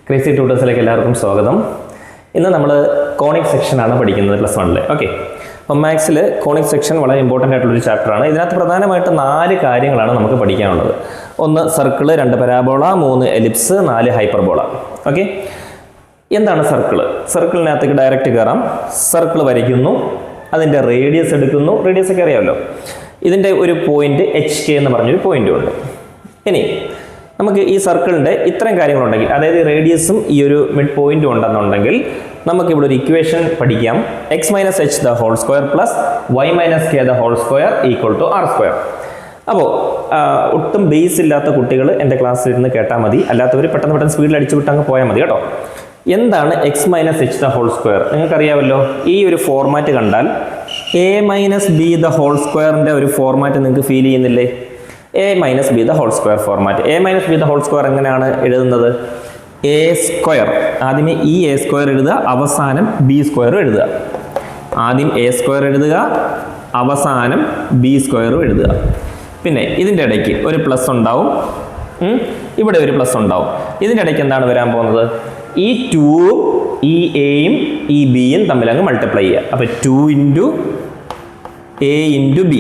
Crazy ട്യൂട്ടേഴ്സിലേക്ക് എല്ലാവർക്കും സ്വാഗതം. ഇന്ന് നമ്മൾ കോണിക് സെക്ഷനാണ് പഠിക്കുന്നത് +1. ഓക്കെ, അപ്പം മാത്സിൽ കോണിക് സെക്ഷൻ വളരെ ഇമ്പോർട്ടൻ്റ് ആയിട്ടുള്ളൊരു ചാപ്റ്ററാണ്. ഇതിനകത്ത് പ്രധാനമായിട്ട് 4 കാര്യങ്ങളാണ് നമുക്ക് പഠിക്കാനുള്ളത്. 1 circle, 2 parabola, 3 ellipse, 4 hyperbola. Okay, എന്താണ് സർക്കിൾ? സർക്കിളിനകത്തേക്ക് ഡയറക്റ്റ് കയറാം. സർക്കിൾ വരയ്ക്കുന്നു, അതിൻ്റെ റേഡിയസ് എടുക്കുന്നു. റേഡിയസ് ഒക്കെ അറിയാമല്ലോ. ഇതിൻ്റെ ഒരു പോയിന്റ് HK എന്ന് പറഞ്ഞൊരു പോയിന്റും ഉണ്ട്. ഇനി നമുക്ക് ഈ സർക്കിളിൻ്റെ ഇത്രയും കാര്യങ്ങളുണ്ടെങ്കിൽ, അതായത് റേഡിയസും ഈ ഒരു മിഡ് പോയിന്റും ഉണ്ടെന്നുണ്ടെങ്കിൽ നമുക്കിവിടെ ഒരു ഇക്വേഷൻ പഠിക്കാം. x - h the whole square plus y - k the whole square equal to r². അപ്പോൾ ഒട്ടും ബേസ് ഇല്ലാത്ത കുട്ടികൾ എൻ്റെ ക്ലാസ്സിൽ ഇരുന്ന് കേട്ടാൽ മതി, അല്ലാത്തവർ പെട്ടെന്ന് സ്പീഡിൽ അടിച്ചു വിട്ട് അങ്ങ് പോയാൽ മതി കേട്ടോ. എന്താണ് x - h the whole square? നിങ്ങൾക്കറിയാമല്ലോ, ഈ ഒരു ഫോർമാറ്റ് കണ്ടാൽ a - b the whole squareൻ്റെ ഒരു ഫോർമാറ്റ് നിങ്ങൾക്ക് ഫീൽ ചെയ്യുന്നില്ലേ? a - b the whole square format. a - b the whole square എങ്ങനെയാണ് എഴുതുന്നത്? a². ആദ്യമേ ഈ a² എഴുതുക, അവസാനം b² എഴുതുക. ആദ്യം a² എഴുതുക, അവസാനം b² എഴുതുക. പിന്നെ ഇതിൻ്റെ ഇടയ്ക്ക് ഒരു പ്ലസ് ഉണ്ടാവും, ഇവിടെ ഒരു പ്ലസ് ഉണ്ടാവും. ഇതിൻ്റെ ഇടയ്ക്ക് എന്താണ് വരാൻ പോകുന്നത്? ഈ 2ഉം ഈ എയും ഈ ബിയും തമ്മിൽ അങ്ങ് മൾട്ടിപ്ലൈ ചെയ്യുക. അപ്പോൾ 2 × a × b.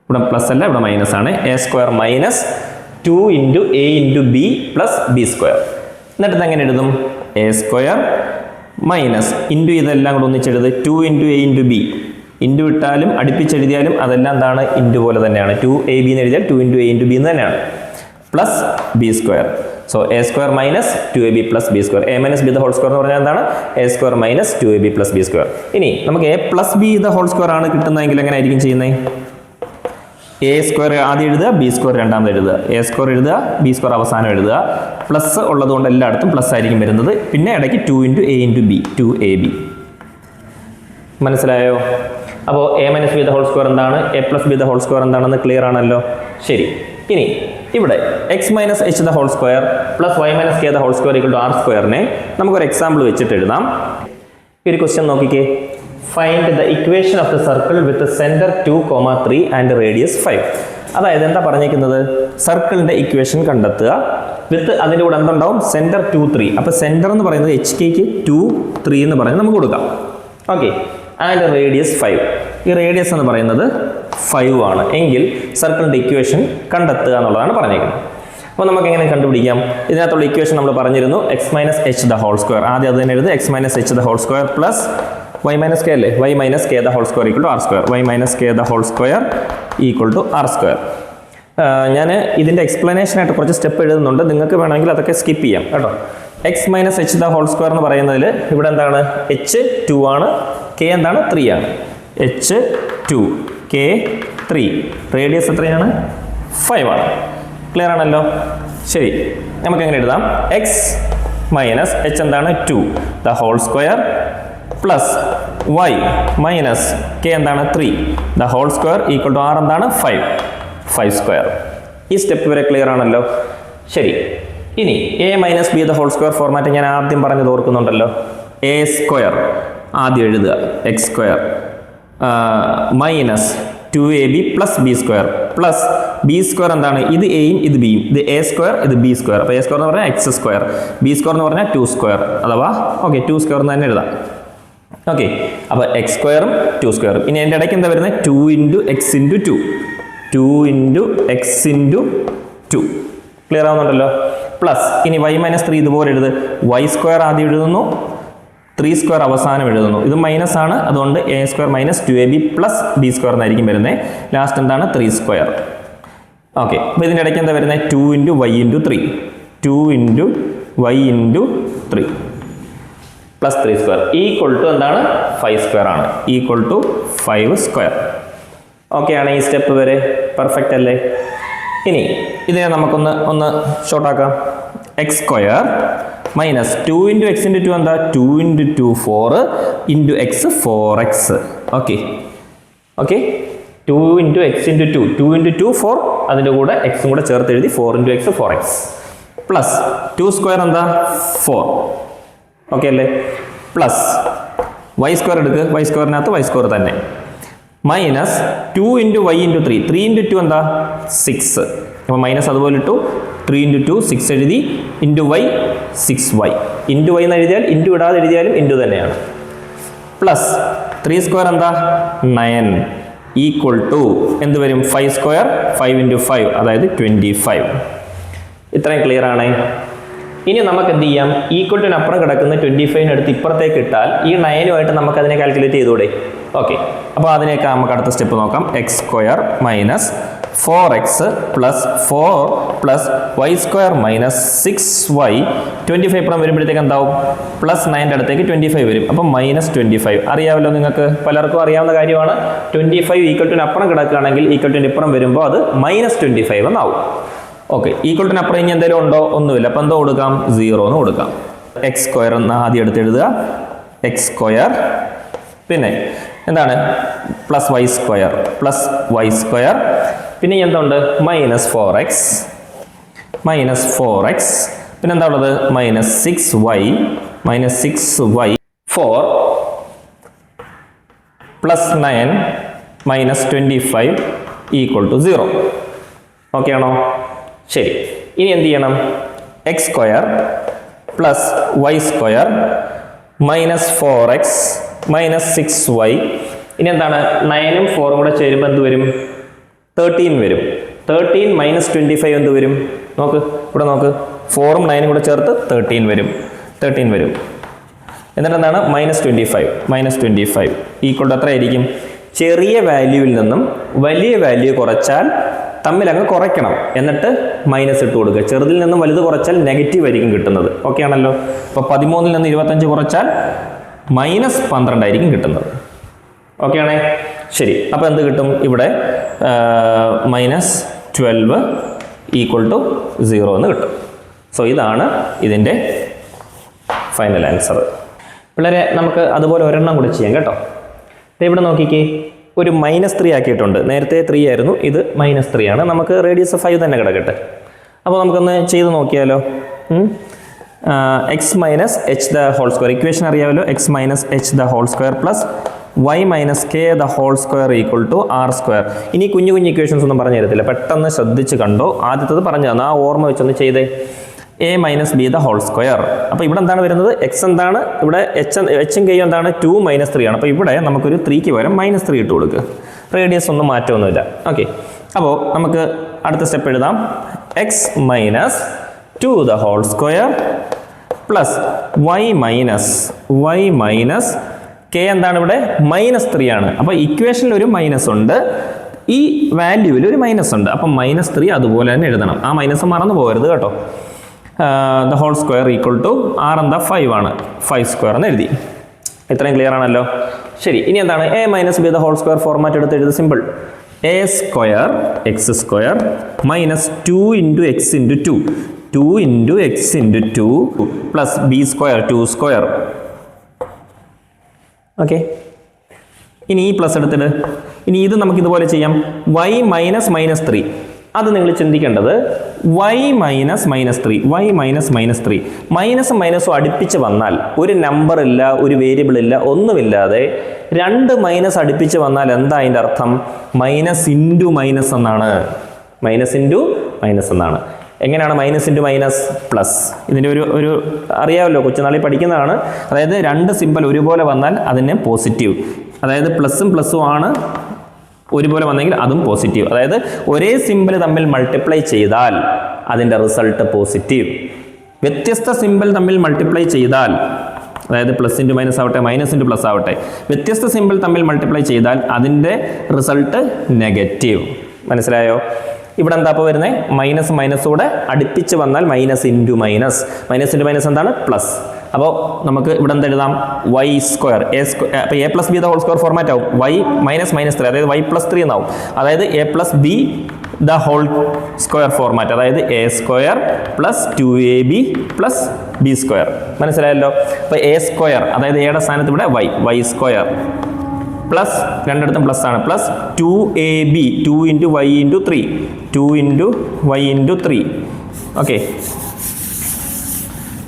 ഇവിടെ പ്ലസ് അല്ല, ഇവിടെ മൈനസ് ആണ്. a² minus 2 × a × b plus b². എന്നിട്ട് എങ്ങനെ എഴുതും? a² മൈനസ് ഇൻറ്റു ഇതെല്ലാം കൂടെ ഒന്നിച്ചെഴുത്. 2 × a × b. ഇൻറ്റു ഇട്ടാലും അടുപ്പിച്ചെഴുതിയാലും അതെല്ലാം എന്താണ്? ഇൻറ്റു പോലെ തന്നെയാണ്. 2ab എന്ന് എഴുതിയാൽ 2 × a × b എന്ന് തന്നെയാണ്. Plus b². So a² minus 2ab plus b². a - b the whole square എന്ന് പറഞ്ഞാൽ എന്താണ്? a² minus 2ab plus b². ഇനി നമുക്ക് a + b the whole square ആണ് കിട്ടുന്നതെങ്കിൽ എങ്ങനെ ആയിരിക്കും ചെയ്യുന്നത്? a² ആദ്യം എഴുതുക, b² രണ്ടാമത് എഴുതുക. a² എഴുതുക, b² അവസാനം എഴുതുക. പ്ലസ് ഉള്ളതുകൊണ്ട് എല്ലായിടത്തും പ്ലസ് ആയിരിക്കും വരുന്നത്. പിന്നെ ഇടയ്ക്ക് 2 × a × b, 2ab. മനസ്സിലായോ? അപ്പോൾ a - b the whole square എന്താണ്? a + b the whole square എന്താണെന്ന് ക്ലിയർ ആണല്ലോ. ശരി, ഇനി ഇവിടെ x - h the whole square plus y - k the whole square equal to r²നെ നമുക്കൊരു എക്സാമ്പിൾ വെച്ചിട്ട് എഴുതാം. ഈ ഒരു ക്വസ്റ്റ്യൻ നോക്കിക്കേ. Find the equation of the circle with centre 2,3 and radius 5. അതായത് എന്താ പറഞ്ഞിരിക്കുന്നത്? സർക്കിളിൻ്റെ ഇക്വേഷൻ കണ്ടെത്തുക. വിത്ത് അതിൻ്റെ കൂടെ എന്തുണ്ടാവും? സെൻറ്റർ 2, 3. അപ്പോൾ സെൻറ്റർ എന്ന് പറയുന്നത് HKക്ക് 2, 3 എന്ന് പറഞ്ഞ് നമുക്ക് കൊടുക്കാം. Okay, and radius 5. ഈ റേഡിയസ് എന്ന് പറയുന്നത് 5 ആണ്. എങ്കിൽ സർക്കിളിൻ്റെ ഇക്വേഷൻ കണ്ടെത്തുക എന്നുള്ളതാണ് പറഞ്ഞിരിക്കുന്നത്. അപ്പോൾ നമുക്ക് എങ്ങനെ കണ്ടുപിടിക്കാം? ഇതിനകത്തുള്ള ഇക്വേഷൻ നമ്മൾ പറഞ്ഞിരുന്നു. x - h the whole square. ആദ്യം അത് തന്നെ എഴുതുക. x - h the whole square plus y - k അല്ലേ? y - k the whole square equal to r². y - k the whole square equal to r². ഞാൻ ഇതിൻ്റെ എക്സ്പ്ലനേഷനായിട്ട് കുറച്ച് സ്റ്റെപ്പ് എഴുതുന്നുണ്ട്. നിങ്ങൾക്ക് വേണമെങ്കിൽ അതൊക്കെ സ്കിപ്പ് ചെയ്യാം കേട്ടോ. x - h the whole square എന്ന് പറയുന്നതിൽ ഇവിടെ എന്താണ്? h 2 ആണ്, k എന്താണ്? 3 ആണ്. h 2, k 3. റേഡിയസ് എത്രയാണ്? 5 ആണ്. ക്ലിയർ ആണല്ലോ? ശരി, നമുക്ക് എങ്ങനെ എഴുതാം? x - h എന്താണ്? 2 the whole square plus y - k എന്താണ്? 3 the whole square equal to r എന്താണ്? 5² ഈ സ്റ്റെപ്പ് വരെ ക്ലിയർ ആണല്ലോ. ശരി, ഇനി a - b the whole square format ഞാൻ ആദ്യം പറഞ്ഞത് ഓർക്കുന്നുണ്ടല്ലോ. a² ആദ്യം എഴുതുക, x² minus 2ab plus b² plus b² എന്താണ്? ഇത് എയും ഇത് ബിയും. ഇത് a², ഇത് b². അപ്പോൾ a² എന്ന് പറഞ്ഞാൽ x², b² എന്ന് പറഞ്ഞാൽ 2² അഥവാ ഓക്കെ 2² എന്ന് തന്നെ എഴുതാം. ഓക്കെ, അപ്പോൾ x²ഉം 2²ഉം. ഇനി എൻ്റെ ഇടയ്ക്ക് എന്താ വരുന്നത്? 2 × x × 2, 2 × x × 2. ക്ലിയർ ആവുന്നുണ്ടല്ലോ? പ്ലസ് ഇനി y - 3 ഇതുപോലെ എഴുത്. y² ആദ്യം എഴുതുന്നു, 3² അവസാനം എഴുതുന്നു. ഇത് മൈനസ് ആണ്, അതുകൊണ്ട് a² minus 2ab plus b² എന്നായിരിക്കും വരുന്നത്. ലാസ്റ്റ് എന്താണ്? 3². ഓക്കെ, അപ്പോൾ ഇതിൻ്റെ ഇടയ്ക്ക് എന്താ വരുന്നത്? 2 × y × 3, 2 × y × 3 plus 3² equal to എന്താണ്? 5² ആണ്. Equal to 5². ഓക്കെ ആണ് ഈ സ്റ്റെപ്പ് വരെ? പെർഫെക്റ്റ് അല്ലേ? ഇനി ഇതിനെ നമുക്കൊന്ന് ഷോർട്ടാക്കാം. x² മൈനസ് 2 × x × 2 എന്താ? 2 × 2 4 × x 4x. Okay okay, 2 × x × 2, 2 × 2 4, അതിൻ്റെ കൂടെ എക്സും കൂടെ ചേർത്ത് എഴുതി. 4 × x 4x പ്ലസ് 2² എന്താ? 4. ഓക്കെ അല്ലേ? പ്ലസ് y² എടുക്കുക. y² തന്നെ minus 2 into y into 3. 3 into 2 എന്താ 6. അപ്പോൾ മൈനസ് അതുപോലെ ഇട്ടു. 3 ഇൻറ്റു 2 6 എഴുതി. Into y 6y. Into Y എന്ന് എഴുതിയാൽ ഇൻറ്റു ഇടാതെ എഴുതിയാലും ഇൻറ്റു തന്നെയാണ്. പ്ലസ് 3 സ്ക്വയർ എന്താ 9 ഈക്വൽ ടു എന്ത് വരും 5 സ്ക്വയർ 5 ഇൻറ്റു 5 അതായത് 25. ഇത്രയും ക്ലിയർ ആണേ. ഇനി നമുക്ക് എന്ത് ചെയ്യാം, ഈക്വൽ ടുവിന് അപ്പുറം കിടക്കുന്ന 25 എടുത്ത് ഇപ്പുറത്തേക്ക് ഇട്ടാൽ ഈ 9 നമുക്ക് അതിനെ കാൽക്കുലേറ്റ് ചെയ്തൂടെ. ഓക്കെ, അപ്പോൾ അതിനേക്ക് നമുക്ക് അടുത്ത സ്റ്റെപ്പ് നോക്കാം. X square minus 4x plus 4 plus y square minus 6y. 25 ഇപ്പുറം വരുമ്പോഴത്തേക്ക് എന്താവും, പ്ലസ് 9 അടുത്തേക്ക് 25 വരും. അപ്പം മൈനസ് 25. അറിയാമല്ലോ നിങ്ങൾക്ക്, പലർക്കും അറിയാവുന്ന കാര്യമാണ്. 25 ഈക്വൽ ടുവിന് അപ്പുറം കിടക്കുകയാണെങ്കിൽ ഈക്വൽ ടുവിന് ഇപ്പുറം വരുമ്പോൾ അത് മൈനസ് 25 എന്നാവും. ഓക്കെ, ഈക്വൽ ടുവിന് അപ്പുറം ഇനി എന്തെങ്കിലും ഉണ്ടോ, ഒന്നുമില്ല. അപ്പം എന്തോ കൊടുക്കാം, 0 എന്ന് കൊടുക്കാം. എക്സ് സ്ക്വയർ എന്ന് ആദ്യം എടുത്ത് എഴുതുക. എക്സ് സ്ക്വയർ പിന്നെ എന്താണ് plus y square plus y square പിന്നെ എന്തുണ്ട് മൈനസ് 4x പിന്നെ എന്താ ഉള്ളത് minus 6y 4 plus 9 minus 25 equal to 0. Okay ആണോ? ശരി, ഇനി എന്ത് ചെയ്യണം, x square plus y square minus 4x minus 6y. ഇനി എന്താണ് 9ഉം 4ഉം കൂടെ ചേരുമ്പോൾ എന്ത് വരും 13 വരും. 13 മൈനസ് 25 എന്ത് വരും, നോക്ക് ഇവിടെ നോക്ക്, 4ഉം 9ഉം കൂടെ ചേർത്ത് 13 വരും. എന്നിട്ട് എന്താണ് മൈനസ് 25 ഈക്വൽ ടു എത്ര ആയിരിക്കും, ചെറിയ വാല്യൂവിൽ നിന്നും വലിയ വാല്യൂ കുറച്ചാൽ തമ്മിൽ അങ്ങ് കുറയ്ക്കണം, എന്നിട്ട് മൈനസ് ഇട്ട് കൊടുക്കുക. ചെറുതിൽ നിന്നും വലുത് കുറച്ചാൽ നെഗറ്റീവ് ആയിരിക്കും കിട്ടുന്നത്. ഓക്കെ ആണല്ലോ? അപ്പോൾ 13ൽ നിന്ന് 25 കുറച്ചാൽ മൈനസ് 12 ആയിരിക്കും കിട്ടുന്നത്. ഓക്കെ ആണേ? ശരി, അപ്പോൾ എന്ത് കിട്ടും, ഇവിടെ മൈനസ് 12 ഈക്വൽ ടു 0 എന്ന് കിട്ടും. സോ ഇതാണ് ഇതിൻ്റെ ഫൈനൽ ആൻസർ. പിള്ളേരെ നമുക്ക് അതുപോലെ ഒരെണ്ണം കൂടി ചെയ്യാം കേട്ടോ. ഇവിടെ നോക്കിക്കേ, ഒരു -3 ആക്കിയിട്ടുണ്ട്. നേരത്തെ 3 ആയിരുന്നു, ഇത് -3 ആണ്. നമുക്ക് റേഡിയസ് 5 തന്നെ കിടക്കട്ടെ. അപ്പോൾ നമുക്കൊന്ന് ചെയ്ത് നോക്കിയാലോ. X minus h the whole square, equation അറിയാമല്ലോ. X minus h the whole square plus y minus k the whole square equal to r square. ഇനി കുഞ്ഞു ഇക്വേഷൻസ് ഒന്നും പറഞ്ഞു തരത്തില്ല, പെട്ടെന്ന് ശ്രദ്ധിച്ച് കണ്ടോ. ആദ്യത്തത് പറഞ്ഞു തന്നു, ആ ഓർമ്മ വെച്ചൊന്ന് ചെയ്തേ. A minus b the whole square. അപ്പോൾ ഇവിടെ എന്താണ് വരുന്നത്, എക്സ് എന്താണ്, ഇവിടെ എച്ചും കെയും എന്താണ് 2 - 3 ആണ്. അപ്പോൾ ഇവിടെ നമുക്കൊരു 3ക്ക് പകരം -3 ഇട്ട് കൊടുക്കുക. റേഡിയസ് ഒന്നും മാറ്റമൊന്നുമില്ല. ഓക്കെ, അപ്പോൾ നമുക്ക് അടുത്ത സ്റ്റെപ്പ് എഴുതാം. X minus 2 the whole square plus y minus k എന്താണ് ഇവിടെ -3 ആണ്. അപ്പോൾ ഇക്വേഷനിൽ ഒരു മൈനസ് ഉണ്ട്, ഈ വാല്യൂവിൽ ഒരു മൈനസ് ഉണ്ട്. അപ്പം -3 അതുപോലെ തന്നെ എഴുതണം. ആ മൈനസ് മറന്നു പോകരുത് കേട്ടോ. The whole square equal to r എന്താ 5 ആണ്, 5 സ്ക്വയർ എന്ന് എഴുതി. ഇത്രയും ക്ലിയർ ആണല്ലോ. ശരി, ഇനി എന്താണ് a minus b the whole square format എടുത്ത് എഴുതി. Simple, a square x square minus 2 into x into 2 2 into x into 2 plus b square 2 square. Okay, ഇനി ഈ പ്ലസ് എടുത്തിട്ട് ഇനി ഇത് നമുക്ക് ഇതുപോലെ ചെയ്യാം. വൈ മൈനസ് -3, അത് നിങ്ങൾ ചിന്തിക്കേണ്ടത് വൈ മൈനസ് -3 മൈനസും മൈനസും അടുപ്പിച്ച് വന്നാൽ ഒരു നമ്പർ ഇല്ല, ഒരു വേരിയബിൾ ഇല്ല, ഒന്നുമില്ലാതെ 2 മൈനസ് അടുപ്പിച്ച് വന്നാൽ എന്താ അതിൻ്റെ അർത്ഥം, മൈനസ് ഇൻറ്റു മൈനസ് എന്നാണ്. എങ്ങനെയാണ് മൈനസ് ഇൻറ്റു മൈനസ് പ്ലസ്? ഇതിൻ്റെ ഒരു അറിയാമല്ലോ, കൊച്ചുനാളിൽ പഠിക്കുന്നതാണ്. അതായത് 2 സിമ്പൽ ഒരുപോലെ വന്നാൽ അതിനെ പോസിറ്റീവ്, അതായത് പ്ലസും ആണ് ഒരുപോലെ വന്നെങ്കിൽ അതും പോസിറ്റീവ്. അതായത് ഒരേ സിമ്പിൾ തമ്മിൽ മൾട്ടിപ്ലൈ ചെയ്താൽ അതിൻ്റെ റിസൾട്ട് പോസിറ്റീവ്. വ്യത്യസ്ത സിമ്പിൾ തമ്മിൽ മൾട്ടിപ്ലൈ ചെയ്താൽ, അതായത് പ്ലസ് ഇൻറ്റു മൈനസ് ആവട്ടെ, മൈനസ് ഇൻറ്റു പ്ലസ് ആവട്ടെ, വ്യത്യസ്ത സിമ്പിൾ തമ്മിൽ മൾട്ടിപ്ലൈ ചെയ്താൽ അതിൻ്റെ റിസൾട്ട് നെഗറ്റീവ്. മനസ്സിലായോ? ഇവിടെ എന്താ അപ്പോൾ വരുന്നത്, മൈനസൂടെ അടുപ്പിച്ച് വന്നാൽ മൈനസ് ഇൻറ്റു മൈനസ് എന്താണ് പ്ലസ്. അപ്പോൾ നമുക്ക് ഇവിടെ എന്ത് എഴുതാം, വൈ സ്ക്വയർ അപ്പോൾ a plus b the whole square format ആവും. വൈ -3 അതായത് y + 3 എന്നാവും. അതായത് a plus b the whole square format, അതായത് a square plus 2ab plus b square. മനസ്സിലായല്ലോ? അപ്പോൾ എ സ്ക്വയർ അതായത് എയുടെ സ്ഥാനത്ത് ഇവിടെ വൈ സ്ക്വയർ പ്ലസ് രണ്ടിടത്തും പ്ലസ് ആണ്, plus 2ab 2 into y into 3 2 into y into 3. Okay,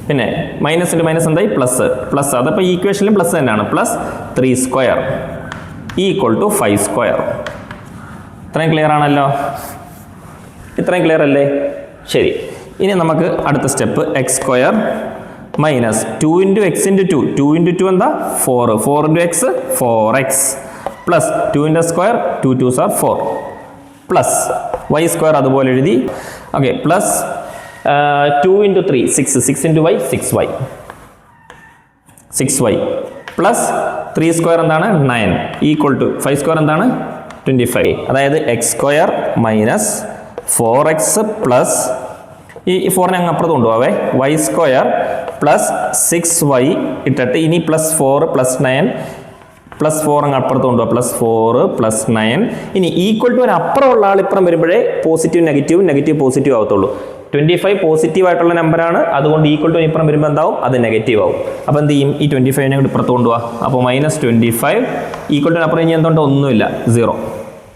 പിന്നെ മൈനസ് ഇൻറ്റു മൈനസ് എന്തായി പ്ലസ്, അതപ്പോൾ ഈ ഇക്വേഷനിലും പ്ലസ് തന്നെയാണ്, plus 3 square equal to 5 square. ഇത്രയും ക്ലിയർ ആണല്ലോ? ഇത്രയും ക്ലിയർ അല്ലേ? ശരി, ഇനി നമുക്ക് അടുത്ത step x square minus 2 into x into 2. 2 into 2 എന്താ? 4. 4 into x 4x plus 2 into square 2 2s are 4 plus y square അതുപോലെ എഴുതി. Okay, plus 2 into 3 6. 6 into y 6y. 6y plus 3 square എന്താണ്? 9 ഈക്വൽ ടു 5 സ്ക്വയർ എന്താണ്? 25. അതായത് X square minus 4x plus ഈ 4 അങ്ങ് അപ്പുറത്ത് കൊണ്ടുപോവേ, Y square plus 6y ഇട്ടിട്ട് ഇനി പ്ലസ് 4 പ്ലസ് 9 പ്ലസ് 4 അങ്ങ് അപ്പുറത്ത് കൊണ്ടുപോകാം, പ്ലസ് 4 പ്ലസ് 9. ഇനി ഈക്വൽ ടു അപ്പുറമുള്ള ആൾ ഇപ്പുറം വരുമ്പോഴേ പോസിറ്റീവ് നെഗറ്റീവ് നെഗറ്റീവ് പോസിറ്റീവ് ആവത്തുള്ളൂ. 25 പോസിറ്റീവ് ആയിട്ടുള്ള നമ്പറാണ്, അതുകൊണ്ട് ഈക്വൽ ടു ഇപ്പുറം വരുമ്പോൾ എന്താവും? അത് നെഗറ്റീവ് ആവും. അപ്പോൾ എന്ത് ചെയ്യും? ഈ 25 കൂടി ഇപ്പുറത്ത് കൊണ്ടുപോകാം. അപ്പോൾ -25 ഈക്വൽ ടു അപ്പുറം ഇനി എന്തുകൊണ്ട്? ഒന്നുമില്ല, 0.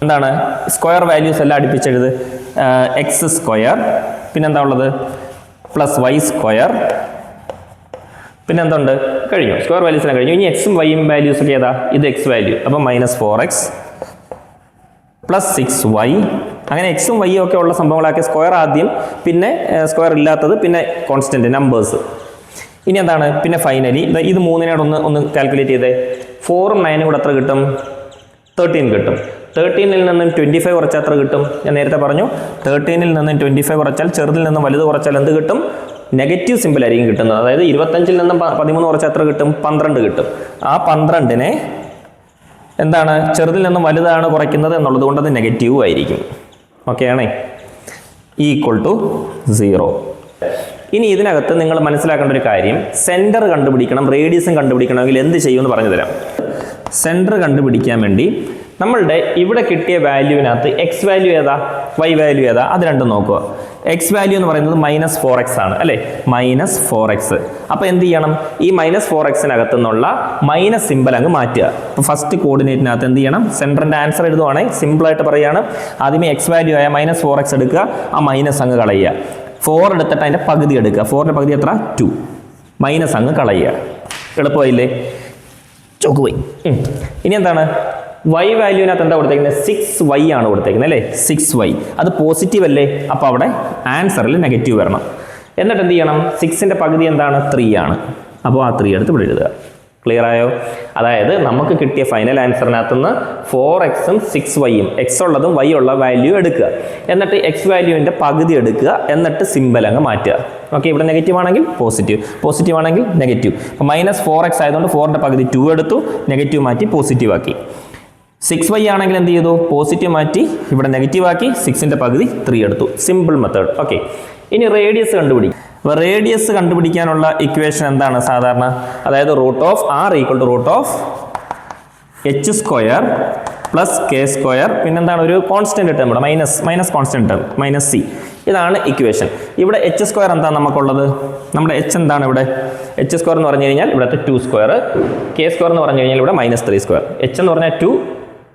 എന്താണ്? സ്ക്വയർ വാല്യൂസ് എല്ലാം അടുപ്പിച്ചെഴുത്. എക്സ് സ്ക്വയർ, പിന്നെന്താ ഉള്ളത്? പ്ലസ് വൈ സ്ക്വയർ, പിന്നെ എന്തുണ്ട്? കഴിഞ്ഞു. സ്ക്വയർ വാല്യൂസ് എല്ലാം കഴിഞ്ഞു. ഇനി എക്സും വൈയും വാല്യൂസ് ഒക്കെ ഏതാ? ഇത് എക്സ് വാല്യൂ. അപ്പം -4x പ്ലസ് 6y. അങ്ങനെ എക്സും വൈയും ഒക്കെ ഉള്ള സംഭവങ്ങളാക്കി സ്ക്വയർ ആദ്യം, പിന്നെ സ്ക്വയർ ഇല്ലാത്തത്, പിന്നെ കോൺസ്റ്റന്റ് നമ്പേഴ്സ്. ഇനി എന്താണ്? പിന്നെ ഫൈനലി ഇത് മൂന്നിനോട് ഒന്ന് കാൽക്കുലേറ്റ് ചെയ്തേ. 4ഉം 9ഉം കൂടെ എത്ര കിട്ടും? 13 കിട്ടും. 13ൽ നിന്നും 25 കുറച്ചാൽ എത്ര കിട്ടും? ഞാൻ നേരത്തെ പറഞ്ഞു, 13ൽ നിന്നും 25 കുറച്ചാൽ, ചെറുതിൽ നിന്നും വലുത് കുറച്ചാൽ എന്ത് കിട്ടും? നെഗറ്റീവ് സിമ്പിൾ ആയിരിക്കും കിട്ടുന്നത്. അതായത് 25ൽ നിന്നും 13 കുറച്ചാൽ എത്ര കിട്ടും? 12 കിട്ടും. ആ 12നെ എന്താണ്? ചെറുതിൽ നിന്നും വലുതാണ് കുറയ്ക്കുന്നത് എന്നുള്ളത് കൊണ്ട് അത് നെഗറ്റീവ് ആയിരിക്കും. ഓക്കെ ആണേ? Equal to 0. ഇനി ഇതിനകത്ത് നിങ്ങൾ മനസ്സിലാക്കേണ്ട ഒരു കാര്യം, സെൻറ്റർ കണ്ടുപിടിക്കണം, റേഡിയസും കണ്ടുപിടിക്കണമെങ്കിൽ എന്ത് ചെയ്യുമെന്ന് പറഞ്ഞു തരാം. സെൻറ്റർ കണ്ടുപിടിക്കാൻ വേണ്ടി നമ്മളുടെ ഇവിടെ കിട്ടിയ വാല്യൂവിനകത്ത് എക്സ് വാല്യൂ ഏതാ, വൈ വാല്യൂ ഏതാ, അത് രണ്ടും നോക്കുക. എക്സ് വാല്യൂ എന്ന് പറയുന്നത് -4x ആണ് അല്ലേ? -4x. അപ്പോൾ എന്ത് ചെയ്യണം? ഈ -4xനകത്തു നിന്നുള്ള മൈനസ് സിമ്പിൾ അങ്ങ് മാറ്റുക. അപ്പോൾ ഫസ്റ്റ് കോർഡിനേറ്റിനകത്ത് എന്ത് ചെയ്യണം? സെൻറ്ററിൻ്റെ ആൻസർ എഴുതുവാണെങ്കിൽ സിമ്പിളായിട്ട് പറയുകയാണ്, ആദ്യമേ എക്സ് വാല്യൂ ആയ -4x എടുക്കുക, ആ മൈനസ് അങ്ങ് കളയുക. 4 എടുത്തിട്ട് അതിൻ്റെ പകുതി എടുക്കുക. 4ൻ്റെ പകുതി എത്ര? 2. മൈനസ് അങ്ങ് കളയുക. എളുപ്പമായില്ലേ? ചോക്കുപോയി. ഇനി എന്താണ്? വൈ വാല്യൂവിനകത്ത് എന്താ കൊടുത്തേക്കുന്നത്? 6y ആണ് കൊടുത്തേക്കുന്നത് അല്ലേ? 6y. അത് പോസിറ്റീവ് അല്ലേ? അപ്പോൾ അവിടെ ആൻസറിൽ നെഗറ്റീവ് വരണം. എന്നിട്ട് എന്ത് ചെയ്യണം? 6ൻ്റെ പകുതി എന്താണ്? 3 ആണ്. അപ്പോൾ ആ 3 എടുത്ത് ഇവിടെ എഴുതുക. ക്ലിയർ ആയോ? അതായത് നമുക്ക് കിട്ടിയ ഫൈനൽ ആൻസറിനകത്ത് നിന്ന് 4xഉം 6yയും, എക്സ് ഉള്ളതും വൈ ഉള്ള വാല്യൂ എടുക്കുക. എന്നിട്ട് എക്സ് വാല്യൂവിൻ്റെ പകുതി എടുക്കുക. എന്നിട്ട് സിമ്പിൾ അങ്ങ് മാറ്റുക. ഓക്കെ, ഇവിടെ നെഗറ്റീവ് ആണെങ്കിൽ പോസിറ്റീവ്, പോസിറ്റീവ് ആണെങ്കിൽ നെഗറ്റീവ്. അപ്പോൾ -4x ആയതുകൊണ്ട് 4ൻ്റെ പകുതി 2 എടുത്തു, നെഗറ്റീവ് മാറ്റി പോസിറ്റീവ് ആക്കി. 6y ആണെങ്കിൽ എന്ത് ചെയ്തു? പോസിറ്റീവ് മാറ്റി ഇവിടെ നെഗറ്റീവ് ആക്കി, 6ൻ്റെ പകുതി 3 എടുത്തു. Simple method. ഓക്കെ, ഇനി റേഡിയസ് കണ്ടുപിടിക്കും. അപ്പോൾ റേഡിയസ് കണ്ടുപിടിക്കാനുള്ള ഇക്വേഷൻ എന്താണ് സാധാരണ? അതായത് √r √h square plus k square, പിന്നെന്താണ്? ഒരു കോൺസ്റ്റന്റ് ടേം, ഇവിടെ മൈനസ് കോൺസ്റ്റന്റ് ടേം -c. ഇതാണ് ഇക്വേഷൻ. ഇവിടെ h സ്ക്വയർ എന്താണ് നമുക്കുള്ളത്? നമ്മുടെ h എന്താണ് ഇവിടെ? h സ്ക്വയർ എന്ന് പറഞ്ഞു കഴിഞ്ഞാൽ ഇവിടുത്തെ 2 സ്ക്വയർ, k സ്ക്വയർ എന്ന് പറഞ്ഞു കഴിഞ്ഞാൽ ഇവിടെ -3 സ്ക്വയർ. h എന്ന് പറഞ്ഞാൽ 2,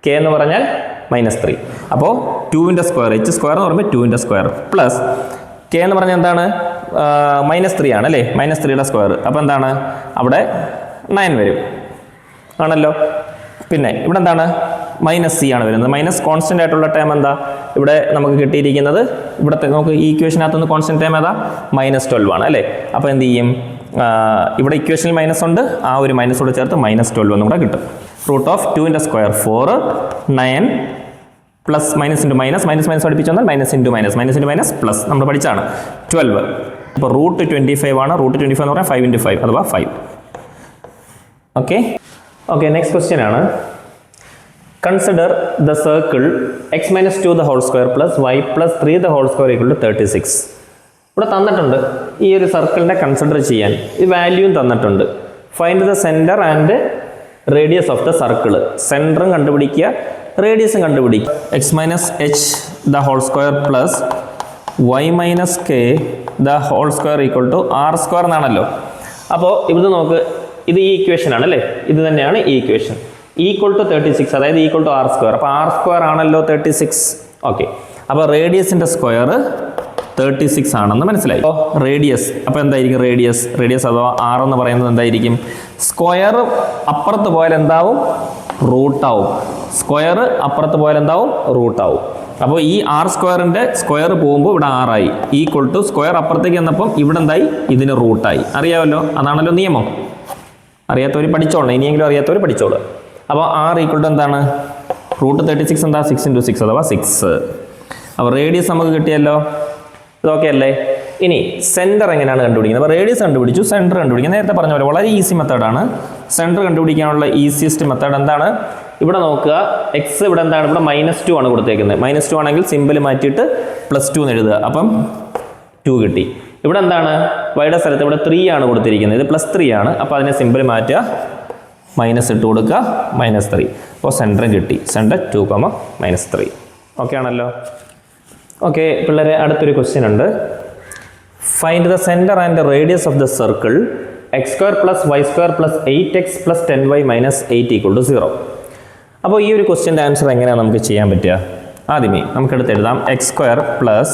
k എന്ന് പറഞ്ഞാൽ -3. അപ്പോൾ 2ൻ്റെ സ്ക്വയർ, h സ്ക്വയർ എന്ന് പറയുമ്പോൾ 2ൻ്റെ സ്ക്വയർ പ്ലസ് k എന്ന് പറഞ്ഞാൽ എന്താണ്? -3 ആണ് അല്ലേ? -3യുടെ സ്ക്വയർ. അപ്പോൾ എന്താണ്? അവിടെ 9 വരും ആണല്ലോ. പിന്നെ ഇവിടെ എന്താണ്? -c ആണ് വരുന്നത്. മൈനസ് കോൺസ്റ്റന്റ് ആയിട്ടുള്ള ടേം എന്താ? ഇവിടെ നമുക്ക് കിട്ടിയിരിക്കുന്നത്, ഇവിടുത്തെ നമുക്ക് ഈ ഇക്വേഷനകത്തുനിന്ന് കോൺസ്റ്റന്റ് ടേം ഏതാ? -12 ആണ് അല്ലേ? അപ്പോൾ എന്ത് ചെയ്യും? ഇവിടെ ഇക്വേഷനിൽ മൈനസ് ഉണ്ട്, ആ ഒരു മൈനസോട് ചേർത്ത് -12 എന്നും കൂടെ കിട്ടും. √2ൻ്റെ square 4, 9 plus minus into minus പഠിപ്പിച്ചു വന്നാൽ മൈനസ് പ്ലസ് നമ്മൾ പഠിച്ചാണ് 12. അപ്പോൾ √25 ആണ്. √25 എന്ന് പറഞ്ഞാൽ 5 × 5 അഥവാ 5. ഓക്കെ, നെക്സ്റ്റ് ക്വസ്റ്റ്യൻ ആണ്. Consider the circle x-2² plus y plus 3² 36. ഇവിടെ തന്നിട്ടുണ്ട് ഈ ഒരു സർക്കിളിനെ കൺസിഡർ ചെയ്യാൻ. ഈ വാല്യൂവും തന്നിട്ടുണ്ട്. Find the centre and radius of the circle. സെൻറ്ററും കണ്ടുപിടിക്കുക, റേഡിയസും കണ്ടുപിടിക്കുക. x-h² plus y - k (2) r² എന്നാണല്ലോ. അപ്പോൾ ഇത് നോക്ക്, ഇത് ഈ ഇക്വേഷൻ ആണ് അല്ലേ? ഇത് തന്നെയാണ് ഈ ഇക്വേഷൻ. =36, അതായത് r². അപ്പോൾ r² ആണല്ലോ 36. ഓക്കെ, അപ്പോൾ റേഡിയസിൻ്റെ സ്ക്വയർ 36 ആണെന്ന് മനസ്സിലായി. അപ്പോൾ റേഡിയസ്, അപ്പോൾ എന്തായിരിക്കും റേഡിയസ് അഥവാ r എന്ന് പറയുന്നത് എന്തായിരിക്കും? സ്ക്വയർ അപ്പുറത്ത് പോയാൽ എന്താവും? റൂട്ടാവും. സ്ക്വയർ അപ്പുറത്ത് പോയാൽ എന്താവും? റൂട്ടാവും. അപ്പോൾ ഈ ആർ സ്ക്വയറിൻ്റെ സ്ക്വയർ പോകുമ്പോൾ ഇവിടെ ആറായി, ഈക്വൾ ടു സ്ക്വയർ അപ്പുറത്തേക്ക് വന്നപ്പം ഇവിടെ എന്തായി? ഇതിന് റൂട്ടായി. അറിയാമല്ലോ, അതാണല്ലോ നിയമം. അറിയാത്തവർ പഠിച്ചോളണം, ഇനിയെങ്കിലും അറിയാത്തവർ പഠിച്ചോളൂ. അപ്പോൾ ആർ ഈക്വൾ ടു എന്താണ്? റൂട്ട് 36 എന്താ? 6 × 6 അഥവാ 6. അപ്പോൾ റേഡിയസ് നമുക്ക് കിട്ടിയല്ലോ, ഇതൊക്കെ അല്ലേ. ഇനി സെൻറ്റർ എങ്ങനെയാണ് കണ്ടുപിടിക്കുന്നത്? അപ്പോൾ റേഡിയസ് കണ്ടുപിടിച്ചു, സെൻറ്റർ കണ്ടുപിടിക്കുക. നേരത്തെ പറഞ്ഞ പോലെ വളരെ ഈസി മെത്തേഡാണ്. സെൻറ്റർ കണ്ടുപിടിക്കാനുള്ള ഈസിയസ്റ്റ് മെത്തേഡ് എന്താണ്? ഇവിടെ നോക്കുക, എക്സ് ഇവിടെ എന്താണ്? ഇവിടെ -2 ആണ് കൊടുത്തേക്കുന്നത്. -2 ആണെങ്കിൽ സിമ്പിൾ മാറ്റിയിട്ട് +2 എന്ന് എഴുതുക. അപ്പം 2 കിട്ടി. ഇവിടെ എന്താണ്? വൈയുടെ സ്ഥലത്ത് ഇവിടെ 3 ആണ് കൊടുത്തിരിക്കുന്നത്, ഇത് +3 ആണ്. അപ്പോൾ അതിനെ സിമ്പിൾ മാറ്റുക, മൈനസ് ഇട്ട് കൊടുക്കുക, -3. അപ്പോൾ സെൻറ്ററും കിട്ടി. സെൻറ്റർ 2, -3. ഓക്കെ ആണല്ലോ. ഓക്കെ പിള്ളേരെ, അടുത്തൊരു ക്വസ്റ്റ്യൻ ഉണ്ട്. Find the centre and the radius of the circle x² + y² + 8x + 10y - 8 = 0. അപ്പോൾ ഈ ഒരു ക്വസ്റ്റ്യൻ്റെ ആൻസർ എങ്ങനെയാണ് നമുക്ക് ചെയ്യാൻ പറ്റുക? ആദ്യമേ നമുക്കെടുത്ത് എഴുതാം, x² +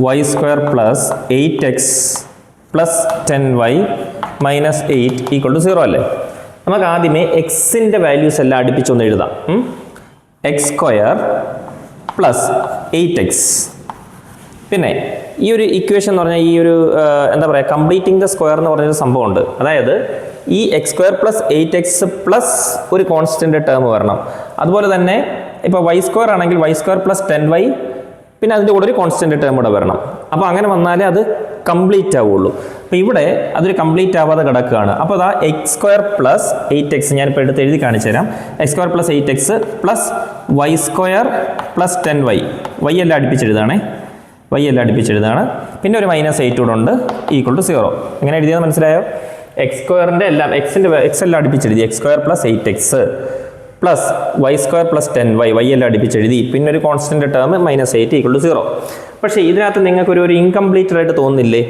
y² + 8x + 10y - 8 = 0 അല്ലേ? നമുക്ക് ആദ്യമേ എക്സിൻ്റെ വാല്യൂസ് എല്ലാം അടുപ്പിച്ചൊന്ന് എഴുതാം. x² + 8x. പിന്നെ ഈ ഒരു ഇക്വേഷൻ എന്ന് പറഞ്ഞാൽ ഈ ഒരു എന്താ പറയുക, കംപ്ലീറ്റിംഗ് ദ സ്ക്വയർ എന്ന് പറഞ്ഞൊരു സംഭവമുണ്ട്. അതായത് ഈ x² + 8x + ഒരു കോൺസ്റ്റൻ്റ് ടേം വരണം. അതുപോലെ തന്നെ ഇപ്പോൾ y² ആണെങ്കിൽ y² + 10y, പിന്നെ അതിൻ്റെ കൂടെ ഒരു കോൺസ്റ്റൻ്റ് ടേം കൂടെ വരണം. അപ്പോൾ അങ്ങനെ വന്നാലേ അത് കംപ്ലീറ്റ് ആവുള്ളൂ. അപ്പോൾ ഇവിടെ അതൊരു കംപ്ലീറ്റ് ആവാതെ കിടക്കുകയാണ്. അപ്പോൾ അതാ x² + 8x ഞാനിപ്പോൾ എടുത്ത് എഴുതി കാണിച്ചു തരാം. x² + 8x + y² + 10y. y എല്ലാം അടുപ്പിച്ചെഴുതാണേ, y എല്ലാം അടുപ്പിച്ചെഴുതാണ്. പിന്നെ ഒരു -8 കൂടെ ഉണ്ട്, = 0. എങ്ങനെ എഴുതിയത് മനസ്സിലായോ? x² എല്ലാം x എല്ലാം അടുപ്പിച്ചെഴുതി, x² + 8x + y² + 10y, y എല്ലാം അടുപ്പിച്ചെഴുതി. പിന്നെ ഒരു കോൺസ്റ്റൻ്റ് ടേം -8 = 0. പക്ഷേ ഇതിനകത്ത് നിങ്ങൾക്ക് ഒരു ഇൻകംപ്ലീറ്റഡ് ആയിട്ട് തോന്നുന്നില്ലേ?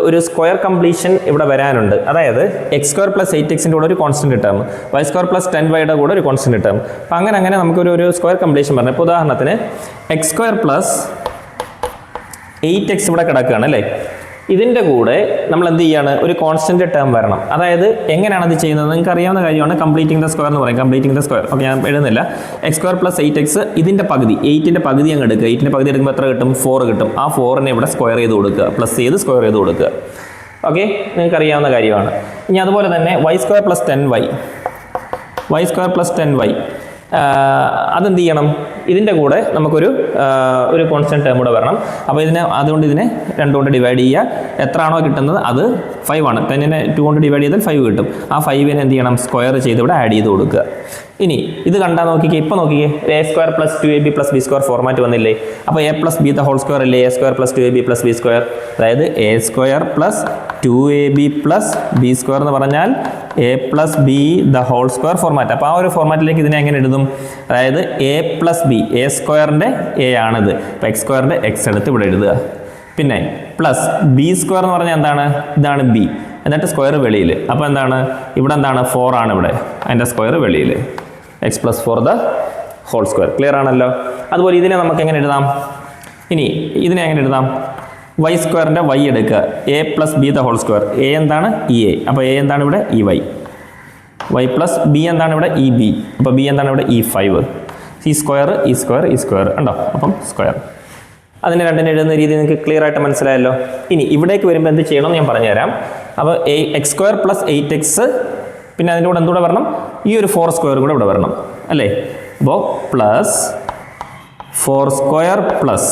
ഒരു സ്ക്വയർ കംപ്ലീഷൻ ഇവിടെ വരാനുണ്ട്. അതായത് x² + 8xൻ്റെ കൂടെ ഒരു കോൺസ്റ്റൻ്റ് ടേം, y² + 10yയുടെ കൂടെ ഒരു കോൺസ്റ്റൻ്റ് ടേം. അപ്പം അങ്ങനെ നമുക്കൊരു സ്ക്വയർ കംപ്ലീഷൻ പറഞ്ഞു. ഇപ്പോൾ ഉദാഹരണത്തിന് x² + 8x ഇവിടെ കിടക്കുകയാണ് അല്ലേ? ഇതിൻ്റെ കൂടെ നമ്മൾ എന്ത് ചെയ്യാണ്? ഒരു കോൺസ്റ്റൻ്റ് ടേം വരണം. അതായത് എങ്ങനെയാണ് അത് ചെയ്യുന്നത്? നിങ്ങൾക്ക് അറിയാവുന്ന കാര്യമാണ്, കംപ്ലീറ്റിംഗ് ദ സ്ക്വയർ എന്ന് പറയും. കംപ്ലീറ്റിംഗ് ദ സ്ക്വയർ, ഓക്കെ ഞാൻ എഴുതുന്നില്ല. x² + 8x ഇതിൻ്റെ പകുതി, 8ൻ്റെ പകുതി അങ്ങ് എടുക്കുക. 8ൻ്റെ പകുതി എടുക്കുമ്പോൾ എത്ര കിട്ടും? 4 കിട്ടും. ആ 4നെ ഇവിടെ സ്ക്വയർ ചെയ്ത് കൊടുക്കുക, പ്ലസ് ചെയ്ത് സ്ക്വയർ ചെയ്ത് കൊടുക്കുക. ഓക്കെ, നിങ്ങൾക്ക് അറിയാവുന്ന കാര്യമാണ്. ഇനി അതുപോലെ തന്നെ y² + 10y, y² + 10y അതെന്ത് ചെയ്യണം? ഇതിൻ്റെ കൂടെ നമുക്കൊരു കോൺസ്റ്റൻ്റ് ടേം കൂടെ വരണം. അപ്പോൾ അതുകൊണ്ട് ഇതിനെ 2 കൊണ്ട് ഡിവൈഡ് ചെയ്യുക. എത്രയാണോ കിട്ടുന്നത് അത് 5 ആണ്. 10നെ 2 കൊണ്ട് ഡിവൈഡ് ചെയ്താൽ 5 കിട്ടും. ആ 5നെ എന്ത് ചെയ്യണം? സ്ക്വയർ ചെയ്ത് ഇവിടെ ആഡ് ചെയ്ത് കൊടുക്കുക. ഇനി ഇത് കണ്ടാൽ നോക്കിക്കേ, ഇപ്പോൾ നോക്കിക്കേ, a² + 2ab + b² ഫോർമാറ്റ് വന്നില്ലേ? അപ്പോൾ a + b ² അല്ലേ? a² + 2ab + b², അതായത് a² + 2ab + b² എന്ന് പറഞ്ഞാൽ a + b ² ഫോർമാറ്റ്. അപ്പോൾ ആ ഒരു ഫോർമാറ്റിലേക്ക് ഇതിനെ എങ്ങനെ എഴുതും? അതായത് a + b, a² a ആണിത്. അപ്പോൾ x² x എടുത്ത് ഇവിടെ എഴുതുക. പിന്നെ പ്ലസ് b² എന്ന് പറഞ്ഞാൽ എന്താണ്? ഇതാണ് b, എന്നിട്ട് സ്ക്വയർ വെളിയിൽ. അപ്പോൾ എന്താണ്? ഇവിടെ എന്താണ്? 4 ആണ് ഇവിടെ, അതിൻ്റെ സ്ക്വയർ വെളിയിൽ. x + 4² ക്ലിയർ ആണല്ലോ. അതുപോലെ ഇതിനെ നമുക്ക് എങ്ങനെ എഴുതാം? ഇനി ഇതിനെ എങ്ങനെ എഴുതാം? y² y എടുക്കുക, a + b ² a എന്താണ്? a. അപ്പോൾ a എന്താണ് ഇവിടെ? y. y + b എന്താണ് ഇവിടെ? b. അപ്പോൾ b എന്താണ് ഇവിടെ? 5. ഈ സ്ക്വയർ ഉണ്ടോ? അപ്പം സ്ക്വയർ. അതിനെ രണ്ടിനെ എഴുതുന്ന രീതി നിങ്ങൾക്ക് ക്ലിയർ ആയിട്ട് മനസ്സിലായല്ലോ. ഇനി ഇവിടേക്ക് വരുമ്പോൾ എന്ത് ചെയ്യണമെന്ന് ഞാൻ പറഞ്ഞുതരാം. അപ്പോൾ x² + 8x പിന്നെ അതിൻ്റെ കൂടെ എന്തുകൂടെ വരണം? ഈ ഒരു 4² കൂടെ ഇവിടെ വരണം അല്ലേ? അപ്പോൾ പ്ലസ് 4² പ്ലസ്,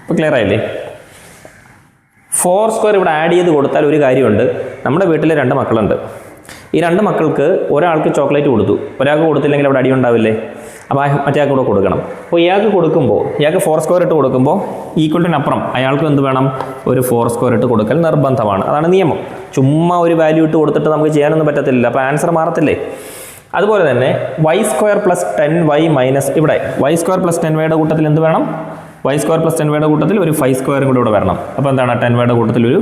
ഇപ്പോൾ ക്ലിയർ ആയില്ലേ? 4² ഇവിടെ ആഡ് ചെയ്ത് കൊടുത്താൽ ഒരു കാര്യമുണ്ട്. നമ്മുടെ വീട്ടിൽ 2 മക്കളുണ്ട്. ഈ 2 മക്കൾക്ക് ഒരാൾക്ക് ചോക്ലേറ്റ് കൊടുത്തു, ഒരാൾക്ക് കൊടുത്തില്ലെങ്കിൽ അവിടെ അടി ഉണ്ടാവില്ലേ? അപ്പോൾ മറ്റേ ആൾക്ക് കൂടെ കൊടുക്കണം. അപ്പോൾ ഇയാൾക്ക് കൊടുക്കുമ്പോൾ, ഇയാൾക്ക് 4² ഇട്ട് കൊടുക്കുമ്പോൾ ഈക്വലിനപ്പുറം അയാൾക്ക് എന്ത് വേണം? ഒരു 4² ഇട്ട് കൊടുക്കൽ നിർബന്ധമാണ്. അതാണ് നിയമം. ചുമ്മാ ഒരു വാല്യൂ ഇട്ട് കൊടുത്തിട്ട് നമുക്ക് ചെയ്യാനൊന്നും പറ്റത്തില്ല. അപ്പോൾ ആൻസർ മാറത്തില്ലേ? അതുപോലെ തന്നെ y² + 10y മൈനസ്, ഇവിടെ y² + 10yയുടെ കൂട്ടത്തിൽ എന്ത് വേണം? y² + 10yയുടെ കൂട്ടത്തിൽ ഒരു 5² കൂടെ ഇവിടെ വരണം. അപ്പോൾ എന്താണ്? 10yയുടെ കൂട്ടത്തിൽ ഒരു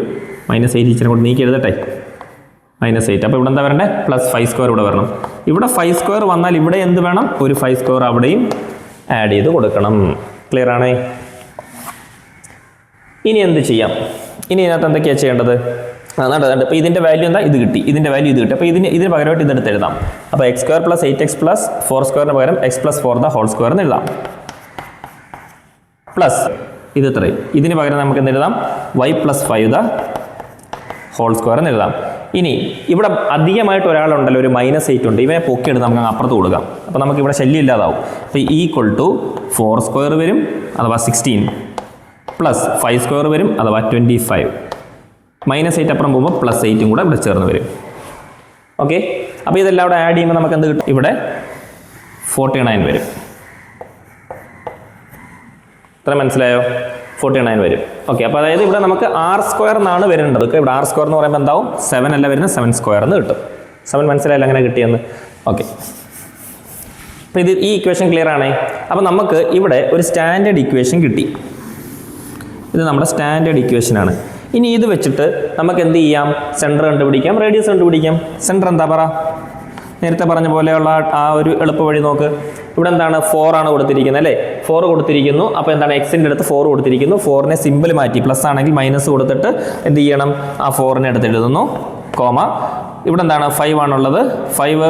-8 ഇച്ചിരി കൂടെ നീക്കി എഴുതട്ടെ, -8. അപ്പോൾ ഇവിടെ എന്താ വരണ്ടേ? +5² ഇവിടെ വരണം. ഇവിടെ 5² വന്നാൽ ഇവിടെ എന്ത് വേണം? ഒരു 5² അവിടെയും ആഡ് ചെയ്ത് കൊടുക്കണം. ക്ലിയർ ആണേ? ഇനി എന്ത് ചെയ്യാം? ഇനി ഇതിനകത്ത് എന്തൊക്കെയാണ് ചെയ്യേണ്ടത്? അപ്പോൾ ഇതിൻ്റെ വാല്യൂ എന്താ? ഇത് കിട്ടി. ഇതിൻ്റെ വാല്യൂ ഇത് കിട്ടി. അപ്പോൾ ഇതിന് പകരമായിട്ട് ഇതെടുത്ത് എഴുതാം. അപ്പോൾ x square plus 8x plus 4 സ്ക്വയറിന് പകരം x plus 4 the whole square എന്ന് എഴുതാം. പ്ലസ് ഇത് ഇത്രയും. ഇതിന് പകരം നമുക്ക് എന്ത് എഴുതാം? y plus 5 the whole square എന്ന് എഴുതാം. ഇനി ഇവിടെ അധികമായിട്ട് ഒരാളുണ്ടല്ലോ, ഒരു -8 ഉണ്ട്. ഇവനെ പൊക്കിയെടുത്ത് നമുക്ക് അപ്പുറത്ത് കൊടുക്കാം. അപ്പോൾ നമുക്ക് ഇവിടെ ശല്യം ഇല്ലാതാവും. അപ്പോൾ ഈക്വൽ ടു 4 സ്ക്വയർ വരും, അഥവാ 16 പ്ലസ് 5 സ്ക്വയർ വരും, അഥവാ 25. -8 അപ്പുറം പോകുമ്പോൾ +8 കൂടെ ഇവിടെ ചേർന്ന് വരും. ഓക്കെ, അപ്പോൾ ഇതെല്ലാം ഇവിടെ ആഡ് ചെയ്യുമ്പോൾ നമുക്ക് എന്ത് കിട്ടും? ഇവിടെ 49 വരും. ഇത്ര മനസ്സിലായോ? 49 വരും. ഓക്കെ, അപ്പോൾ അതായത് ഇവിടെ നമുക്ക് r സ്ക്വയർ എന്നാണ് വരേണ്ടത്. ഇവിടെ r സ്ക്വയർ എന്ന് പറയുമ്പോൾ എന്താവും? 7 അല്ല വരുന്നത്, 7 സ്ക്വയർ എന്ന് കിട്ടും. 7 മനസ്സിലായല്ലോ അങ്ങനെ കിട്ടിയെന്ന്. ഓക്കെ, അപ്പോൾ ഈ ഇക്വേഷൻ ക്ലിയർ ആണേ. അപ്പോൾ നമുക്ക് ഇവിടെ ഒരു സ്റ്റാൻഡേർഡ് ഇക്വേഷൻ കിട്ടി. ഇത് നമ്മുടെ സ്റ്റാൻഡേർഡ് ഇക്വേഷനാണ്. ഇനി ഇത് വെച്ചിട്ട് നമുക്ക് എന്ത് ചെയ്യാം? സെൻറ്റർ കണ്ടുപിടിക്കാം, റേഡിയസ് കണ്ടുപിടിക്കാം. സെൻറ്റർ എന്താ പറ? നേരത്തെ പറഞ്ഞ പോലെയുള്ള ആ ഒരു എളുപ്പ വഴി നോക്ക്. ഇവിടെ എന്താണ്? 4 ആണ് കൊടുത്തിരിക്കുന്നത് അല്ലേ? 4 കൊടുത്തിരിക്കുന്നു. അപ്പോൾ എന്താണ്? എക്സിൻ്റെ അടുത്ത് 4 കൊടുത്തിരിക്കുന്നു. 4നെ സിമ്പിൾ മാറ്റി, പ്ലസ് ആണെങ്കിൽ മൈനസ് കൊടുത്തിട്ട് എന്ത് ചെയ്യണം? ആ 4നെ അടുത്ത് എഴുതുന്നു, കോമ. ഇവിടെ എന്താണ്? 5 ആണുള്ളത്. 5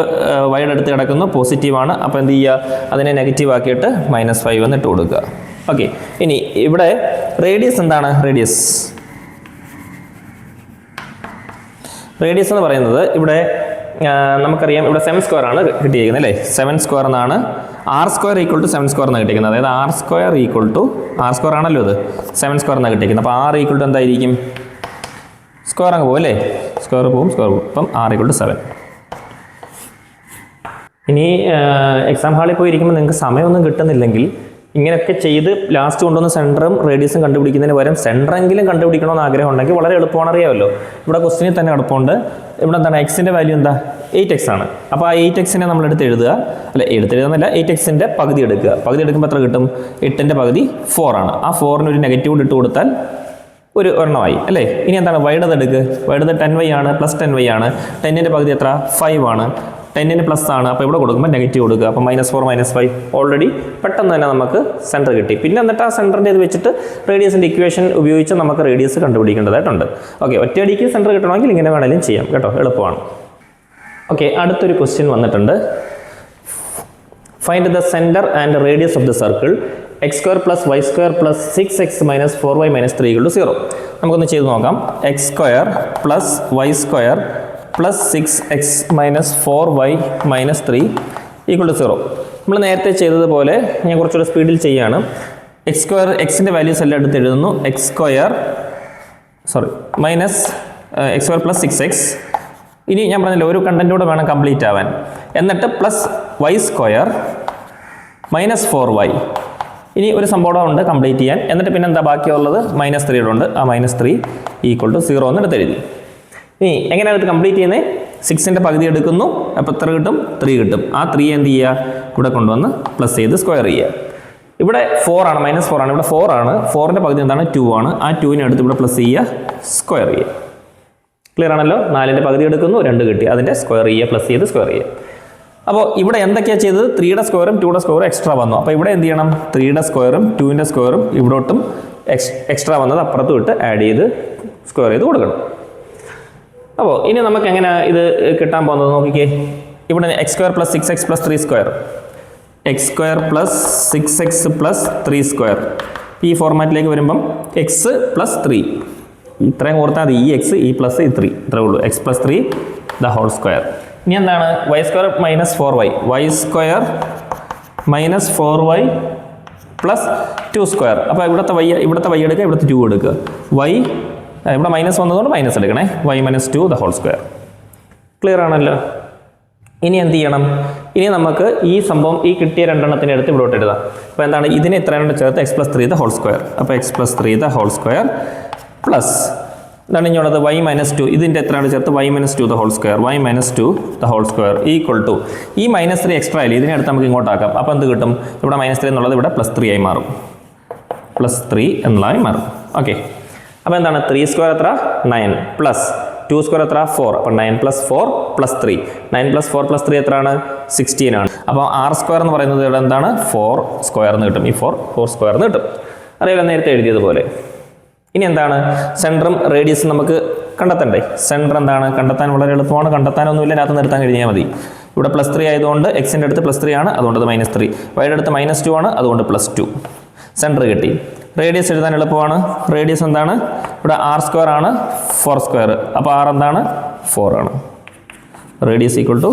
വൈഡ് അടുത്ത് കിടക്കുന്നു, പോസിറ്റീവാണ്. അപ്പോൾ എന്ത് ചെയ്യുക? അതിനെ നെഗറ്റീവ് ആക്കിയിട്ട് -5 എന്നിട്ട് കൊടുക്കുക. ഓക്കെ, ഇനി ഇവിടെ റേഡിയസ് എന്താണ്? റേഡിയസ് എന്ന് പറയുന്നത് ഇവിടെ നമുക്കറിയാം, ഇവിടെ 7 സ്ക്വയർ ആണ് കിട്ടിയിരിക്കുന്നത് അല്ലേ? 7 സ്ക്വയർ എന്നാണ്. r square equal to 7 square എന്നാണ് കിട്ടിയിരിക്കുന്നത്. അതായത് r സ്ക്വയർ ആണല്ലോ ഇത്, 7 സ്ക്വയർ എന്നാണ് കിട്ടിയിരിക്കുന്നത്. അപ്പോൾ r ഈക്വൽ ടു എന്തായിരിക്കും? സ്ക്വയർ അങ്ങ് പോകും അല്ലേ? സ്ക്വയർ പോകും. അപ്പം r ഈക്വൽ ടു 7. ഇനി എക്സാം ഹാളിൽ പോയി ഇരിക്കുമ്പോൾ നിങ്ങൾക്ക് സമയമൊന്നും കിട്ടുന്നില്ലെങ്കിൽ ഇങ്ങനെയൊക്കെ ചെയ്ത് ലാസ്റ്റ് കൊണ്ടുവന്ന് സെൻറ്ററും റേഡിയസും കണ്ടുപിടിക്കുന്നതിന് പകരം സെൻറ്ററെങ്കിലും കണ്ടുപിടിക്കണമെന്ന് ആഗ്രഹം ഉണ്ടെങ്കിൽ വളരെ എളുപ്പമാണ്, അറിയാമല്ലോ. ഇവിടെ ക്വസ്റ്റിനിൽ തന്നെ എളുപ്പമുണ്ട്. ഇവിടെ എന്താണ്? എക്സിൻ്റെ വാല്യൂ എന്താ? 8x ആണ്. അപ്പോൾ ആ 8xനെ നമ്മൾ എടുത്തെഴുതുക. അല്ല, എടുത്തെഴുതുന്നില്ല, 8xൻ്റെ പകുതി എടുക്കുക. പകുതി എടുക്കുമ്പോൾ എത്ര കിട്ടും? 8ൻ്റെ പകുതി 4 ആണ്. ആ 4ന് ഒരു നെഗറ്റീവ് ഇട്ട് കൊടുത്താൽ ഒരു ഒരെണ്ണമായി അല്ലേ? ഇനി എന്താണ്? വൈഡത് എടുക്കുക. വൈഡത് 10y ആണ്, പ്ലസ് 10y ആണ്. 10ൻ്റെ പകുതി എത്ര? 5 ആണ്. 10ന് പ്ലസ് ആണ്. അപ്പോൾ ഇവിടെ കൊടുക്കുമ്പോൾ നെഗറ്റീവ് കൊടുക്കുക. അപ്പോൾ -4 -5 ഓൾറെഡി പെട്ടെന്ന് തന്നെ നമുക്ക് സെൻറ്റർ കിട്ടി. പിന്നെ എന്നിട്ട് ആ സെൻറ്ററിൻ്റെ ഇത് വെച്ചിട്ട് റേഡിയസിൻ്റെ ഇക്വേഷൻ ഉപയോഗിച്ച് നമുക്ക് റേഡിയസ് കണ്ടുപിടിക്കേണ്ടതായിട്ടുണ്ട്. ഓക്കെ, ഒറ്റയടിക്ക് സെൻറ്റർ കിട്ടണമെങ്കിൽ ഇങ്ങനെ വേണമെങ്കിലും ചെയ്യാം കേട്ടോ, എളുപ്പമാണ്. ഓക്കെ, അടുത്തൊരു ക്വസ്റ്റ്യൻ വന്നിട്ടുണ്ട്. Find the centre and radius of the circle x square plus y square plus 6x minus 4y minus 3 = 0. നമുക്കൊന്ന് ചെയ്ത് നോക്കാം. x square plus y square plus 6x minus 4y minus 3 = 0. നമ്മൾ നേരത്തെ ചെയ്തതുപോലെ ഞാൻ കുറച്ചുകൂടെ സ്പീഡിൽ ചെയ്യുകയാണ്. എക്സ് സ്ക്വയർ, എക്സിൻ്റെ വാല്യൂസ് എല്ലാം എടുത്ത് എഴുതുന്നു. X square plus 6x. ഇനി ഞാൻ പറഞ്ഞില്ല, ഒരു കണ്ടൻറ്റൂടെ വേണം കംപ്ലീറ്റ് ആവാൻ. എന്നിട്ട് plus y square minus 4y. ഇനി ഒരു സംഭവം ഉണ്ട് കംപ്ലീറ്റ് ചെയ്യാൻ. എന്നിട്ട് പിന്നെ എന്താ ബാക്കിയുള്ളത്? -3 ഉണ്ട്. ആ -3 = 0 എന്ന് എടുത്തെഴുതി. ഇനി എങ്ങനെയാണ് ഇത് കംപ്ലീറ്റ് ചെയ്യുന്നത്? 6ൻ്റെ പകുതി എടുക്കുന്നു. അപ്പോൾ എത്ര കിട്ടും? 3 കിട്ടും. ആ 3 എന്ത് ചെയ്യുക? ഇവിടെ കൊണ്ടുവന്ന് പ്ലസ് ചെയ്ത് സ്ക്വയർ ചെയ്യുക. ഇവിടെ 4 ആണ്, -4 ആണ്. ഇവിടെ 4 ആണ്. 4ൻ്റെ പകുതി എന്താണ്? 2 ആണ്. ആ 2നെ എടുത്ത് ഇവിടെ പ്ലസ് ചെയ്യുക, സ്ക്വയർ ചെയ്യുക. ക്ലിയർ ആണല്ലോ? 4ൻ്റെ പകുതി എടുക്കുന്നു, 2 കിട്ടി. അതിൻ്റെ സ്ക്വയർ ചെയ്യുക, പ്ലസ് ചെയ്ത് സ്ക്വയർ ചെയ്യുക. അപ്പോൾ ഇവിടെ എന്തൊക്കെയാണ് ചെയ്തത്? 3യുടെ സ്ക്വയറും 2യുടെ സ്ക്വയറും എക്സ്ട്രാ വന്നു. അപ്പോൾ ഇവിടെ എന്ത് ചെയ്യണം? 3യുടെ സ്ക്വയറും 2ൻ്റെ സ്ക്വയറും ഇവിടോട്ടും എക്സ്ട്രാ വന്നത് അപ്പുറത്തും ഇട്ട് ആഡ് ചെയ്ത് സ്ക്വയർ ചെയ്ത് കൊടുക്കണം. അപ്പോൾ ഇനി നമുക്ക് എങ്ങനെ ഇത് കിട്ടാൻ പോകുന്നത് നോക്കിക്കേ. ഇവിടെ x square plus 6x plus 3 square, x square plus 6x plus 3 square. ഈ ഫോർമാറ്റിലേക്ക് വരുമ്പം x പ്ലസ് 3 ഇത്രയും ഓർത്താൽ മതി. ഈ x, ഈ പ്ലസ്, ഈ 3 ഇത്രേ ഉള്ളൂ. x plus 3 the whole square. ഇനി എന്താണ്? y square minus 4y, y square minus 4y plus 2 square. അപ്പോൾ ഇവിടുത്തെ y എടുക്കുക, ഇവിടുത്തെ 2 എടുക്കുക. y ഇവിടെ മൈനസ് വന്നതുകൊണ്ട് മൈനസ് എടുക്കണേ. y minus 2 the whole square. Clear ആണല്ലോ? ഇനി എന്ത് ചെയ്യണം? ഇനി നമുക്ക് ഈ സംഭവം, ഈ കിട്ടിയ രണ്ടെണ്ണത്തിൻ്റെ അടുത്ത് ഇവിടോട്ട് എഴുതാം. അപ്പോൾ എന്താണ്? ഇതിനെ ഇത്രയും ചേർത്ത് x plus 3 the whole square. അപ്പോൾ x plus 3 the whole square plus ഇതാണ് ഇങ്ങോട്ടത് y മൈനസ് 2. ഇതിൻ്റെ എത്രയാണ് ചേർത്ത്? y minus 2 the whole square. y minus 2 the whole square equal to ഈ -3 എക്സ്ട്രാ ആയില്ലേ, ഇതിനെ അടുത്ത് നമുക്ക് ഇങ്ങോട്ടാക്കാം. അപ്പോൾ എന്ത് കിട്ടും? ഇവിടെ -3 എന്നുള്ളത് ഇവിടെ +3 ആയി മാറും. +3 എന്നുള്ളതായി മാറും. ഓക്കെ, അപ്പോൾ എന്താണ്? 3 സ്ക്വയർ എത്ര? 9 പ്ലസ് 2 സ്ക്വയർ എത്ര? 4. അപ്പോൾ 9 + 4 + 3. 9 + 4 + 3 എത്രയാണ്? 16 ആണ്. അപ്പോൾ r സ്ക്വയർ എന്ന് പറയുന്നത് ഇവിടെ എന്താണ്? 4 സ്ക്വയർ എന്ന് കിട്ടും. ഈ 4 സ്ക്വയർ എന്ന് കിട്ടും. അറിയില്ല, നേരത്തെ എഴുതിയതുപോലെ. ഇനി എന്താണ്? സെൻറ്ററും റേഡിയസും നമുക്ക് കണ്ടെത്തണ്ടേ? സെൻറ്റർ എന്താണ് കണ്ടെത്താൻ വളരെ എളുപ്പമാണ്. കണ്ടെത്താനൊന്നുമില്ല, അതിനകത്ത് നിർത്താൻ കഴിഞ്ഞാൽ മതി. ഇവിടെ +3 ആയതുകൊണ്ട് എക്സിൻ്റെ അടുത്ത് +3 ആണ്, അതുകൊണ്ട് അത് -3. വൈയുടെ അടുത്ത് -2 ആണ്, അതുകൊണ്ട് +2. സെൻറ്റർ കിട്ടി. റേഡിയസ് എഴുതാൻ എളുപ്പമാണ്. റേഡിയസ് എന്താണ്? ഇവിടെ r² ആണ്, 4². അപ്പോൾ r എന്താണ്? 4 ആണ്. Radius equal to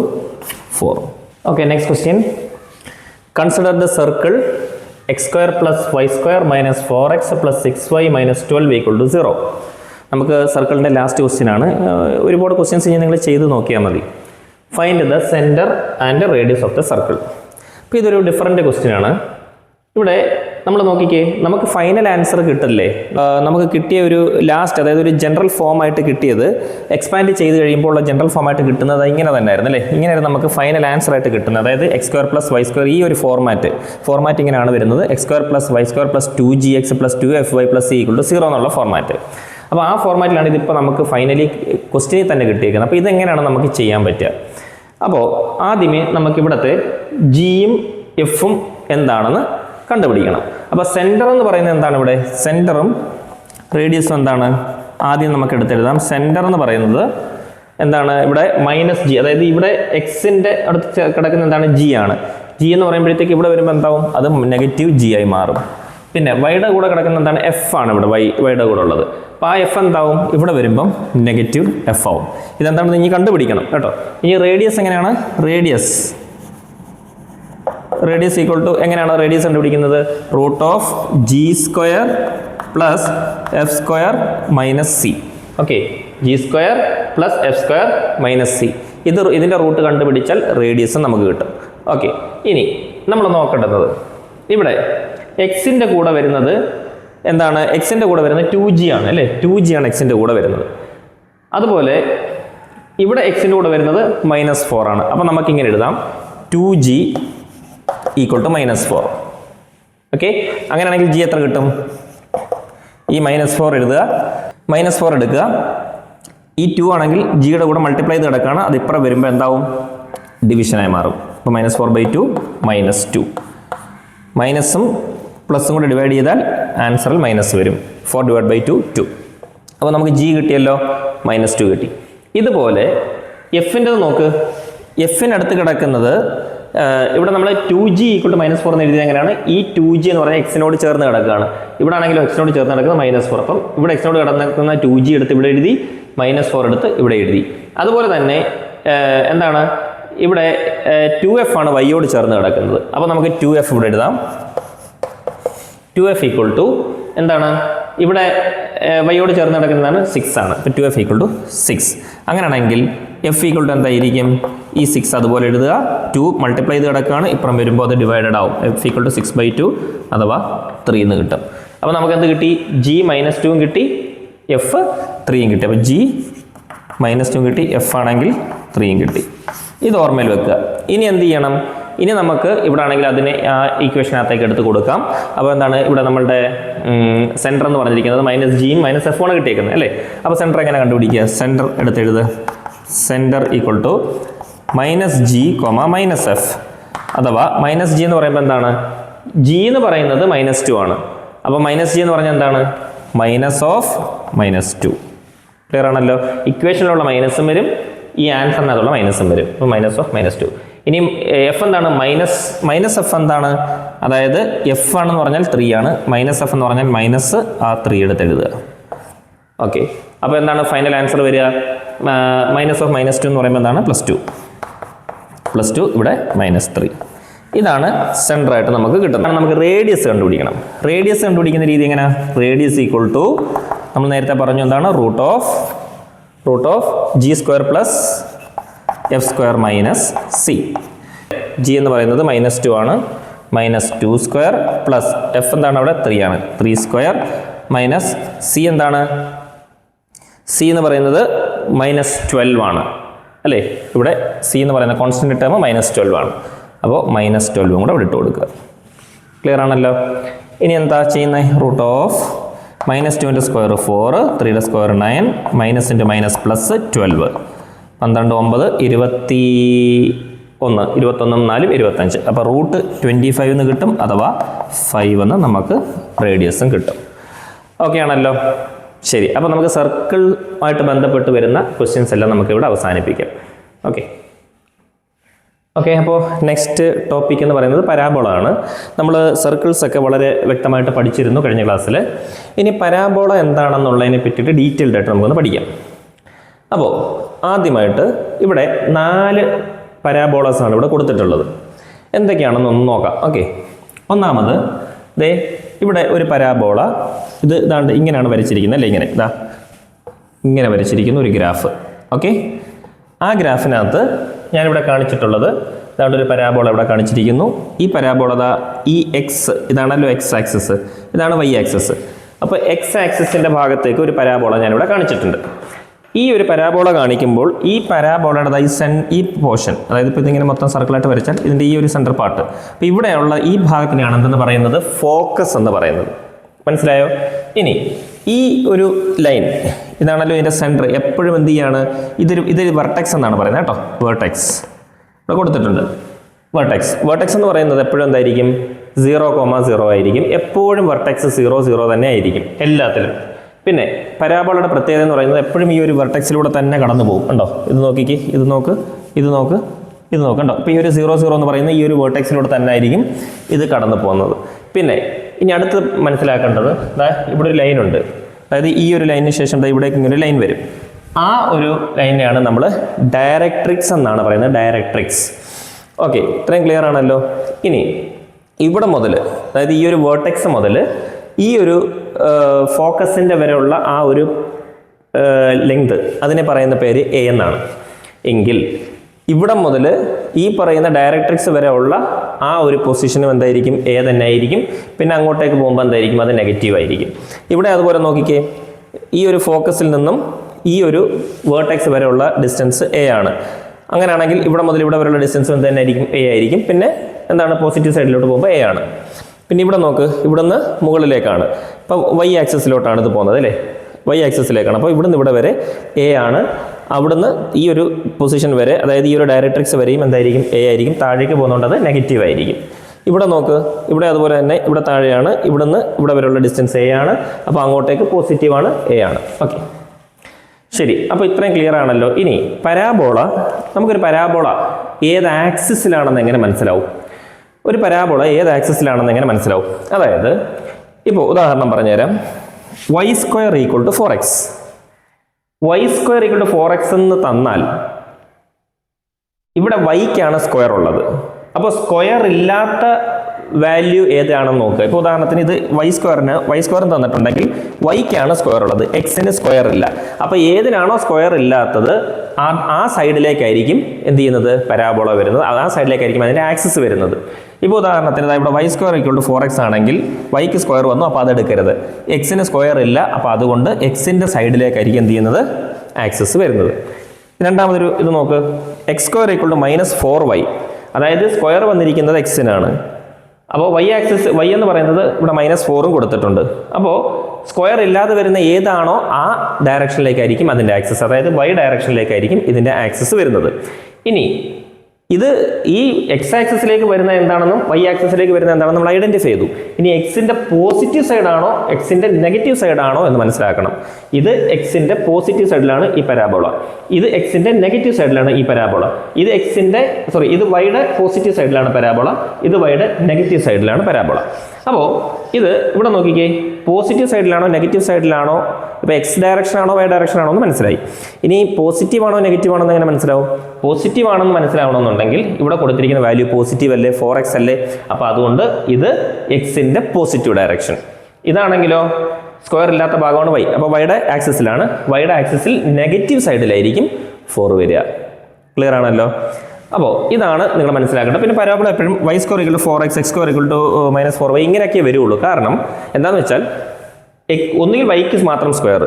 4. Okay, next question. Consider the circle x² + y² - 4x + 6y - 12 = 0. നമുക്ക് സർക്കിളിൻ്റെ ലാസ്റ്റ് ക്വസ്റ്റ്യൻ ആണ്. ഒരുപാട് ക്വസ്റ്റ്യൻസ് ഇനി നിങ്ങൾ ചെയ്ത് നോക്കിയാൽ മതി. Find the centre and radius of the circle. അപ്പോൾ ഇതൊരു ഡിഫറൻറ്റ് ക്വസ്റ്റ്യൻ ആണ്. ഇവിടെ നമ്മൾ നോക്കിക്കേ, നമുക്ക് ഫൈനൽ ആൻസർ കിട്ടില്ലേ? നമുക്ക് കിട്ടിയ ഒരു ലാസ്റ്റ്, അതായത് ഒരു ജനറൽ ഫോമായിട്ട് കിട്ടിയത് എക്സ്പാൻഡ് ചെയ്ത് കഴിയുമ്പോൾ ഉള്ള ജനറൽ ഫോമായിട്ട് കിട്ടുന്നത് ഇങ്ങനെ തന്നെ ആയിരുന്നു അല്ലേ? ഇങ്ങനെയായിരുന്നു നമുക്ക് ഫൈനൽ ആൻസർ ആയിട്ട് കിട്ടുന്നത്. അതായത് x² + y², ഈ ഒരു ഫോർമാറ്റ് ഇങ്ങനെയാണ് വരുന്നത്. x² + y² + 2gx + 2fy + c = 0 എന്നുള്ള ഫോർമാറ്റ്. അപ്പോൾ ആ ഫോർമാറ്റിലാണ് ഇതിപ്പോൾ നമുക്ക് ഫൈനലി ക്വസ്റ്റ്യനിൽ തന്നെ കിട്ടിയിരിക്കുന്നത്. അപ്പോൾ ഇതെങ്ങനെയാണ് നമുക്ക് ചെയ്യാൻ പറ്റുക? അപ്പോൾ ആദ്യമേ നമുക്കിവിടുത്തെ ജിയും എഫും എന്താണെന്ന് കണ്ടുപിടിക്കണം. അപ്പോൾ സെൻറ്റർ എന്ന് പറയുന്നത് എന്താണ്? ഇവിടെ സെൻറ്ററും റേഡിയസും എന്താണ്? ആദ്യം നമുക്ക് എടുത്തെഴുതാം. സെൻറ്റർ എന്ന് പറയുന്നത് എന്താണ്? ഇവിടെ -g, അതായത് ഇവിടെ എക്സിൻ്റെ അടുത്ത് കിടക്കുന്ന എന്താണ്? ജി ആണ്. ജി എന്ന് പറയുമ്പോഴത്തേക്ക് ഇവിടെ വരുമ്പോൾ എന്താവും? അത് -g ആയി മാറും. പിന്നെ വൈയുടെ കൂടെ കിടക്കുന്ന എന്താണ്? എഫ് ആണ് ഇവിടെ വൈയുടെ കൂടെ ഉള്ളത്. അപ്പോൾ ആ എഫ് എന്താവും? ഇവിടെ വരുമ്പം -f ആവും. ഇതെന്താണെന്ന് ഇനി കണ്ടുപിടിക്കണം കേട്ടോ. ഇനി റേഡിയസ് എങ്ങനെയാണ്? റേഡിയസ് ഈക്വൽ ടു എങ്ങനെയാണ് റേഡിയസ് കണ്ടുപിടിക്കുന്നത്? √g² + f² - c. Okay, g² + f² - c. ഇതിൻ്റെ റൂട്ട് കണ്ടുപിടിച്ചാൽ റേഡിയസ് നമുക്ക് കിട്ടും. ഓക്കെ, ഇനി നമ്മൾ നോക്കേണ്ടത് ഇവിടെ എക്സിൻ്റെ കൂടെ വരുന്നത് എന്താണ്? എക്സിൻ്റെ കൂടെ വരുന്നത് 2g ആണ് അല്ലേ? 2g ആണ് എക്സിൻ്റെ കൂടെ വരുന്നത്. അതുപോലെ ഇവിടെ എക്സിൻ്റെ കൂടെ വരുന്നത് -4 ആണ്. അപ്പോൾ നമുക്കിങ്ങനെ എഴുതാം, 2g = -4. ഓക്കെ, അങ്ങനെയാണെങ്കിൽ ജി എത്ര കിട്ടും? ഈ -4 എഴുതുക, -4 എടുക്കുക. ഈ 2 ആണെങ്കിൽ ജിയുടെ കൂടെ മൾട്ടിപ്ലൈ ചെയ്ത് കിടക്കുകയാണ്. അത് ഇപ്പുറം വരുമ്പോൾ എന്താവും? ഡിവിഷനായി മാറും. അപ്പോൾ -4/2 -2. മൈനസും പ്ലസും കൂടെ ഡിവൈഡ് ചെയ്താൽ ആൻസറിൽ മൈനസ് വരും. 4/2 2. അപ്പോൾ നമുക്ക് ജി കിട്ടിയല്ലോ, -2 കിട്ടി. ഇതുപോലെ എഫിൻ്റെത് നോക്ക്. എഫിനടുത്ത് കിടക്കുന്നത് ഇവിടെ നമ്മൾ 2g = -4 എന്ന് എഴുതിയത് എങ്ങനെയാണ്? ഈ 2g എന്ന് പറഞ്ഞാൽ എക്സിനോട് ചേർന്ന് കിടക്കുകയാണ്. ഇവിടെ ആണെങ്കിലും എക്സിനോട് ചേർന്ന് കിടക്കുന്നത് -4. അപ്പം ഇവിടെ എക്സിനോട് കിടക്കുന്ന 2g എടുത്ത് ഇവിടെ എഴുതി, -4 എടുത്ത് ഇവിടെ എഴുതി. അതുപോലെ തന്നെ എന്താണ്? ഇവിടെ 2f ആണ് വൈയോട് ചേർന്ന് കിടക്കുന്നത്. അപ്പോൾ നമുക്ക് 2f ഇവിടെ എഴുതാം. 2f = എന്താണ്? ഇവിടെ വൈയോട് ചേർന്ന് കിടക്കുന്നതാണ് 6 ആണ്. അപ്പോൾ 2f = 6. അങ്ങനെയാണെങ്കിൽ f = എന്തായിരിക്കും? ഈ 6 അതുപോലെ എഴുതുക. 2 മൾട്ടിപ്ലൈ ചെയ്ത് കിടക്കുകയാണ്. ഇപ്പുറം വരുമ്പോൾ അത് ഡിവൈഡഡ് ആവും. f = 6/2 അഥവാ 3 എന്ന് കിട്ടും. അപ്പോൾ നമുക്ക് എന്ത് കിട്ടി? g -2 കിട്ടി, f 3 കിട്ടി. അപ്പോൾ g -2 കിട്ടി, f ആണെങ്കിൽ 3 കിട്ടി. ഇത് ഓർമ്മയിൽ വെക്കുക. ഇനി എന്ത് ചെയ്യണം? ഇനി നമുക്ക് ഇവിടെ ആണെങ്കിൽ അതിനെ ആ ഇക്വേഷനകത്തേക്ക് എടുത്ത് കൊടുക്കാം. അപ്പോൾ എന്താണ്? ഇവിടെ നമ്മളുടെ സെൻറ്റർ എന്ന് പറഞ്ഞിരിക്കുന്നത് -g -f ആണ് കിട്ടിയേക്കുന്നത് അല്ലേ? അപ്പോൾ സെൻറ്റർ എങ്ങനെ കണ്ടുപിടിക്കുക? സെൻറ്റർ എടുത്തെഴുതുക. Centre = -g, -f. അഥവാ -g എന്ന് പറയുമ്പോൾ എന്താണ്? g എന്ന് പറയുന്നത് -2 ആണ്. അപ്പോൾ -g എന്ന് പറഞ്ഞാൽ എന്താണ്? -2. ക്ലിയർ ആണല്ലോ? ഇക്വേഷനിലുള്ള മൈനസും വരും, ഈ ആൻസറിനകത്തുള്ള മൈനസും വരും. അപ്പോൾ -2. ഇനി എഫ് എന്താണ്? -f എന്താണ്? അതായത് എഫ് ആണെന്ന് പറഞ്ഞാൽ 3 ആണ്. -f എന്ന് പറഞ്ഞാൽ -3 എടുത്ത് എഴുതുക. ഓക്കെ, അപ്പോൾ എന്താണ് ഫൈനൽ ആൻസർ വരിക? -2 എന്ന് പറയുമ്പോൾ എന്താണ്? +2 ഇവിടെ -3. ഇതാണ് സെൻറ്ററായിട്ട് നമുക്ക് കിട്ടുന്നത്. നമുക്ക് റേഡിയസ് കണ്ടുപിടിക്കണം. റേഡിയസ് കണ്ടുപിടിക്കുന്ന രീതി എങ്ങനെയാണ്? റേഡിയസ് = നമ്മൾ നേരത്തെ പറഞ്ഞു എന്താണ്? √g² + f² - c. g എന്ന് പറയുന്നത് -2 ആണ്. -2² പ്ലസ് f എന്താണ്? അവിടെ 3 ആണ്. 3² c എന്താണ്? c എന്ന് പറയുന്നത് -12 ആണ് അല്ലേ? ഇവിടെ c എന്ന് പറയുന്ന കോൺസ്റ്റന്റ് ടേം -12 ആണ്. അപ്പോൾ -12 കൂടെ ഇവിടെ ഇട്ട് കൊടുക്കുക. ക്ലിയർ ആണല്ലോ? ഇനി എന്താ ചെയ്യുന്നത്? √-2 സ്ക്വയർ 4, 3 സ്ക്വയർ 9, -(-) +12. 12 9 21, 21 4 25. അപ്പോൾ √25 എന്ന് കിട്ടും, അഥവാ 5 എന്ന് നമുക്ക് റേഡിയസും കിട്ടും. ഓക്കെ ആണല്ലോ? ശരി, അപ്പോൾ നമുക്ക് സർക്കിളുമായിട്ട് ബന്ധപ്പെട്ട് വരുന്ന ക്വസ്റ്റ്യൻസ് എല്ലാം നമുക്ക് ഇവിടെ അവസാനിപ്പിക്കാം. ഓക്കെ, അപ്പോൾ നെക്സ്റ്റ് ടോപ്പിക് എന്ന് പറയുന്നത് പരാബോള ആണ്. നമ്മൾ സർക്കിൾസ് ഒക്കെ വളരെ വ്യക്തമായിട്ട് പഠിച്ചിരുന്നു കഴിഞ്ഞ ക്ലാസ്സിൽ. ഇനി പരാബോള എന്താണെന്നുള്ളതിനെ പറ്റിയിട്ട് ഡീറ്റെയിൽഡ് ആയിട്ട് നമുക്കൊന്ന് പഠിക്കാം. അപ്പോൾ ആദ്യമായിട്ട് ഇവിടെ 4 പരാബോളാസാണ് ഇവിടെ കൊടുത്തിട്ടുള്ളത്. എന്തൊക്കെയാണെന്ന് ഒന്ന് നോക്കാം. ഓക്കെ, ഒന്നാമത് ദേ ഇവിടെ ഒരു പരാബോള, ഇതാണ്ട് ഇങ്ങനെയാണ് വരച്ചിരിക്കുന്നത് അല്ലേ, ഇങ്ങനെ വരച്ചിരിക്കുന്ന ഒരു ഗ്രാഫ്. ഓക്കെ, ആ ഗ്രാഫിനകത്ത് ഞാനിവിടെ കാണിച്ചിട്ടുള്ളത് ഇതാണ്ട് ഒരു പരാബോള ഇവിടെ കാണിച്ചിരിക്കുന്നു. ഈ പരാബോള ഈ എക്സ് ഇതാണല്ലോ എക്സ് ആക്സിസ്, ഇതാണ് വൈ ആക്സിസ്. അപ്പോൾ എക്സ് ആക്സിസിൻ്റെ ഭാഗത്തേക്ക് ഒരു പരാബോള ഞാനിവിടെ കാണിച്ചിട്ടുണ്ട്. ഈ ഒരു പരാബോള കാണിക്കുമ്പോൾ ഈ പരാബോളയുടെ ഈ പോർഷൻ, അതായത് ഇപ്പോൾ ഇതിങ്ങനെ മൊത്തം സർക്കിളായിട്ട് വരച്ചാൽ ഇതിൻ്റെ ഈ ഒരു സെൻറ്റർ പാർട്ട്, അപ്പോൾ ഇവിടെയുള്ള ഈ ഭാഗത്തിനെയാണ് എന്തെന്ന് പറയുന്നത്, ഫോക്കസ് എന്ന് പറയുന്നത്. മനസ്സിലായോ? ഇനി ഈ ഒരു ലൈൻ ഇതാണല്ലോ ഇതിൻ്റെ സെൻറ്റർ, എപ്പോഴും എന്ത് ചെയ്യാണ്, ഇതൊരു വെർട്ടെക്സ് എന്നാണ് പറയുന്നത് കേട്ടോ. വെർട്ടെക്സ് ഇവിടെ കൊടുത്തിട്ടുണ്ട്. വെർട്ടെക്സ് എന്ന് പറയുന്നത് എപ്പോഴും എന്തായിരിക്കും, 0,0 ആയിരിക്കും. എപ്പോഴും വെർട്ടെക്സ് 0, 0 തന്നെ ആയിരിക്കും എല്ലാത്തിലും. പിന്നെ പരാബോളയുടെ പ്രത്യേകത എന്ന് പറയുന്നത് എപ്പോഴും ഈ ഒരു വെർട്ടെക്സിലൂടെ തന്നെ കടന്നു പോകും. കണ്ടോ, ഇത് നോക്കിക്ക്, ഇത് നോക്ക് കണ്ടോ. ഇപ്പോൾ ഈ ഒരു 0, 0 എന്ന് പറയുന്ന ഈ ഒരു വെർട്ടെക്സിലൂടെ തന്നെ ആയിരിക്കും ഇത് കടന്നു പോകുന്നത്. പിന്നെ ഇനി അടുത്ത് മനസ്സിലാക്കേണ്ടത്, ഇവിടെ ഒരു ലൈൻ ഉണ്ട്. അതായത് ഈ ഒരു ലൈനിന് ശേഷം ഇവിടേക്ക് ഇങ്ങനെ ഒരു ലൈൻ വരും. ആ ഒരു ലൈനെയാണ് നമ്മൾ ഡയറക്ട്രിക്സ് എന്നാണ് പറയുന്നത്, ഡയറക്ട്രിക്സ്. ഓക്കെ, ഇത്രയും ക്ലിയർ ആണല്ലോ. ഇനി ഇവിടെ മുതൽ, അതായത് ഈ ഒരു വേർട്ടെക്സ് മുതൽ ഈ ഒരു ഫോക്കസിൻ്റെ വരെയുള്ള ആ ഒരു ലെങ്ത്, അതിനെ പറയുന്ന പേര് എ എന്നാണ്. എങ്കിൽ ഇവിടെ മുതൽ ഈ പറയുന്ന ഡയറക്ട്രിക്സ് വരെ ഉള്ള ആ ഒരു പൊസിഷനും എന്തായിരിക്കും, എ തന്നെ ആയിരിക്കും. പിന്നെ അങ്ങോട്ടേക്ക് പോകുമ്പോൾ എന്തായിരിക്കും, അത് നെഗറ്റീവ് ആയിരിക്കും. ഇവിടെ അതുപോലെ നോക്കിക്കേ, ഈ ഒരു ഫോക്കസിൽ നിന്നും ഈ ഒരു വേർട്ടെക്സ് വരെയുള്ള ഡിസ്റ്റൻസ് എ ആണ്. അങ്ങനെയാണെങ്കിൽ ഇവിടെ മുതൽ ഇവിടെ വരെയുള്ള ഡിസ്റ്റൻസ് എന്ത് തന്നെ ആയിരിക്കും, എ ആയിരിക്കും. പിന്നെ എന്താണ്, പോസിറ്റീവ് സൈഡിലോട്ട് പോകുമ്പോൾ എ ആണ്. പിന്നെ ഇവിടെ നോക്ക്, ഇവിടെ നിന്ന് മുകളിലേക്കാണ്. ഇപ്പം വൈ ആക്സിസിലോട്ടാണ് ഇത് പോകുന്നത് അല്ലേ, വൈ ആക്സിസിലേക്കാണ്. അപ്പോൾ ഇവിടുന്ന് ഇവിടെ വരെ എ ആണ്. അവിടുന്ന് ഈ ഒരു പൊസിഷൻ വരെ, അതായത് ഈ ഒരു ഡയറക്ട്രിക്സ് വരെയും എന്തായിരിക്കും, എ ആയിരിക്കും. താഴേക്ക് പോകുന്നതുകൊണ്ട് അത് നെഗറ്റീവ് ആയിരിക്കും. ഇവിടെ നോക്ക്, ഇവിടെ അതുപോലെ തന്നെ ഇവിടെ താഴെയാണ്. ഇവിടുന്ന് ഇവിടെ വരെയുള്ള ഡിസ്റ്റൻസ് എ ആണ്. അപ്പോൾ അങ്ങോട്ടേക്ക് പോസിറ്റീവാണ്, എ ആണ്. ഓക്കെ, ശരി. അപ്പോൾ ഇത്രയും ക്ലിയർ ആണല്ലോ. ഇനി പരാബോള, നമുക്കൊരു പരാബോള ഏത് ആക്സിസിലാണെന്ന് എങ്ങനെ മനസ്സിലാവും? ഒരു പരാബോള ഏത് ആക്സിസിലാണെന്ന് എങ്ങനെ മനസ്സിലാവും? അതായത് ഇപ്പോൾ ഉദാഹരണം പറഞ്ഞുതരാം. y² = 4x. y² = 4x എന്ന് തന്നാൽ ഇവിടെ വൈക്കാണ് സ്ക്വയർ ഉള്ളത്. അപ്പോൾ സ്ക്വയർ ഇല്ലാത്ത വാല്യൂ ഏതാണെന്ന് നോക്കുക. ഇപ്പോൾ ഉദാഹരണത്തിന് ഇത് y² തന്നിട്ടുണ്ടെങ്കിൽ വൈക്കാണ് സ്ക്വയർ ഉള്ളത്, എക്സിന് സ്ക്വയർ ഇല്ല. അപ്പോൾ ഏതിനാണോ സ്ക്വയർ ഇല്ലാത്തത് ആ സൈഡിലേക്കായിരിക്കും എന്ത് ചെയ്യുന്നത്, പരാബോള വരുന്നത്. ആ സൈഡിലേക്കായിരിക്കും അതിൻ്റെ ആക്സിസ് വരുന്നത്. ഇപ്പോൾ ഉദാഹരണത്തിന് ഇവിടെ y² = 4x ആണെങ്കിൽ വൈക്ക് സ്ക്വയർ വന്നു, അപ്പോൾ അതെടുക്കരുത്. എക്സിന് സ്ക്വയർ ഇല്ല, അപ്പോൾ അതുകൊണ്ട് എക്സിൻ്റെ സൈഡിലേക്കായിരിക്കും എന്ത് ചെയ്യുന്നത്, ആക്സിസ് വരുന്നത്. രണ്ടാമതൊരു ഇത് നോക്ക്, x² = -4y. അതായത് സ്ക്വയർ വന്നിരിക്കുന്നത് എക്സിനാണ്. അപ്പോൾ വൈ എന്ന് പറയുന്നത് ഇവിടെ -4ഉം കൊടുത്തിട്ടുണ്ട്. അപ്പോൾ സ്ക്വയർ ഇല്ലാതെ വരുന്ന ഏതാണോ ആ ഡയറക്ഷനിലേക്കായിരിക്കും അതിൻ്റെ ആക്സിസ്, അതായത് വൈ ഡയറക്ഷനിലേക്കായിരിക്കും ഇതിൻ്റെ ആക്സിസ് വരുന്നത്. ഇനി ഇത് ഈ എക്സ് ആക്സിസിലേക്ക് വരുന്ന എന്താണെന്നും വൈ ആക്സിസിലേക്ക് വരുന്ന എന്താണെന്നും നമ്മൾ ഐഡന്റിഫൈ ചെയ്തു. ഇനി എക്സിന്റെ പോസിറ്റീവ് സൈഡാണോ എക്സിന്റെ നെഗറ്റീവ് സൈഡാണോ എന്ന് മനസ്സിലാക്കണം. ഇത് എക്സിന്റെ പോസിറ്റീവ് സൈഡിലാണ് ഈ പരാബോള, ഇത് എക്സിന്റെ നെഗറ്റീവ് സൈഡിലാണ് ഈ പരാബോള. ഇത് വൈയുടെ പോസിറ്റീവ് സൈഡിലാണ് പരാബോള, ഇത് വൈയുടെ നെഗറ്റീവ് സൈഡിലാണ് പരാബോള. അപ്പോൾ ഇത് ഇവിടെ നോക്കിക്കേ, പോസിറ്റീവ് സൈഡിലാണോ നെഗറ്റീവ് സൈഡിലാണോ, ഇപ്പോൾ എക്സ് ഡയറക്ഷൻ ആണോ വൈ ഡയറക്ഷൻ ആണോ എന്ന് മനസ്സിലായി. ഇനി പോസിറ്റീവ് ആണോ നെഗറ്റീവ് ആണോ എന്ന് എങ്ങനെ മനസ്സിലാവും? പോസിറ്റീവ് ആണെന്ന് മനസ്സിലാവണമെന്നുണ്ടെങ്കിൽ ഇവിടെ കൊടുത്തിരിക്കുന്ന വാല്യൂ പോസിറ്റീവ് അല്ലേ, 4x അല്ലേ. അപ്പോൾ അതുകൊണ്ട് ഇത് എക്സിന്റെ പോസിറ്റീവ് ഡയറക്ഷൻ. ഇതാണെങ്കിലോ സ്ക്വയർ ഇല്ലാത്ത ഭാഗമാണ് വൈ, അപ്പോൾ വൈയുടെ ആക്സിസിലാണ്. വൈയുടെ ആക്സിസിൽ നെഗറ്റീവ് സൈഡിലായിരിക്കും 4 വരിക. ക്ലിയർ ആണല്ലോ? അപ്പോൾ ഇതാണ് നിങ്ങൾ മനസ്സിലാക്കേണ്ടത്. പിന്നെ പരാബോള എപ്പോഴും y² = 4x, x² = -4y ഇങ്ങനെയൊക്കെ വരുള്ളൂ. കാരണം എന്താണെന്ന് വെച്ചാൽ ഒന്നുകിൽ വൈക്ക് മാത്രം സ്ക്വയർ,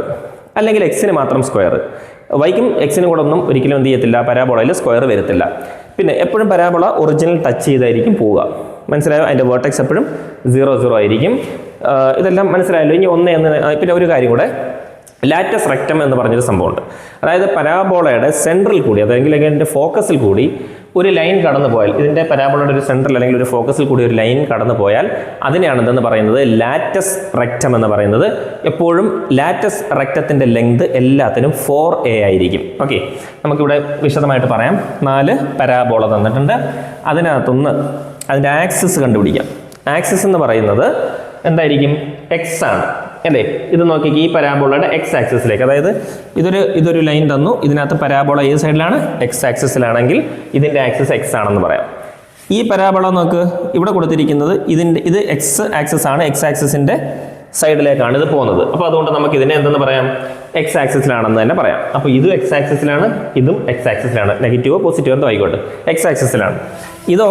അല്ലെങ്കിൽ എക്സിന് മാത്രം സ്ക്വയർ. വൈക്കും എക്സിനും കൂടെ ഒന്നും ഒരിക്കലും എന്ത് ചെയ്യത്തില്ല, പരാബോളയിൽ സ്ക്വയർ വരത്തില്ല. പിന്നെ എപ്പോഴും പരാബോള ഒറിജിനൽ ടച്ച് ചെയ്തായിരിക്കും പോവുക. മനസ്സിലായോ? അതിൻ്റെ വേർട്ടെക്സ് എപ്പോഴും 0, 0 ആയിരിക്കും. ഇതെല്ലാം മനസ്സിലായല്ലോ. ഇനി 1 എന്ന് പിന്നെ ഒരു കാര്യം കൂടെ, ലാറ്റസ് റെക്റ്റം എന്ന് പറഞ്ഞൊരു സംഭവമുണ്ട്. അതായത് പരാബോളയുടെ സെൻട്രൽ കൂടി, അല്ലെങ്കിൽ അതിൻ്റെ ഫോക്കസിൽ കൂടി ഒരു ലൈൻ കടന്നു പോയാൽ, ഇതിൻ്റെ പരാബോളയുടെ ഒരു സെൻട്രൽ അല്ലെങ്കിൽ ഒരു ഫോക്കസിൽ കൂടി ഒരു ലൈൻ കടന്നു പോയാൽ അതിനെയാണ് എന്തെന്ന് പറയുന്നത്, ലാറ്റസ് റെക്റ്റം എന്ന് പറയുന്നത്. എപ്പോഴും ലാറ്റസ് റെക്റ്റത്തിൻ്റെ ലെങ്ത് എല്ലാത്തിനും 4a ആയിരിക്കും. ഓക്കെ, നമുക്കിവിടെ വിശദമായിട്ട് പറയാം. 4 പരാബോള തന്നിട്ടുണ്ട്. അതിനകത്തൊന്ന് അതിൻ്റെ ആക്സിസ് കണ്ടുപിടിക്കാം. ആക്സിസ് എന്ന് പറയുന്നത് എന്തായിരിക്കും, എക്സ് ആണ് അല്ലേ. ഇത് നോക്കിക്ക്, ഈ പരാബോളയുടെ എക്സ് ആക്സിസിലേക്ക്, അതായത് ഇതൊരു ലൈൻ തന്നു, ഇതിനകത്ത് പരാബോള ഏത് സൈഡിലാണ്, എക്സ് ആക്സിസിലാണെങ്കിൽ ഇതിൻ്റെ ആക്സിസ് എക്സ് ആണെന്ന് പറയാം. ഈ പരാബോള നോക്ക്, ഇവിടെ കൊടുത്തിരിക്കുന്നത് ഇത് എക്സ് ആക്സിസ് ആണ്, എക്സ് ആക്സിസിൻ്റെ സൈഡിലേക്കാണ് ഇത് പോകുന്നത്. അപ്പോൾ അതുകൊണ്ട് നമുക്ക് ഇതിനെ എന്തെന്ന് പറയാം, എക്സ് ആക്സിസിലാണെന്ന് തന്നെ പറയാം. അപ്പോൾ ഇതും എക്സ് ആക്സിസിലാണ്, ഇതും എക്സ് ആക്സിസിലാണ്, നെഗറ്റീവോ പോസിറ്റീവോ എന്തോ ആയിക്കോട്ടെ, എക്സ് ആക്സിസിലാണ്. ഇതോ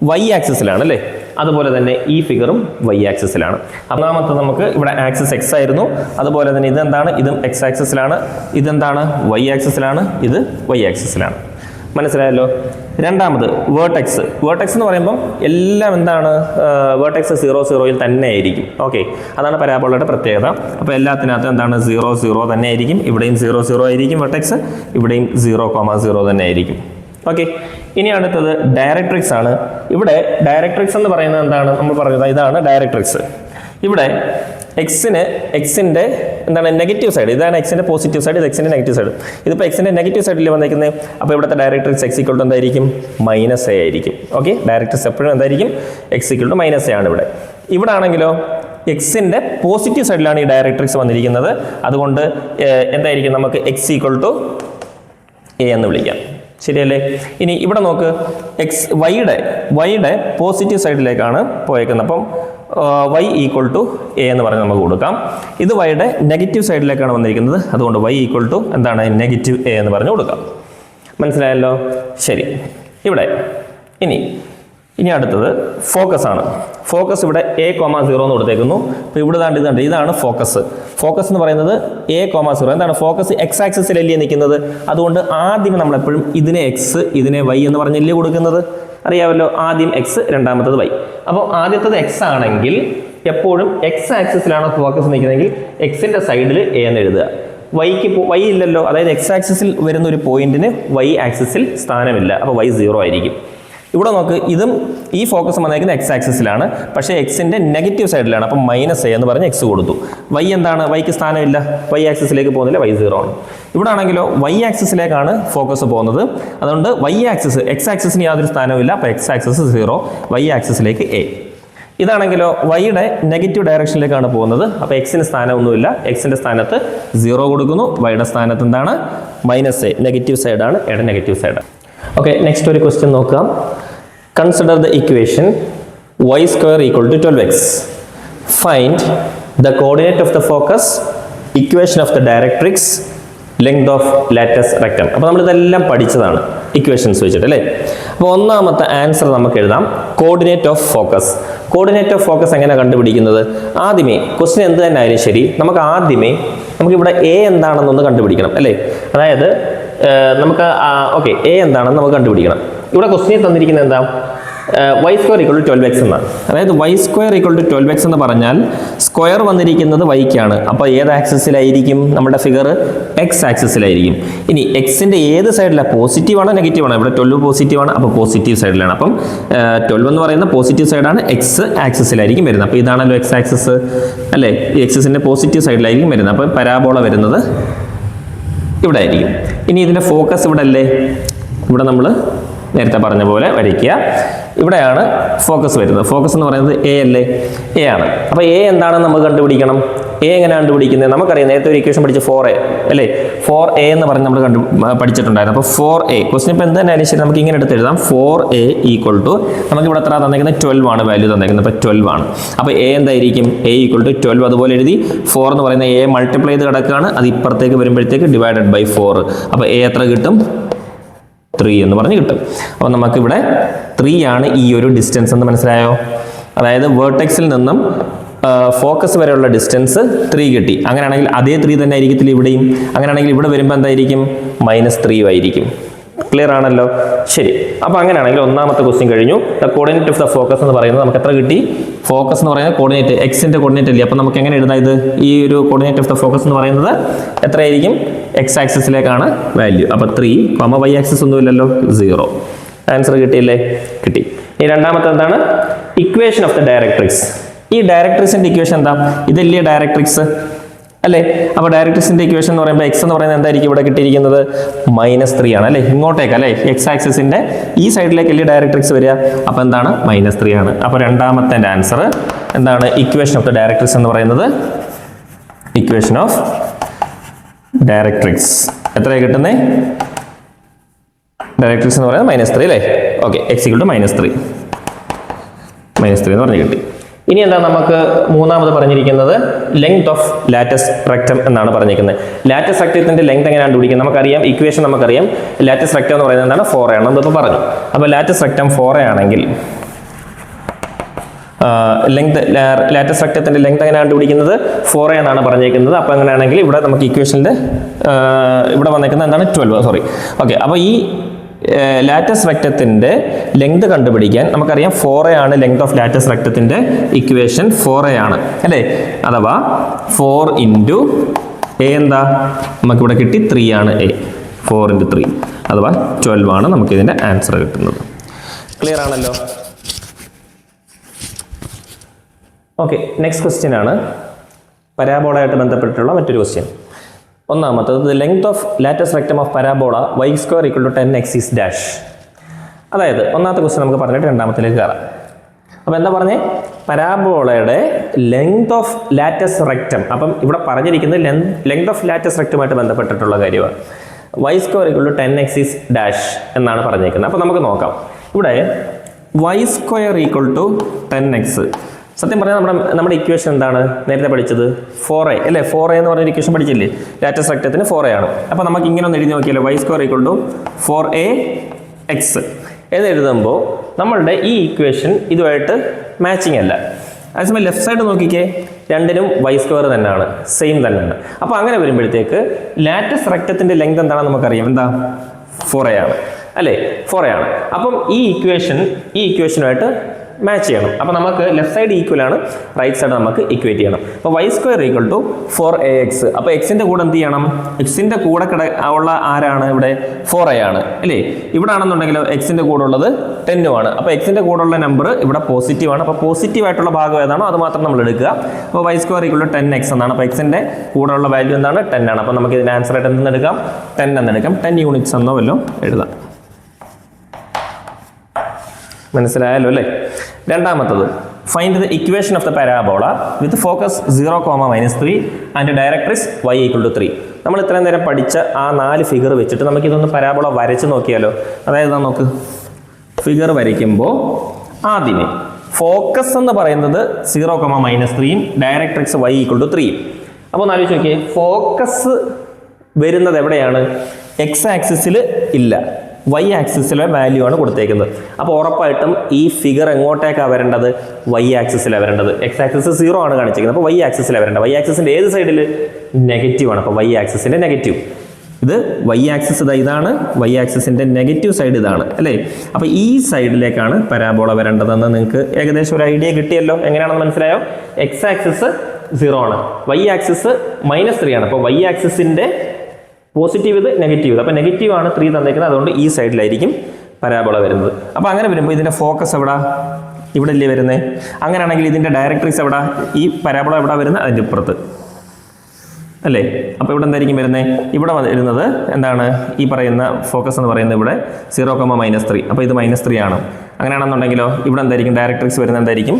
വൈ ആക്സിസിലാണ് അല്ലേ. അതുപോലെ തന്നെ ഈ ഫിഗറും വൈ ആക്സിസിലാണ്. ഒന്നാമത്തെ നമുക്ക് ഇവിടെ ആക്സിസ് എക്സ് ആയിരുന്നു, അതുപോലെ തന്നെ ഇതെന്താണ്, ഇതും എക്സ് ആക്സിസിലാണ്, ഇതെന്താണ് വൈ ആക്സിസിലാണ്, ഇത് വൈ ആക്സിസിലാണ്. മനസ്സിലായല്ലോ. രണ്ടാമത് വേർട്ടെക്സ്. വേർട്ടെക്സ് എന്ന് പറയുമ്പം എല്ലാം എന്താണ്, വേർട്ടെക്സ് 0, 0 തന്നെ ആയിരിക്കും. ഓക്കെ, അതാണ് പരാബോളയുടെ പ്രത്യേകത. അപ്പോൾ എല്ലാത്തിനകത്തും എന്താണ്, 0, 0 തന്നെ ആയിരിക്കും. ഇവിടെയും 0, 0 ആയിരിക്കും വേർട്ടെക്സ്, ഇവിടെയും 0, 0 തന്നെ ആയിരിക്കും. ഓക്കെ, ഇനി അടുത്തത് ഡയറക്ട്രിക്സ് ആണ്. ഇവിടെ ഡയറക്ട്രിക്സ് എന്ന് പറയുന്നത് എന്താണ്, നമ്മൾ പറഞ്ഞത് ഇതാണ് ഡയറക്ട്രിക്സ്. ഇവിടെ എക്സിൻ്റെ എന്താണ് നെഗറ്റീവ് സൈഡ്, ഇതാണ് എക്സിൻ്റെ പോസിറ്റീവ് സൈഡ്, ഇത് എക്സിൻ്റെ നെഗറ്റീവ് സൈഡ്. ഇതിപ്പോൾ എക്സിൻ്റെ നെഗറ്റീവ് സൈഡിൽ വന്നിരിക്കുന്നത്. അപ്പോൾ ഇവിടുത്തെ ഡയറക്ട്രിക്സ് എക്സ് ഈക്വൽ ടു എന്തായിരിക്കും, -a ആയിരിക്കും. ഓക്കെ, ഡയറക്ട്രിക്സ് എപ്പോഴും എന്തായിരിക്കും, എക്സ് ഈക്വൽ ടു -a ആണ് ഇവിടെ. ഇവിടെ ആണെങ്കിലോ എക്സിൻ്റെ പോസിറ്റീവ് സൈഡിലാണ് ഈ ഡയറക്ട്രിക്സ് വന്നിരിക്കുന്നത്. അതുകൊണ്ട് എന്തായിരിക്കും, നമുക്ക് എക്സ് ഈക്വൽ ടു a എന്ന് വിളിക്കാം. ശരിയല്ലേ. ഇനി ഇവിടെ നോക്ക്, വൈയുടെ പോസിറ്റീവ് സൈഡിലേക്കാണ് പോയേക്കുന്നത്. അപ്പം y ഈക്വൽ ടു a എന്ന് പറഞ്ഞ് നമുക്ക് കൊടുക്കാം. ഇത് വൈയുടെ നെഗറ്റീവ് സൈഡിലേക്കാണ് വന്നിരിക്കുന്നത്. അതുകൊണ്ട് y ഈക്വൽ ടു എന്താണ്, -a എന്ന് പറഞ്ഞ് കൊടുക്കാം. മനസ്സിലായല്ലോ. ശരി, ഇവിടെ ഇനി അടുത്തത് ഫോക്കസ് ആണ്. ഫോക്കസ് ഇവിടെ a,0 എന്ന് കൊടുത്തേക്കുന്നു. അപ്പോൾ ഇവിടെ ഇതാണ് ഫോക്കസ്. ഫോക്കസ് എന്ന് പറയുന്നത് a,0. എന്താണ് ഫോക്കസ്, എക്സ് ആക്സിസിലല്ലേ നിൽക്കുന്നത്. അതുകൊണ്ട് ആദ്യം നമ്മളെപ്പോഴും ഇതിനെ എക്സ്, ഇതിനെ വൈ എന്ന് പറഞ്ഞല്ലേ കൊടുക്കുന്നത്. അറിയാമല്ലോ, ആദ്യം എക്സ്, രണ്ടാമത്തത് വൈ. അപ്പോൾ ആദ്യത്തത് എക്സ് ആണെങ്കിൽ എപ്പോഴും എക്സ് ആക്സിസിലാണ് ഫോക്കസ് നിൽക്കുന്നതെങ്കിൽ എക്സിൻ്റെ സൈഡിൽ a എന്ന് എഴുതുക. വൈ ഇല്ലല്ലോ, അതായത് എക്സ് ആക്സിസിൽ വരുന്ന ഒരു പോയിന്റിന് വൈ ആക്സിസിൽ സ്ഥാനമില്ല. അപ്പോൾ y 0 ആയിരിക്കും. ഇവിടെ നോക്ക്, ഇതും ഈ ഫോക്കസ് വന്നേക്കുന്നത് എക്സ് ആക്സിസിലാണ്, പക്ഷേ എക്സിൻ്റെ നെഗറ്റീവ് സൈഡിലാണ്. അപ്പം -a എന്ന് പറഞ്ഞ് എക്സ് കൊടുത്തു. വൈ എന്താണ്, വൈക്ക് സ്ഥാനമില്ല, വൈ ആക്സിസിലേക്ക് പോകുന്നില്ല, y 0 ആണ്. ഇവിടെ ആണെങ്കിലോ വൈ ആക്സിസിലേക്കാണ് ഫോക്കസ് പോകുന്നത്. അതുകൊണ്ട് വൈ ആക്സിസ്, എക്സ് ആക്സിസിന് യാതൊരു സ്ഥാനവുമില്ല. അപ്പോൾ എക്സ് ആക്സിസ് 0, വൈ ആക്സിസിലേക്ക് a. ഇതാണെങ്കിലോ വൈയുടെ നെഗറ്റീവ് ഡയറക്ഷനിലേക്കാണ് പോകുന്നത്. അപ്പോൾ എക്സിന് സ്ഥാനമൊന്നുമില്ല, എക്സിൻ്റെ സ്ഥാനത്ത് 0 കൊടുക്കുന്നു. വൈയുടെ സ്ഥാനത്ത് എന്താണ്, -a, നെഗറ്റീവ് സൈഡാണ്, എയുടെ നെഗറ്റീവ് സൈഡ്. ഓക്കെ, നെക്സ്റ്റ് ഒരു ക്വസ്റ്റ്യൻ നോക്കാം. Consider the equation y² equal to 12x. Find the coordinate of the focus, equation of the directrix, length of latus rectum. അപ്പോൾ നമ്മളിതെല്ലാം പഠിച്ചതാണ് ഇക്വേഷൻസ് വെച്ചിട്ട് അല്ലേ. അപ്പോൾ ഒന്നാമത്തെ ആൻസർ നമുക്ക് എഴുതാം, coordinate of focus. Coordinate of focus എങ്ങനെ കണ്ടുപിടിക്കുന്നത്? ആദ്യമേ ക്വസ്റ്റ്യൻ എന്ത് തന്നെ ആയാലും ശരി, നമുക്കിവിടെ a എന്താണെന്നൊന്ന് കണ്ടുപിടിക്കണം അല്ലേ. അതായത് നമുക്ക് ഓക്കെ, a എന്താണെന്ന് നമുക്ക് കണ്ടുപിടിക്കണം. ഇവിടെ ക്വസ്റ്റ്യൻ തന്നിരിക്കുന്നത് എന്താ, y² ഈക്വൽ ടു 12x എന്നാണ്. അതായത് y² ഈക്വൽ ടു 12x എന്ന് പറഞ്ഞാൽ സ്ക്വയർ വന്നിരിക്കുന്നത് വൈക്കാണ്. അപ്പോൾ ഏത് ആക്സിസിലായിരിക്കും നമ്മുടെ ഫിഗർ, എക്സ് ആക്സിസിലായിരിക്കും. ഇനി എക്സിൻ്റെ ഏത് സൈഡിലാണ്, പോസിറ്റീവ് ആണോ നെഗറ്റീവ് ആണോ? ഇവിടെ 12 പോസിറ്റീവ് ആണ്, അപ്പോൾ പോസിറ്റീവ് സൈഡിലാണ്. അപ്പം 12 എന്ന് പറയുന്ന പോസിറ്റീവ് സൈഡാണ്, എക്സ് ആക്സിസിലായിരിക്കും വരുന്നത്. അപ്പോൾ ഇതാണല്ലോ എക്സ് ആക്സിസ് അല്ലേ, ഈ എക്സിൻ്റെ പോസിറ്റീവ് സൈഡിലായിരിക്കും വരുന്നത്. അപ്പോൾ പരാബോള വരുന്നത് ഇവിടെ ആയിരിക്കും. ഇനി ഇതിൻ്റെ ഫോക്കസ് ഇവിടെ അല്ലേ, ഇവിടെ നമ്മൾ നേരത്തെ പറഞ്ഞ പോലെ വരയ്ക്കുക. ഇവിടെയാണ് ഫോക്കസ് വരുന്നത്. ഫോക്കസ് എന്ന് പറയുന്നത് a അല്ലേ, a ആണ്. അപ്പോൾ a എന്താണെന്ന് നമുക്ക് കണ്ടുപിടിക്കണം. a എങ്ങനെ കണ്ടുപിടിക്കുന്നത്? നമുക്കറിയാം, നേരത്തെ ഒരു ഇക്വേഷൻ പഠിച്ച് 4a അല്ലേ, 4a എന്ന് പറഞ്ഞ് നമ്മൾ പഠിച്ചിട്ടുണ്ടായിരുന്നു. അപ്പോൾ 4a ക്വസ്റ്റ്യൻ ഇപ്പോൾ എന്ത് തന്നെ ആയാലും ശരി, നമുക്ക് ഇങ്ങനെ എടുത്ത് എഴുതാം. 4a ഈക്വൽ ടു, നമുക്കിവിടെ എത്ര തന്നേക്കുന്നത്, 12 ആണ് വാല്യൂ തന്നേക്കുന്നത്. അപ്പോൾ 12 ആണ്. അപ്പോൾ a എന്തായിരിക്കും, a ഈക്വൽ ടു 12. അതുപോലെ എഴുതി. 4 എന്ന് പറയുന്ന a മൾട്ടിപ്ലൈ ചെയ്ത് കിടക്കുകയാണ്, അത് ഇപ്പുറത്തേക്ക് വരുമ്പോഴത്തേക്ക് ഡിവൈഡഡ് ബൈ 4. അപ്പോൾ a എത്ര കിട്ടും, 3 എന്ന് പറഞ്ഞ് കിട്ടും. അപ്പോൾ നമുക്കിവിടെ 3 ആണ് ഈ ഒരു ഡിസ്റ്റൻസ് എന്ന് മനസ്സിലായോ. അതായത് വേർട്ടെക്സിൽ നിന്നും ഫോക്കസ് വരെയുള്ള ഡിസ്റ്റൻസ് 3 കിട്ടി. അങ്ങനെയാണെങ്കിൽ അതേ 3 തന്നെ ആയിരിക്കത്തില്ല ഇവിടെയും. അങ്ങനെയാണെങ്കിൽ ഇവിടെ വരുമ്പോൾ എന്തായിരിക്കും, -3 ആയിരിക്കും. ക്ലിയർ ആണല്ലോ? ശരി, അപ്പോൾ അങ്ങനെയാണെങ്കിൽ ഒന്നാമത്തെ ക്വസ്റ്റ്യൻ കഴിഞ്ഞു. The coordinate of the focus എന്ന് പറയുന്നത് നമുക്ക് എത്ര കിട്ടി? ഫോക്കസ് എന്ന് പറയുന്നത് കോർഡിനേറ്റ് എക്സിന്റെ കോർഡിനേറ്റ് അല്ലേ? അപ്പോൾ നമുക്ക് എങ്ങനെ എഴുതാം ഇത്? ഈ ഒരു കോർഡിനേറ്റ് ഓഫ് ദ ഫോക്കസ് എന്ന് പറയുന്നത് എത്രയായിരിക്കും? എക്സ് ആക്സിസിലേക്കാണ് വാല്യൂ. അപ്പോൾ 3, y ആക്സിസ് ഒന്നുമില്ലല്ലോ, 0. ആൻസർ കിട്ടിയില്ലേ? കിട്ടി. ഈ രണ്ടാമത്തെ എന്താണ്? Equation of the directrix. ഈ ഡയറക്ട്രിക്സിന്റെ ഇക്വേഷൻ എന്താ? ഇതല്ലേ ഡയറക്ട്രിക്സ് അല്ലേ? അപ്പോൾ ഡയറക്ട്രിക്സിന്റെ ഇക്വേഷൻ എന്ന് പറയുമ്പോൾ എക്സ് എന്ന് പറയുന്നത് എന്തായിരിക്കും ഇവിടെ കിട്ടിയിരിക്കുന്നത്? -3 ആണ് അല്ലേ? ഇങ്ങോട്ടേക്ക് അല്ലേ? എക്സ് ആക്സിസിന്റെ ഈ സൈഡിലേക്ക് അല്ലേ ഡയറക്ട്രിക്സ് വരിക? അപ്പോൾ എന്താണ്? -3 ആണ്. അപ്പോൾ രണ്ടാമത്തെ ആൻസർ എന്താണ്? ഇക്വേഷൻ ഓഫ് ദ ഡയറക്ട്രിക്സ് എന്ന് പറയുന്നത് ഇക്വേഷൻ ഓഫ് ഡയറക്ട്രിക്സ് എത്രയാണ് കിട്ടുന്നത്? ഡയറക്ട്രിക്സ് എന്ന് പറയുന്നത് -3 അല്ലേ? ഓക്കെ, x = -3 എന്ന് പറഞ്ഞ് കിട്ടി. ഇനി എന്താ നമുക്ക് മൂന്നാമത് പറഞ്ഞിരിക്കുന്നത്? ലെങ്ത് ഓഫ് ലാറ്റസ് റെക്റ്റം എന്നാണ് പറഞ്ഞിരിക്കുന്നത്. ലാറ്റസ് റെക്റ്റത്തിന്റെ ലെങ്ത് എങ്ങനെയാണ് കണ്ടുപിടിക്കുന്നത്? നമുക്കറിയാം, ഇക്വേഷൻ നമുക്കറിയാം. ലാറ്റസ് റെക്റ്റം എന്ന് പറയുന്നത് എന്താണ്? 4a ആണ്. നമ്മളിപ്പോൾ പറഞ്ഞു. അപ്പോൾ ലാറ്റസ് റെക്റ്റം 4a ആണെങ്കിൽ ലെങ്ത് ലാറ്റസ് റെക്റ്റത്തിന്റെ ലെങ്ത് എങ്ങനെയാണ് കണ്ടുപിടിക്കുന്നത്? 4a എന്നാണ് പറഞ്ഞിരിക്കുന്നത്. അപ്പോൾ അങ്ങനെയാണെങ്കിൽ ഇവിടെ നമുക്ക് ഇക്വേഷനിൽ ഇവിടെ വന്നിരിക്കുന്നത് എന്താണ്? 12. Sorry, okay. അപ്പോൾ ഈ ലാറ്റസ് റെക്റ്റത്തിന്റെ ലെങ്ത് കണ്ടുപിടിക്കാൻ നമുക്കറിയാം 4a ആണ് ലെങ്ത് ഓഫ് ലാറ്റസ് റെക്റ്റത്തിന്റെ ഇക്വേഷൻ. 4a ആണ് അല്ലേ? അഥവാ 4 × a എന്താ? നമുക്കിവിടെ കിട്ടി 3 ആണ് a. 4 × 3 അഥവാ 12 ആണ് നമുക്ക് ഇതിന്റെ ആൻസർ കിട്ടുന്നത്. ക്ലിയർ ആണല്ലോ? ഓക്കെ, നെക്സ്റ്റ് ക്വസ്റ്റ്യൻ ആണ് പരാബോളയായിട്ട് ബന്ധപ്പെട്ടിട്ടുള്ള മറ്റൊരു ക്വസ്റ്റ്യൻ. ഒന്നാമത്തത് length of latus rectum of parabola y² = 10x is dash. അതായത് ഒന്നാമത്തെ ക്വസ്റ്റ്യൻ നമുക്ക് പറഞ്ഞിട്ട് രണ്ടാമത്തിലേക്ക് കയറാം. അപ്പോൾ എന്താ പറഞ്ഞേ? പരാബോളയുടെ ലെങ്ത് ഓഫ് ലാറ്റസ് റെക്റ്റം. അപ്പം ഇവിടെ പറഞ്ഞിരിക്കുന്നത് ലെങ്ത് ഓഫ് ലാറ്റസ് റെക്റ്റമായിട്ട് ബന്ധപ്പെട്ടിട്ടുള്ള കാര്യമാണ്. y² = 10x is dash എന്നാണ് പറഞ്ഞിരിക്കുന്നത്. അപ്പോൾ നമുക്ക് നോക്കാം. ഇവിടെ y² = 10x. സത്യം പറഞ്ഞാൽ നമ്മുടെ ഇക്വേഷൻ എന്താണ്? നേരത്തെ പഠിച്ചത് 4a അല്ലേ? 4a എന്ന് പറഞ്ഞൊരു ഇക്വേഷൻ പഠിച്ചില്ലേ? ലാറ്റസ് റെക്റ്റത്തിന് 4a ആണ്. അപ്പോൾ നമുക്ക് ഇങ്ങനെ ഒന്ന് എഴുതി നോക്കിയാലോ? y² = 4ax എന്ന് എഴുതുമ്പോൾ നമ്മളുടെ ഈ ഇക്വേഷൻ ഇതുമായിട്ട് മാച്ചിങ് അല്ല. അതേസമയം ലെഫ്റ്റ് സൈഡ് നോക്കിക്കേ, രണ്ടിനും y² തന്നെയാണ്, സെയിം തന്നെയാണ്. അപ്പോൾ അങ്ങനെ വരുമ്പോഴത്തേക്ക് ലാറ്റസ് റെക്റ്റത്തിന്റെ ലെങ്ത് എന്താണെന്ന് നമുക്കറിയാം. എന്താ? 4a ആണ് അല്ലേ? 4a ആണ്. അപ്പം ഈ ഇക്വേഷനുമായിട്ട് മാച്ച് ചെയ്യണം. അപ്പോൾ നമുക്ക് ലെഫ്റ്റ് സൈഡ് ഈക്വൽ ആണ്, റൈറ്റ് സൈഡ് നമുക്ക് ഇക്വേറ്റ് ചെയ്യണം. അപ്പോൾ y² = 4ax. അപ്പോൾ എക്സിന്റെ കൂടെ എന്ത് ചെയ്യണം? എക്സിന്റെ കൂടെ ഉള്ള ആരാണ് ഇവിടെ? 4a ആണ് അല്ലേ? ഇവിടെ ആണെന്നുണ്ടെങ്കിലോ എക്സിന്റെ കൂടെ ഉള്ളത് 10 ആണ്. അപ്പോൾ എക്സിന്റെ കൂടെ ഉള്ള നമ്പർ ഇവിടെ പോസിറ്റീവ് ആണ്. അപ്പോൾ പോസിറ്റീവ് ആയിട്ടുള്ള ഭാഗം ഏതാണോ അത് മാത്രം നമ്മൾ എടുക്കുക. അപ്പോൾ y² = 10x എന്നാണ്. അപ്പോൾ എക്സിന്റെ കൂടെ ഉള്ള വാല്യൂ എന്താണ്? 10 ആണ്. അപ്പോൾ നമുക്ക് ഇതിന്റെ ആൻസർ ആയിട്ട് എന്തെന്ന് എടുക്കാം? 10 എന്ന് എടുക്കാം. 10 യൂണിറ്റ്സ് എന്നോ വല്ലതും എഴുതാം. മനസ്സിലായല്ലോ അല്ലേ? രണ്ടാമത്തത് find the equation of the parabola with focus 0, -3 and directrix y = 3. നമ്മൾ ഇത്രയും നേരം പഠിച്ച ആ 4 ഫിഗർ വെച്ചിട്ട് നമുക്കിതൊന്ന് പരാബോള വരച്ച് നോക്കിയാലോ? അതായത് നമുക്ക് ഫിഗർ വരയ്ക്കുമ്പോൾ ആദ്യമേ ഫോക്കസ് എന്ന് പറയുന്നത് 0, -3 ഡയറക്ട്രിക്സ് y = 3. അപ്പോൾ ഒന്ന് ആലോചിച്ച് നോക്കിയേ, ഫോക്കസ് വരുന്നത് എവിടെയാണ്? എക്സ് ആക്സിസിൽ ഇല്ല, y ആക്സിസിലെ വാല്യൂ ആണ് കൊടുത്തേക്കുന്നത്. അപ്പോൾ ഉറപ്പായിട്ടും ഈ ഫിഗർ എങ്ങോട്ടേക്കാണ് വരേണ്ടത്? y ആക്സിസിലാണ് വരേണ്ടത്. എക്സ് ആക്സിസ് 0 ആണ് കാണിച്ചിരിക്കുന്നത്. അപ്പോൾ y ആക്സിസിലാണ് വരേണ്ടത്. y ആക്സിസിൻ്റെ ഏത് സൈഡിൽ? നെഗറ്റീവ് ആണ്. അപ്പോൾ y ആക്സിസിൻ്റെ നെഗറ്റീവ്. ഇത് y ആക്സിസ് ഇതാണ്, y ആക്സിസിൻ്റെ നെഗറ്റീവ് സൈഡ് ഇതാണ് അല്ലേ? അപ്പോൾ ഈ സൈഡിലേക്കാണ് പരാബോള വരേണ്ടതെന്ന് നിങ്ങൾക്ക് ഏകദേശം ഒരു ഐഡിയ കിട്ടിയല്ലോ. എങ്ങനെയാണെന്ന് മനസ്സിലായോ? എക്സ് ആക്സിസ് 0 ആണ്, y ആക്സിസ് -3 ആണ്. അപ്പോൾ y ആക്സിസിൻ്റെ പോസിറ്റീവ് ഇത്, നെഗറ്റീവ് ഇത്. അപ്പോൾ നെഗറ്റീവ് ആണ് 3 തന്നേക്കുന്നത്. അതുകൊണ്ട് ഈ സൈഡിലായിരിക്കും പരാബോള വരുന്നത്. അപ്പോൾ അങ്ങനെ വരുമ്പോൾ ഇതിൻ്റെ ഫോക്കസ് എവിടെ? ഇവിടെ അല്ലേ വരുന്നത്? അങ്ങനെയാണെങ്കിൽ ഇതിൻ്റെ ഡയറക്ട്രിക്സ് എവിടെ? ഈ പരാബോള എവിടെ വരുന്നത്? അതിൻ്റെ ഇപ്പുറത്ത് അല്ലേ? അപ്പോൾ ഇവിടെ എന്തായിരിക്കും വരുന്നത്? ഇവിടെ വരുന്നത് എന്താണ്? ഈ പറയുന്ന ഫോക്കസ് എന്ന് പറയുന്നത് ഇവിടെ 0, -3. അപ്പോൾ ഇത് -3 ആണ്. അങ്ങനെയാണെന്നുണ്ടെങ്കിലോ ഇവിടെ എന്തായിരിക്കും ഡയറക്ട്രിക്സ് വരുന്നത്? എന്തായിരിക്കും?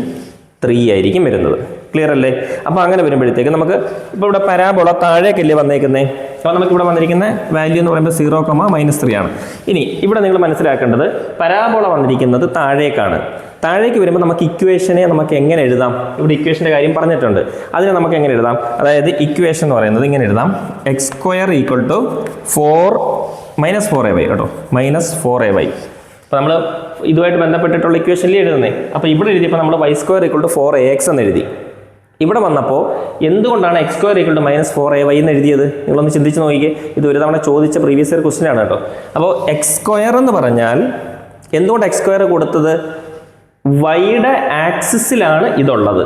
3 ആയിരിക്കും വരുന്നത്. ക്ലിയർ അല്ലേ? അപ്പോൾ അങ്ങനെ വരുമ്പോഴത്തേക്ക് നമുക്ക് ഇപ്പോൾ ഇവിടെ പരാബോള താഴേക്കല്ലേ വന്നേക്കുന്നത്? അപ്പോൾ നമുക്ക് ഇവിടെ വന്നിരിക്കുന്ന വാല്യൂ എന്ന് പറയുമ്പോൾ 0, -3 ആണ്. ഇനി ഇവിടെ നിങ്ങൾ മനസ്സിലാക്കേണ്ടത് പരാബോള വന്നിരിക്കുന്നത് താഴേക്കാണ്. താഴേക്ക് വരുമ്പോൾ നമുക്ക് ഇക്വേഷനെ നമുക്ക് എങ്ങനെ എഴുതാം? ഇവിടെ ഇക്വേഷൻ്റെ കാര്യം പറഞ്ഞിട്ടുണ്ട്. അതിനെ നമുക്ക് എങ്ങനെ എഴുതാം? അതായത് ഇക്വേഷൻ എന്ന് പറയുന്നത് ഇങ്ങനെ എഴുതാം: x² = 4 -4ay കേട്ടോ, -4ay. അപ്പോൾ നമ്മൾ ഇതുമായിട്ട് ബന്ധപ്പെട്ടിട്ടുള്ള ഇക്വേഷനിൽ എഴുതുന്നത്. അപ്പോൾ ഇവിടെ എഴുതിയപ്പോൾ നമ്മൾ y² = 4ax എന്ന് എഴുതി ഇവിടെ വന്നപ്പോൾ എന്തുകൊണ്ടാണ് X square equal to -4ay എന്ന് എഴുതിയത്? നിങ്ങളൊന്ന് ചിന്തിച്ച് നോക്കിക്കേ. ഇത് ഒരു തവണ ചോദിച്ച പ്രീവിയസ് ഇയർ ക്വസ്റ്റ്യൻ ആണ് കേട്ടോ. അപ്പോൾ എക്സ് സ്ക്വയർ എന്ന് പറഞ്ഞാൽ എന്തുകൊണ്ട് എക്സ് സ്ക്വയർ കൊടുത്തത്? വൈയുടെ ആക്സിസിലാണ് ഇതുള്ളത്,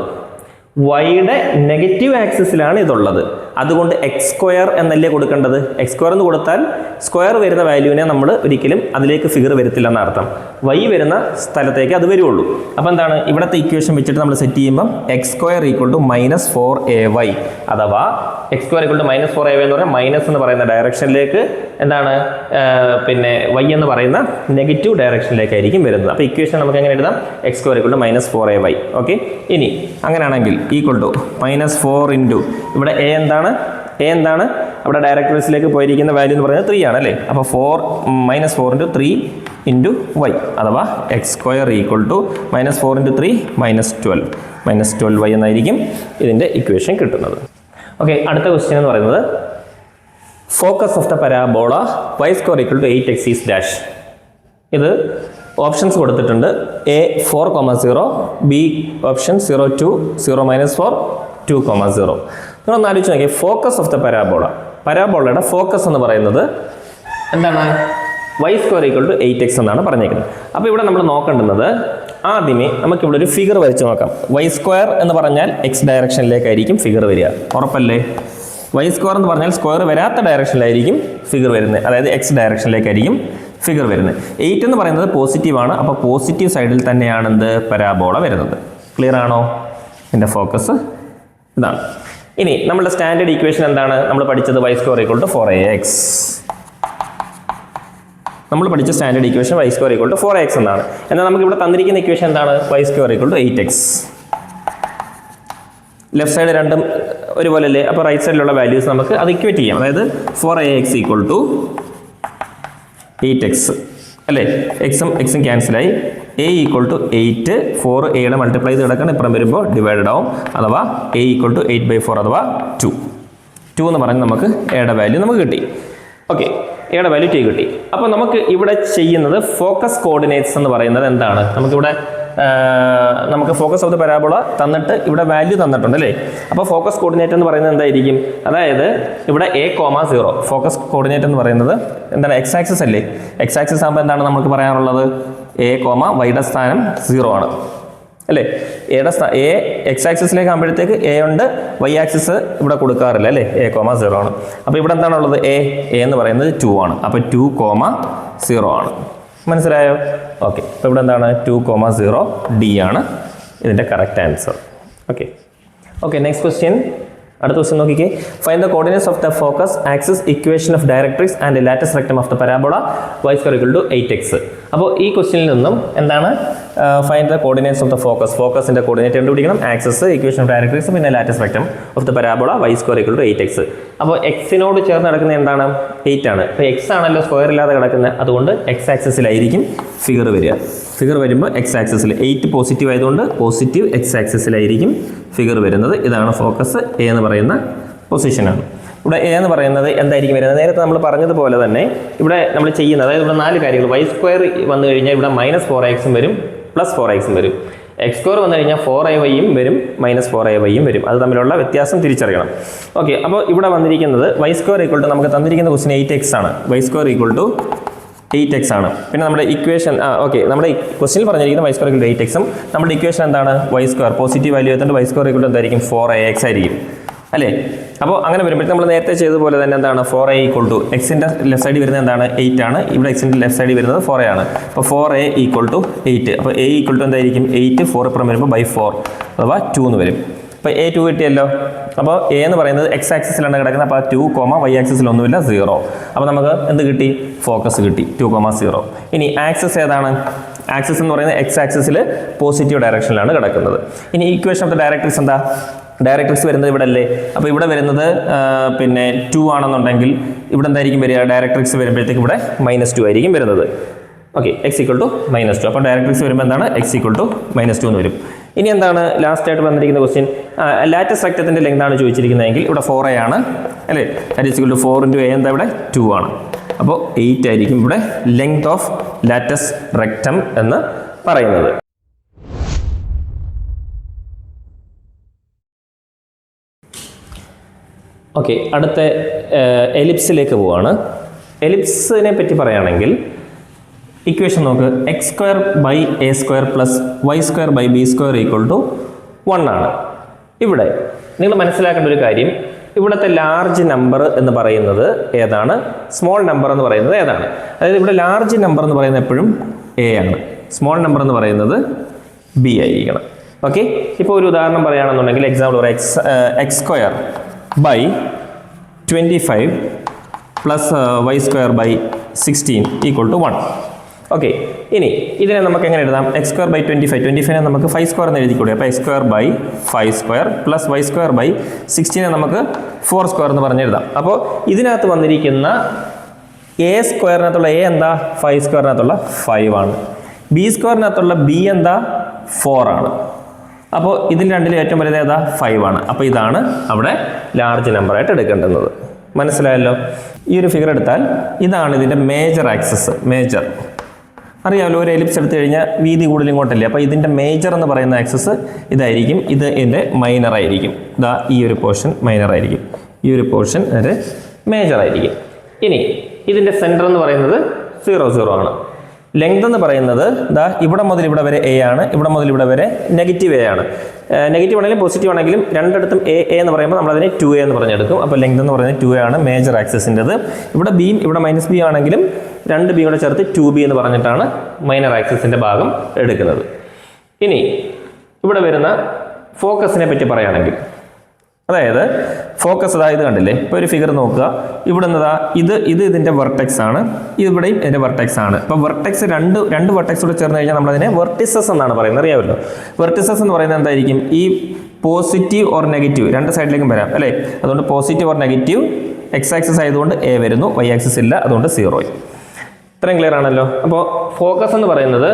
വൈയുടെ നെഗറ്റീവ് ആക്സിസിലാണ് ഇതുള്ളത്. അതുകൊണ്ട് എക്സ് സ്ക്വയർ എന്നല്ലേ കൊടുക്കേണ്ടത്. എക്സ് സ്ക്വയർ എന്ന് കൊടുത്താൽ സ്ക്വയർ വരുന്ന വാല്യൂവിനെ നമ്മൾ ഒരിക്കലും അതിലേക്ക് ഫിഗർ വരത്തില്ല എന്നർത്ഥം. വൈ വരുന്ന സ്ഥലത്തേക്ക് അത് വരുള്ളൂ. അപ്പോൾ എന്താണ് ഇവിടുത്തെ ഇക്വേഷൻ വെച്ചിട്ട് നമ്മൾ സെറ്റ് ചെയ്യുമ്പം X square equal to -4ay, അഥവാ x square equal to -4ay എന്ന് പറഞ്ഞാൽ മൈനസ് എന്ന് പറയുന്ന ഡയറക്ഷനിലേക്ക് എന്താണ് പിന്നെ വൈ എന്ന് പറയുന്ന നെഗറ്റീവ് ഡയറക്ഷനിലേക്കായിരിക്കും വരുന്നത്. അപ്പോൾ ഇക്വേഷൻ നമുക്ക് എങ്ങനെ എഴുതാം? X square equal to -4ay. Okay, ഇനി അങ്ങനെയാണെങ്കിൽ ഈക്വൽ ടു -4 ഇൻറ്റു ഇവിടെ എ എന്താണ് അവിടെ ഡയറക്ടറീസിലേക്ക് പോയിരിക്കുന്ന വാല്യൂ എന്ന് പറയുന്നത് 3 ആണ് അല്ലേ. അപ്പോൾ -4 ഇൻറ്റു 3 ഇൻറ്റു വൈ, അഥവാ x square equal to -4 into 3 -12y എന്നായിരിക്കും ഇതിൻ്റെ ഇക്വേഷൻ കിട്ടുന്നത്. ഓക്കെ, അടുത്ത ക്വസ്റ്റ്യൻ എന്ന് പറയുന്നത് focus of the parabola y square equal to 8x is dash. ഇത് ഓപ്ഷൻസ് കൊടുത്തിട്ടുണ്ട്. A 4,0, B option 0 2 0 -4 2,0. നിങ്ങളൊന്ന് ആലോചിച്ച് നോക്കിയാൽ ഫോക്കസ് ഓഫ് ദ പരാബോളയുടെ ഫോക്കസ് എന്ന് പറയുന്നത് എന്താണ്? y square equal to 8x എന്നാണ് പറഞ്ഞേക്കുന്നത്. അപ്പോൾ ഇവിടെ നമ്മൾ നോക്കേണ്ടുന്നത് ആദ്യമേ നമുക്കിവിടെ ഒരു ഫിഗർ വരച്ച് നോക്കാം. y സ്ക്വയർ എന്ന് പറഞ്ഞാൽ x ഡയറക്ഷനിലേക്കായിരിക്കും ഫിഗർ വരിക, ഉറപ്പല്ലേ? y സ്ക്വയർ എന്ന് പറഞ്ഞാൽ സ്ക്വയർ വരാത്ത ഡയറക്ഷനിലായിരിക്കും ഫിഗർ വരുന്നത്, അതായത് x ഡയറക്ഷനിലേക്കായിരിക്കും ഫിഗർ വരുന്നത്. 8 എന്ന് പറയുന്നത് പോസിറ്റീവാണ്, അപ്പോൾ പോസിറ്റീവ് സൈഡിൽ തന്നെയാണ് എന്ത് പരാബോള വരുന്നത്. ക്ലിയർ ആണോ? എൻ്റെ ഫോക്കസ് ഇതാണ്. ഇനി നമ്മുടെ സ്റ്റാൻഡേർഡ് ഇക്വേഷൻ എന്താണ്? നമ്മൾ പഠിച്ചത് y square equal to 4ax. നമ്മൾ പഠിച്ച standard equation y square equal to 4ax എന്നാണ്. എന്നാൽ നമുക്ക് ഇവിടെ തന്നിരിക്കുന്ന ഇക്വേഷൻ എന്താണ്? y square equal to 8x. Left side രണ്ടും ഒരുപോലെ അല്ലേ? അപ്പോൾ റൈറ്റ് സൈഡിലുള്ള വാല്യൂസ് നമുക്ക് അത് ഇക്വേറ്റ് ചെയ്യാം. അതായത് 4ax ഈക്വൽ ടു 8x അല്ലേ. എക്സും ക്യാൻസലായി. a ഈക്വൽ ടു 8, 4 എയുടെ മൾട്ടിപ്ലൈ ചെയ്ത് കിടക്കണം, ഇപ്പുറം വരുമ്പോൾ ഡിവൈഡഡ് ആവും, അഥവാ a ഈക്വൽ ടു 8/4 അഥവാ 2 എന്ന് പറഞ്ഞ് നമുക്ക് എയുടെ വാല്യൂ നമുക്ക് കിട്ടി. ഓക്കെ, എയുടെ വാല്യൂ 2 കിട്ടി. അപ്പോൾ നമുക്ക് ഇവിടെ ചെയ്യുന്നത് ഫോക്കസ് കോർഡിനേറ്റ്സ് എന്ന് പറയുന്നത് എന്താണ്? നമുക്ക് ഫോക്കസ് ഓഫ് ദ പരാബോള തന്നിട്ട് ഇവിടെ വാല്യൂ തന്നിട്ടുണ്ട് അല്ലേ. അപ്പോൾ ഫോക്കസ് കോർഡിനേറ്റ് എന്ന് പറയുന്നത് എന്തായിരിക്കും? അതായത് ഇവിടെ a,0 ഫോക്കസ് കോർഡിനേറ്റ് എന്ന് പറയുന്നത് എന്താണ്? എക്സ് ആക്സിസ് അല്ലേ. എക്സ് ആക്സിസ് ആകുമ്പോൾ എന്താണ് നമുക്ക് പറയാനുള്ളത്? a, വൈയുടെ സ്ഥാനം 0 ആണ് അല്ലേ. എ എക്സ് ആക്സിസിലേക്ക് ആകുമ്പോഴത്തേക്ക് എ ഉണ്ട്, വൈ ആക്സിസ് ഇവിടെ കൊടുക്കാറില്ല അല്ലേ. a,0 ആണ്. അപ്പോൾ ഇവിടെ എന്താണുള്ളത്? എ എന്ന് പറയുന്നത് 2 ആണ്. അപ്പോൾ 2,0 ആണ്. മനസ്സിലായോ? ഓക്കെ, അപ്പോൾ ഇവിടെ എന്താണ്? 2,0 D ആണ് ഇതിൻ്റെ correct answer. Okay, next question. അടുത്ത ക്വസ്റ്റ്യൻ നോക്കിക്കേ. Find the coordinates of the focus axis equation of directrix and latus rectum of the parabola y square equal to 8x. അപ്പോൾ ഈ ക്വസ്റ്റ്യനിൽ നിന്നും എന്താണ്? Find the coordinates of the ഫോക്കസിൻ്റെ coordinate കണ്ടുപിടിക്കണം, axis, equation of directrix, പിന്നെ latus rectum of the parabola y square equal to 8x. അപ്പോൾ എക്സിനോട് ചേർന്ന് കിടക്കുന്നത് എന്താണ്? 8 ആണ്. അപ്പോൾ എക്സ് ആണല്ലോ സ്ക്വയർ ഇല്ലാതെ കിടക്കുന്നത്, അതുകൊണ്ട് എക്സ് ആക്സിസിലായിരിക്കും ഫിഗർ വരിക. ഫിഗർ വരുമ്പോൾ എക്സ് ആക്സിസിൽ 8 പോസിറ്റീവ് ആയതുകൊണ്ട് പോസിറ്റീവ് എക്സ് ആക്സിസിലായിരിക്കും ഫിഗർ വരുന്നത്. ഇതാണ് ഫോക്കസ് എ എന്ന് പറയുന്ന പൊസിഷനാണ്. ഇവിടെ എ എന്ന് പറയുന്നത് എന്തായിരിക്കും വരുന്നത്? നേരത്തെ നമ്മൾ പറഞ്ഞതുപോലെ തന്നെ ഇവിടെ നമ്മൾ ചെയ്യുന്നത്, അതായത് ഇവിടെ 4 കാര്യങ്ങൾ. y സ്ക്വയർ വന്നു കഴിഞ്ഞാൽ ഇവിടെ -4x വരും, +4x വരും. എക്സ് സ്ക്വയർ വന്നു കഴിഞ്ഞാൽ 4ay വരും, -4ay വരും. അത് തമ്മിലുള്ള വ്യത്യാസം തിരിച്ചറിയണം. ഓക്കെ, അപ്പോൾ ഇവിടെ വന്നിരിക്കുന്നത് y സ്ക്വയർ ഈക്വൽ ടു, നമുക്ക് തന്നിരിക്കുന്ന ക്വസ്റ്റ്യൻ 8x ആണ്. y square equal to 8x ആണ്. പിന്നെ നമ്മുടെ ഇക്വേഷൻ നമ്മുടെ ക്വസ്റ്റ്യനിൽ പറഞ്ഞിരിക്കുന്ന y സ്ക്വയർ ഈക്വൽ ടു 8x-ഉം നമ്മുടെ ഇക്വേഷൻ എന്താണ്? y സ്ക്വയർ പോസിറ്റീവ് വാല്യൂ എത്തുകൊണ്ട് y സ്ക്വയർ ഈക്വൽ ടു എന്തായിരിക്കും? 4ax ആയിരിക്കും അല്ലേ. അപ്പോൾ അങ്ങനെ വരുമ്പോഴത്തേക്ക് നമ്മൾ നേരത്തെ ചെയ്തതുപോലെ തന്നെ എന്താണ്? 4a ഈക്വൽ ടു എക്സിൻ്റെ ലെഫ്റ്റ് സൈഡിൽ വരുന്നത് എന്താണ്? 8 ആണ്. ഇവിടെ എക്സിൻ്റെ ലെഫ്റ്റ് സൈഡിൽ വരുന്നത് 4a ആണ്. അപ്പോൾ 4a ഈക്വൽ ടു 8. അപ്പോൾ a ഈക്വൽ ടു എന്തായിരിക്കും? 8, 4 ഇപ്പുറം വരുമ്പോൾ /4 അഥവാ 2 എന്ന് വരും. അപ്പോൾ a 2 കിട്ടിയല്ലോ. അപ്പോൾ a എന്ന് പറയുന്നത് എക്സ് ആക്സിസിലാണ് കിടക്കുന്നത്. അപ്പോൾ 2, y ആക്സിസിലൊന്നുമില്ല, 0. അപ്പോൾ നമുക്ക് എന്ത് കിട്ടി? ഫോക്കസ് കിട്ടി, 2,0. ഇനി ആക്സിസ് ഏതാണ്? ആക്സിസ് എന്ന് പറയുന്നത് എക്സ് ആക്സിസിൽ പോസിറ്റീവ് ഡയറക്ഷനിലാണ് കിടക്കുന്നത്. ഇനി ഇക്വേഷൻ ഓഫ് ദ ഡയറക്ട്രിക്സ് എന്താ? ഡയറക്ട്രിക്സ് വരുന്നത് ഇവിടെ അല്ലേ. അപ്പോൾ ഇവിടെ വരുന്നത് പിന്നെ 2 ആണെന്നുണ്ടെങ്കിൽ ഇവിടെ എന്തായിരിക്കും വരിക? ഡയറക്ട്രിക്സ് വരുമ്പോഴത്തേക്ക് ഇവിടെ -2 ആയിരിക്കും വരുന്നത്. Okay, x equal to -2. അപ്പോൾ ഡയറക്ട്രിക്സ് വരുമ്പോൾ എന്താണ്? x ഈക്വൽ ടു -2 എന്ന് വരും. ഇനി എന്താണ് ലാസ്റ്റ് ആയിട്ട് വന്നിരിക്കുന്ന ക്വസ്റ്റ്യൻ? ലാറ്റിസ് റെക്ടത്തിൻ്റെ ലെങ്ത് ആണ് ചോദിച്ചിരിക്കുന്നതെങ്കിൽ ഇവിടെ 4a ആണ് അല്ലേ. That is equal to 4 × a എന്താ? ഇവിടെ 2 ആണ്. അപ്പോൾ 8 ആയിരിക്കും ഇവിടെ ലെങ്ത് ഓഫ് ലാറ്റിസ് റെക്ടം എന്ന് പറയുന്നത്. ഓക്കെ, അടുത്ത എലിപ്സിലേക്ക് പോവാണ്. എലിപ്സിനെ പറ്റി പറയുകയാണെങ്കിൽ ഇക്വേഷൻ നോക്ക്. X square by a square plus y square by b square equal to 1 ആണ്. ഇവിടെ നിങ്ങൾ മനസ്സിലാക്കേണ്ട ഒരു കാര്യം, ഇവിടുത്തെ ലാർജ് നമ്പർ എന്ന് പറയുന്നത് ഏതാണ്, സ്മോൾ നമ്പർ എന്ന് പറയുന്നത് ഏതാണ്. അതായത് ഇവിടെ ലാർജ് നമ്പർ എന്ന് പറയുന്നത് എപ്പോഴും എ ആണ്, സ്മോൾ നമ്പർ എന്ന് പറയുന്നത് ബി ആയിരിക്കണം. ഓക്കെ, ഇപ്പോൾ ഒരു ഉദാഹരണം പറയുകയാണെന്നുണ്ടെങ്കിൽ എക്സാമ്പിൾ ഒരു x square by 25 plus y square by 16 equal to 1. Okay, ഇനി ഇതിനെ നമുക്ക് എങ്ങനെ എഴുതാം? എക്സ് സ്ക്വയർ ബൈ 25 നമുക്ക് 5 സ്ക്വയർ എന്ന് എഴുതിക്കൂടെ. അപ്പോൾ x square by 5 square plus y square by 16 നമുക്ക് 4 സ്ക്വയർ എന്ന് പറഞ്ഞ് എഴുതാം. അപ്പോൾ ഇതിനകത്ത് വന്നിരിക്കുന്ന എ സ്ക്വയറിനകത്തുള്ള എ എന്താ? 5 സ്ക്വയറിനകത്തുള്ള 5 ആണ്. ബി സ്ക്വയറിനകത്തുള്ള ബി എന്താ? 4 ആണ്. അപ്പോൾ ഇതിൽ രണ്ടിലും ഏറ്റവും വലുത് ഏതാ? 5 ആണ്. അപ്പോൾ ഇതാണ് അവിടെ ലാർജ് നമ്പറായിട്ട് എടുക്കേണ്ടുന്നത്. മനസ്സിലായല്ലോ? ഈ ഒരു ഫിഗർ എടുത്താൽ ഇതാണ് ഇതിൻ്റെ മേജർ ആക്സസ്. മേജർ അറിയാമല്ലോ, ഒരു എലിപ്സ് എടുത്തു കഴിഞ്ഞാൽ വീതി കൂടുതൽ ഇങ്ങോട്ടല്ലേ. അപ്പോൾ ഇതിൻ്റെ മേജർ എന്ന് പറയുന്ന ആക്സസ് ഇതായിരിക്കും, ഇത് ഇതിൻ്റെ മൈനർ ആയിരിക്കും. ഇതാ ഈ ഒരു പോർഷൻ മൈനർ ആയിരിക്കും, ഈ ഒരു പോർഷൻ ഒരു മേജർ ആയിരിക്കും. ഇനി ഇതിൻ്റെ സെൻറ്റർ എന്ന് പറയുന്നത് 0, 0 ആണ്. ലെങ്ത് എന്ന് പറയുന്നത് ദാ ഇവിടെ മുതൽ ഇവിടെ വരെ എ ആണ്, ഇവിടെ മുതൽ ഇവിടെ വരെ നെഗറ്റീവ് എ ആണ്. നെഗറ്റീവ് ആണെങ്കിലും പോസിറ്റീവ് ആണെങ്കിലും രണ്ടിടത്തും എ എന്ന് പറയുമ്പോൾ നമ്മളതിനെ 2a എന്ന് പറഞ്ഞെടുക്കും. അപ്പോൾ ലെങ്ത് എന്ന് പറയുന്നത് 2a ആണ് മേജർ ആക്സസിൻ്റെത്. ഇവിടെ ബിയും ഇവിടെ മൈനസ് ബി ആണെങ്കിലും 2b കൂടെ ചേർത്ത് 2b എന്ന് പറഞ്ഞിട്ടാണ് മൈനർ ആക്സസിൻ്റെ ഭാഗം എടുക്കുന്നത്. ഇനി ഇവിടെ വരുന്ന ഫോക്കസിനെ പറ്റി പറയുകയാണെങ്കിൽ, അതായത് ഫോക്കസ് അതായത് കണ്ടില്ലേ, ഇപ്പോൾ ഒരു ഫിഗർ നോക്കുക. ഇവിടെ നിന്നതാ ഇത് ഇതിൻ്റെ വെർട്ടെക്സ് ആണ്, ഇവിടെയും ഇതിൻ്റെ വെർട്ടെക്സ് ആണ്. അപ്പോൾ വെർട്ടെക്സ് രണ്ട് വെർട്ടെക്സ് കൂടെ ചേർന്ന് കഴിഞ്ഞാൽ നമ്മളതിനെ വെർട്ടിസസ് എന്നാണ് പറയുന്നത്, അറിയാമല്ലോ. വെർട്ടിസസ് എന്ന് പറയുന്നത് എന്തായിരിക്കും? ഈ പോസിറ്റീവ് ഓർ നെഗറ്റീവ് രണ്ട് സൈഡിലേക്കും വരാം അല്ലേ. അതുകൊണ്ട് positive or negative, X axis ആയതുകൊണ്ട് എ വരുന്നു, വൈ ആക്സിസ് ഇല്ല, അതുകൊണ്ട് 0. ഇത്രയും ക്ലിയർ ആണല്ലോ. അപ്പോൾ ഫോക്കസ് എന്ന് പറയുന്നത്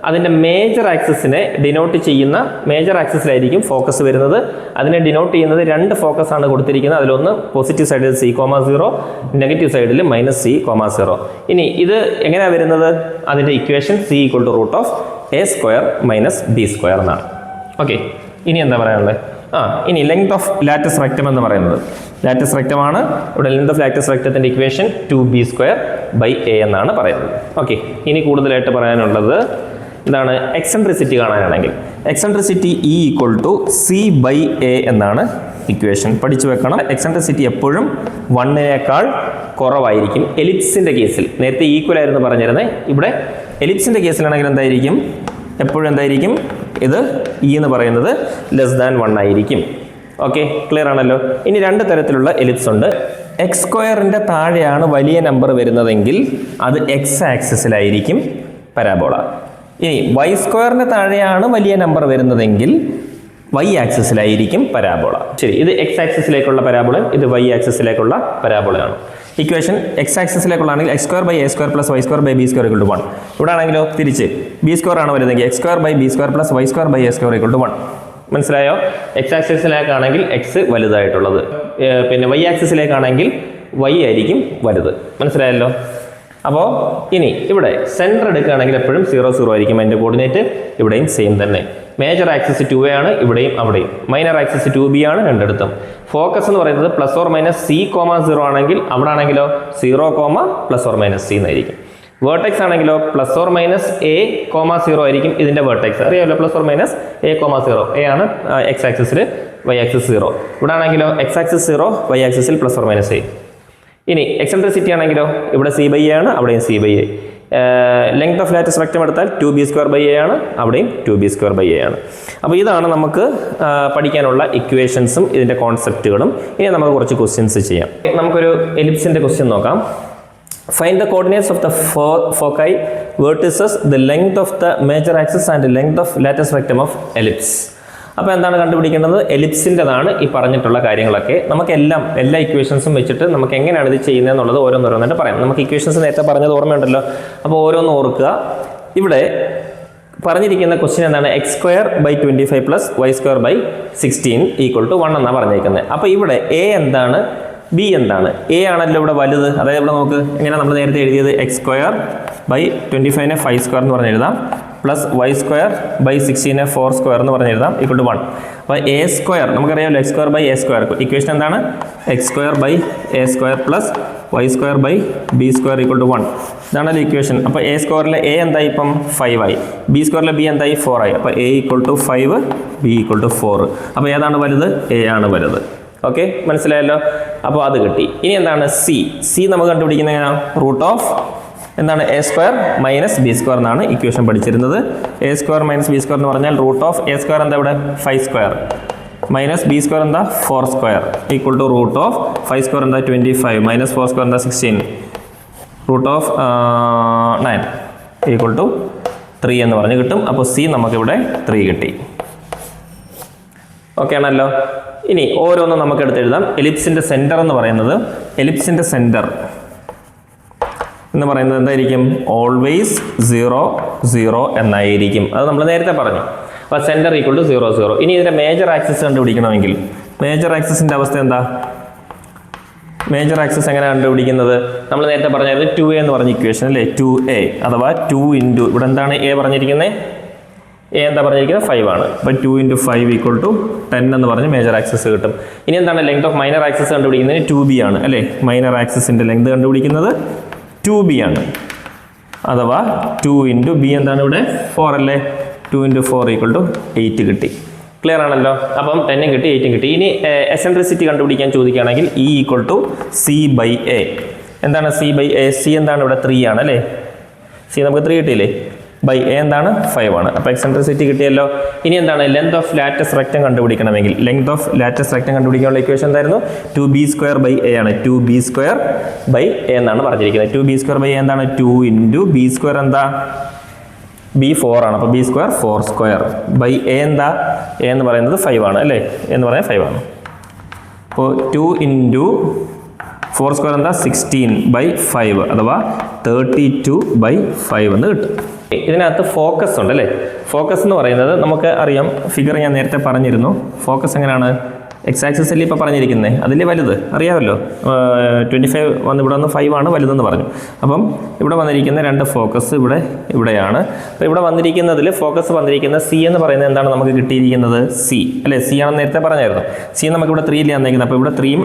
അതിൻ്റെ മേജർ ആക്സിസിനെ ഡിനോട്ട് ചെയ്യുന്ന, മേജർ ആക്സിസിലായിരിക്കും ഫോക്കസ് വരുന്നത്. അതിനെ ഡിനോട്ട് ചെയ്യുന്നത് 2 ഫോക്കസ് ആണ് കൊടുത്തിരിക്കുന്നത്. അതിലൊന്ന് പോസിറ്റീവ് സൈഡിൽ C,0, നെഗറ്റീവ് സൈഡിൽ -C,0. ഇനി ഇത് എങ്ങനെയാണ് വരുന്നത്? അതിൻ്റെ ഇക്വേഷൻ C = √(a² - b² എന്നാണ്. ഓക്കെ, ഇനി എന്താ പറയാനുള്ളത്? ഇനി ലെങ്ത് ഓഫ് ലാറ്റിസ് റെക്റ്റം എന്ന് പറയുന്നത്, ലാറ്റിസ് റെക്റ്റം ആണ്. ഇവിടെ ലെങ്ത് ഓഫ് ലാറ്റിസ് റെക്റ്റത്തിൻ്റെ ഇക്വേഷൻ 2b²/a എന്നാണ് പറയുന്നത്. ഓക്കെ, ഇനി കൂടുതലായിട്ട് പറയാനുള്ളത് എന്താണ്? എക്സെൻട്രിസിറ്റി കാണാനാണെങ്കിൽ എക്സെൻട്രിസിറ്റി E = c/a എന്നാണ് ഇക്വേഷൻ. പഠിച്ചു വെക്കണം. എക്സെൻട്രിസിറ്റി എപ്പോഴും 1നേക്കാൾ കുറവായിരിക്കും എലിപ്സിൻ്റെ കേസിൽ. നേരത്തെ ഈക്വൽ ആയിരുന്നു പറഞ്ഞിരുന്നത്, ഇവിടെ എലിപ്സിൻ്റെ കേസിലാണെങ്കിൽ എന്തായിരിക്കും? എപ്പോഴും എന്തായിരിക്കും? ഇത് E എന്ന് പറയുന്നത് <1 ആയിരിക്കും. ഓക്കെ, ക്ലിയർ ആണല്ലോ. ഇനി 2 തരത്തിലുള്ള എലിപ്സ് ഉണ്ട്. എക്സ് സ്ക്വയറിൻ്റെ താഴെയാണ് വലിയ നമ്പർ വരുന്നതെങ്കിൽ അത് എക്സ് ആക്സിസിലായിരിക്കും പരാബോള. ഇനി വൈ സ്ക്വയറിന് താഴെയാണ് വലിയ നമ്പർ വരുന്നതെങ്കിൽ വൈ ആക്സിസിലായിരിക്കും പരാബോള. ശരി, ഇത് എക്സ് ആക്സിസിലേക്കുള്ള പരാബോളയും ഇത് വൈ ആക്സിസിലേക്കുള്ള പരാബോളയാണ്. ഇക്വേഷൻ എക്സ് ആക്സിസിലേക്കുള്ളതാണെങ്കിൽ x² + y² + b² = 1. ഇവിടെ ആണെങ്കിലോ തിരിച്ച് b² ആണ് വരുന്നതെങ്കിൽ x² + b² + y² / a² = 1. മനസ്സിലായോ? എക്സ് ആക്സിസിലേക്കാണെങ്കിൽ എക്സ് വലുതായിട്ടുള്ളത്, പിന്നെ വൈ ആക്സിസിലേക്കാണെങ്കിൽ വൈ ആയിരിക്കും വലുത്. മനസ്സിലായല്ലോ? അപ്പോൾ ഇനി ഇവിടെ സെൻറ്റർ എടുക്കുകയാണെങ്കിൽ എപ്പോഴും 0, 0 ആയിരിക്കും അതിൻ്റെ കോർഡിനേറ്റ്. ഇവിടെയും സെയിം തന്നെ. മേജർ ആക്സിസ് 2a ആണ്, ഇവിടെയും അവിടെയും. മൈനർ ആക്സിസ് 2b ആണ് രണ്ടിടത്തും. ഫോക്കസ് എന്ന് പറയുന്നത് +/- C,0 ആണെങ്കിൽ അവിടെ ആണെങ്കിലോ 0, +/- C എന്നായിരിക്കും. വേർട്ടെക്സ് ആണെങ്കിലോ +/- a,0 ആയിരിക്കും ഇതിൻ്റെ വേർട്ടെക്സ്. അറിയാമല്ലോ, +/- a,0. a ആണ് എക്സ് ആക്സിസിൽ, വൈ ആക്സിസ് 0. ഇവിടെ ആണെങ്കിലോ എക്സ് ആക്സിസ് 0, വൈ ആക്സിസിൽ +/- a. ഇനി എക്സെൻട്രിസിറ്റി ആണെങ്കിലോ ഇവിടെ c/a ആണ്, അവിടെയും c/a. Length of lattice rectum എടുത്താൽ 2b²/a ആണ്, അവിടെയും 2b²/a ആണ്. അപ്പോൾ ഇതാണ് നമുക്ക് പഠിക്കാനുള്ള ഇക്വേഷൻസും ഇതിൻ്റെ കോൺസെപ്റ്റുകളും. ഇനി നമുക്ക് കുറച്ച് ക്വസ്റ്റ്യൻസ് ചെയ്യാം. നമുക്കൊരു എലിപ്സിൻ്റെ ക്വസ്റ്റ്യൻ നോക്കാം. Find the coordinates of the foci, vertices, the length of the major axis and the length of lattice rectum of ellipse. അപ്പോൾ എന്താണ് കണ്ടുപിടിക്കേണ്ടത്? എലിപ്സിൻ്റെതാണ് ഈ പറഞ്ഞിട്ടുള്ള കാര്യങ്ങളൊക്കെ. നമുക്കെല്ലാം എല്ലാ ഇക്വേഷൻസും വെച്ചിട്ട് നമുക്ക് എങ്ങനെയാണ് ഇത് ചെയ്യുന്നത് എന്നുള്ളത് ഓരോന്നോരോന്നായിട്ട് പറയാം. നമുക്ക് ഇക്വേഷൻസ് നേരത്തെ പറഞ്ഞത് ഓർമ്മയുണ്ടല്ലോ, അപ്പോൾ ഓരോന്ന് ഓർക്കുക. ഇവിടെ പറഞ്ഞിരിക്കുന്ന ക്വസ്റ്റ്യൻ എന്താണ്? x² / 25 + y² / 16 = 1 എന്നാണ് പറഞ്ഞിരിക്കുന്നത്. അപ്പോൾ ഇവിടെ a എന്താണ്, b എന്താണ്? a ആണല്ലോ ഇവിടെ വലുത്. അതായത് ഇവിടെ നോക്ക്, എങ്ങനെ നമ്മൾ നേരത്തെ എഴുതിയത് x² / 25 5² എന്ന് പറഞ്ഞ് എഴുതാം, plus y square by 16 4 square എന്ന് പറഞ്ഞ് എഴുതാം ഈക്വൽ ടു 1. അപ്പോൾ എ സ്ക്വയർ നമുക്കറിയാമല്ലോ x square by a square equation എന്താണ് x square by a square plus y square by b square equal to 1. ഇതാണല്ലോ ഇക്വേഷൻ. അപ്പോൾ എ സ്ക്വയറിലെ എ എന്തായി ഇപ്പം 5 ആയി, ബി സ്ക്വയറിലെ ബി എന്തായി 4 ആയി. അപ്പോൾ a equal to 5 b equal to 4. അപ്പോൾ ഏതാണ് വലുത്? എ ആണ് വലുത്. ഓക്കെ, മനസ്സിലായല്ലോ. അപ്പോൾ അത് കിട്ടി. ഇനി എന്താണ് സി നമുക്ക് കണ്ടുപിടിക്കുന്നത് എങ്ങനെയാണ്? റൂട്ട് ഓഫ് എന്താണ് a square minus b square എന്നാണ് ഇക്വേഷൻ പഠിച്ചിരുന്നത്. A square minus b square എന്ന് പറഞ്ഞാൽ റൂട്ട് ഓഫ് എ സ്ക്വയർ എന്താ ഇവിടെ 5 സ്ക്വയർ മൈനസ് ബി സ്ക്വയർ എന്താ 4 square equal to root of 5 square എന്താ 25 മൈനസ് 4 സ്ക്വയർ എന്താ 16 റൂട്ട് ഓഫ് 9 ഈക്വൽ ടു 3 എന്ന് പറഞ്ഞ് കിട്ടും. അപ്പോൾ സി നമുക്കിവിടെ 3 കിട്ടി. ഓക്കെ ആണല്ലോ. ഇനി ഓരോന്നും നമുക്ക് എടുത്ത് എഴുതാം. എലിപ്സിൻ്റെ സെൻറ്റർ എന്ന് പറയുന്നത് എന്ന് പറയുന്നത് എന്തായിരിക്കും? ഓൾവേസ് 0 0 എന്നായിരിക്കും. അത് നമ്മൾ നേരത്തെ പറഞ്ഞു. അപ്പോൾ സെൻറ്റർ ഈക്വൽ ടു 0 0. ഇനി ഇതിൻ്റെ മേജർ ആക്സിസ് കണ്ടുപിടിക്കണമെങ്കിൽ മേജർ ആക്സിസിൻ്റെ അവസ്ഥ എന്താ? മേജർ ആക്സിസ് എങ്ങനെ കണ്ടുപിടിക്കുന്നത്? നമ്മൾ നേരത്തെ പറഞ്ഞത് 2a എന്ന് പറഞ്ഞ ഇക്വേഷൻ അല്ലേ? 2a അഥവാ 2 ഇൻറ്റു ഇവിടെ എന്താണ് എ പറഞ്ഞിരിക്കുന്നത്? എ എന്താ പറഞ്ഞിരിക്കുന്നത്? 5 ആണ്. അപ്പോൾ 2 × 5 ഈക്വൽ ടു 10 എന്ന് പറഞ്ഞ് മേജർ ആക്സിസ് കിട്ടും. ഇനി എന്താണ് ലെങ്ത് ഓഫ് മൈനർ ആക്സിസ് കണ്ടുപിടിക്കുന്നത്? 2b ആണ് അല്ലേ? മൈനർ ആക്സിസിൻ്റെ ലെങ്ത് കണ്ടുപിടിക്കുന്നത് 2b ആണ്. അഥവാ 2 × b എന്താണ് ഇവിടെ 4 അല്ലേ? 2 × 4 ഈക്വൽ ടു 8 കിട്ടി. ക്ലിയർ ആണല്ലോ. അപ്പം 10 കിട്ടി 8 കിട്ടി. ഇനി എസെൻട്രിസിറ്റി കണ്ടുപിടിക്കാൻ ചോദിക്കുകയാണെങ്കിൽ E ഈക്വൽ ടു c/a. എന്താണ് c/a? c എന്താണ് ഇവിടെ 3 ആണ് അല്ലേ? c നമുക്ക് 3 കിട്ടിയില്ലേ? ബൈ എ എന്താണ് 5 ആണ്. അപ്പോൾ എക്സെൻട്രിസിറ്റി കിട്ടിയല്ലോ. ഇനി എന്താണ് ലെങ്ത് ഓഫ് ലാറ്റസ് റെക്റ്റം കണ്ടുപിടിക്കണമെങ്കിൽ ലെങ്ത് ഓഫ് ലാറ്റസ് റെക്റ്റം കണ്ടുപിടിക്കാനുള്ള ഇക്വേഷൻ എന്തായിരുന്നു? 2b² ആണ്. 2b² എന്നാണ് പറഞ്ഞിരിക്കുന്നത്. 2b² എന്താണ്? 2 × b² എന്താ? b 4 ആണ്. അപ്പോൾ b² 4 സ്ക്വയർ ബൈ എ എന്താ? എ എന്ന് പറയുന്നത് 5 ആണ് അല്ലേ? എന്ന് പറഞ്ഞാൽ 5 ആണ്. അപ്പോൾ 2 × 4 സ്ക്വയർ എന്താ? 16/5 അഥവാ 32/5 എന്ന് കിട്ടും. ഇതിനകത്ത് ഫോക്കസ് ഉണ്ട് അല്ലേ? ഫോക്കസ് എന്ന് പറയുന്നത് നമുക്ക് അറിയാം. ഫിഗർ ഞാൻ നേരത്തെ പറഞ്ഞിരുന്നു. ഫോക്കസ് എങ്ങനെയാണ്? എക്സ് ആക്സിസ് അല്ലേ ഇപ്പോൾ പറഞ്ഞിരിക്കുന്നത്? അതിൽ വലുത് അറിയാമല്ലോ. 25 വന്ന് ഇവിടെ വന്ന് 5 ആണ് വലുതെന്ന് പറഞ്ഞു. അപ്പം ഇവിടെ വന്നിരിക്കുന്ന രണ്ട് ഫോക്കസ് ഇവിടെയാണ്. അപ്പോൾ ഇവിടെ വന്നിരിക്കുന്നതിൽ ഫോക്കസ് വന്നിരിക്കുന്ന സി എന്ന് പറയുന്നത് എന്താണ് നമുക്ക് കിട്ടിയിരിക്കുന്നത്? സി അല്ലേ? സി ആണെന്ന് നേരത്തെ പറഞ്ഞായിരുന്നു. സി നമുക്കിവിടെ 3 ഇല്ലേ വന്നിരിക്കുന്നത്. അപ്പോൾ ഇവിടെ 3യും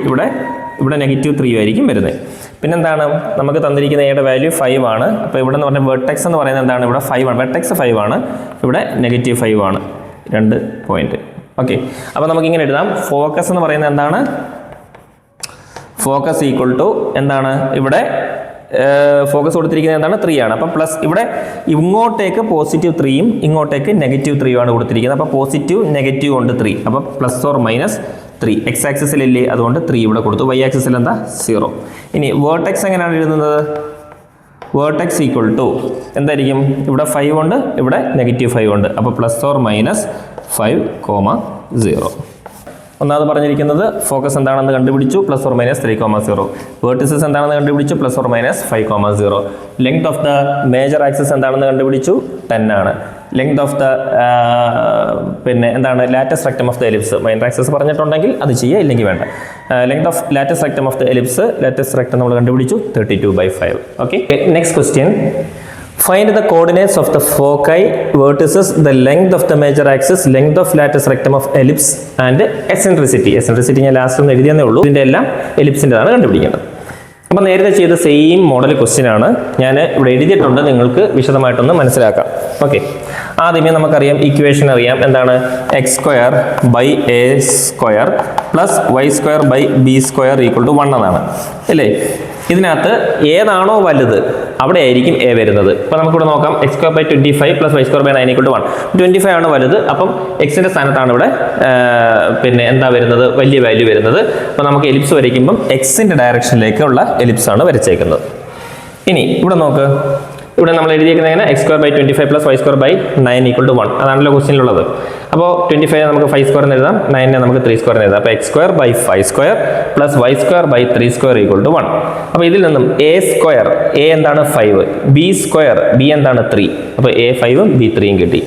ഇവിടെ -3 ആയിരിക്കും വരുന്നത്. പിന്നെന്താണ് നമുക്ക് തന്നിരിക്കുന്ന എയുടെ വാല്യൂ 5 ആണ്. അപ്പോൾ ഇവിടെ എന്ന് പറഞ്ഞാൽ വെർട്ടെക്സ് എന്ന് പറയുന്നത് എന്താണ്? ഇവിടെ 5 ആണ്. വെർട്ടെക്സ് 5 ആണ്. ഇവിടെ -5 ആണ്. 2 പോയിന്റ്. ഓക്കെ, അപ്പോൾ നമുക്കിങ്ങനെ എഴുതാം. ഫോക്കസ് എന്ന് പറയുന്നത് എന്താണ്? ഫോക്കസ് ഈക്വൽ ടു എന്താണ്? ഇവിടെ ഫോക്കസ് കൊടുത്തിരിക്കുന്നത് എന്താണ്? 3 ആണ്. അപ്പം പ്ലസ് ഇവിടെ ഇങ്ങോട്ടേക്ക് +3യും ഇങ്ങോട്ടേക്ക് -3യും ആണ് കൊടുത്തിരിക്കുന്നത്. അപ്പോൾ പോസിറ്റീവ് നെഗറ്റീവ് ഉണ്ട് 3. അപ്പോൾ +or-3. എക്സ് ആക്സിസിലല്ലേ, അതുകൊണ്ട് 3 ഇവിടെ കൊടുത്തു. വൈ ആക്സിസിൽ എന്താ? 0. ഇനി വേർട്ടെക്സ് എങ്ങനെയാണ് എഴുതുന്നത്? വേർട്ടെക്സ് ഈക്വൽ ടു എന്തായിരിക്കും? ഇവിടെ 5 ഉണ്ട്, ഇവിടെ -5 ഉണ്ട്. അപ്പോൾ +or-5, 0. ഒന്നാമത് പറഞ്ഞിരിക്കുന്നത് ഫോക്കസ് എന്താണെന്ന് കണ്ടുപിടിച്ചു, +or-3, 0. വേർട്ടിസസ് എന്താണെന്ന് കണ്ടുപിടിച്ചു, +or-5, 0. Length of the major axis എന്താണെന്ന് കണ്ടുപിടിച്ചു, 10 ആണ്. ലെങ്ത് ഓഫ് ദ പിന്നെ എന്താണ് latus rectum of the ellipse, minor axis പറഞ്ഞിട്ടുണ്ടെങ്കിൽ അത് ചെയ്യുക, ഇല്ലെങ്കിൽ വേണ്ട. Length of latus rectum of the ellipse, latus rectum നമ്മൾ കണ്ടുപിടിച്ചു 32/5. Okay, next question. Find the coordinates of the foci, vertices, the length of the major axis, length of lattice rectum of ellipse and eccentricity. Eccentricity ഞാൻ last ഒന്ന് എഴുതിയെന്നേ ഉള്ളൂ. ഇതിൻ്റെ എല്ലാം എലിപ്സിൻ്റെതാണ് കണ്ടുപിടിക്കേണ്ടത്. അപ്പോൾ നേരത്തെ ചെയ്ത സെയിം മോഡൽ ക്വസ്റ്റ്യൻ ആണ് ഞാൻ ഇവിടെ എഴുതിയിട്ടുണ്ട്, നിങ്ങൾക്ക് വിശദമായിട്ടൊന്ന് മനസ്സിലാക്കാം. ഓക്കെ, ആദ്യമേ നമുക്കറിയാം ഇക്വേഷൻ അറിയാം. എന്താണ്? x² + y² = 1 എന്നാണ് അല്ലേ? ഇതിനകത്ത് ഏതാണോ വലുത് അവിടെ ആയിരിക്കും എ വരുന്നത്. അപ്പോൾ നമുക്കിവിടെ നോക്കാം. x² / 25 + y² / 9 = 1. 25 ആണ് വലുത്. അപ്പം എക്സിൻ്റെ സ്ഥാനത്താണ് ഇവിടെ പിന്നെ എന്താ വരുന്നത്? വലിയ വാല്യൂ വരുന്നത്. അപ്പോൾ നമുക്ക് എലിപ്സ് വരയ്ക്കുമ്പം എക്സിൻ്റെ ഡയറക്ഷനിലേക്കുള്ള എലിപ്സ് ആണ് വരച്ചേക്കുന്നത്. ഇനി ഇവിടെ നോക്ക്, ഇവിടെ നമ്മൾ എഴുതിയിരിക്കുന്നത് എങ്ങനെ? x² / 25 + y² / 9 = 1. അതാണല്ലോ ക്വസ്റ്റ്യനിലുള്ളത്. അപ്പോൾ 25 നമുക്ക് 5² എന്ന് എഴുതാം, 9 നമുക്ക് 3² എന്ന് എഴുതാം. അപ്പോൾ x² / 5² + y² / 3² = 1. അപ്പോൾ ഇതിൽ നിന്നും a² a എന്താണ്? 5, b² b എന്താണ്? 3. അപ്പോൾ a 5ഉം b 3യും കിട്ടി.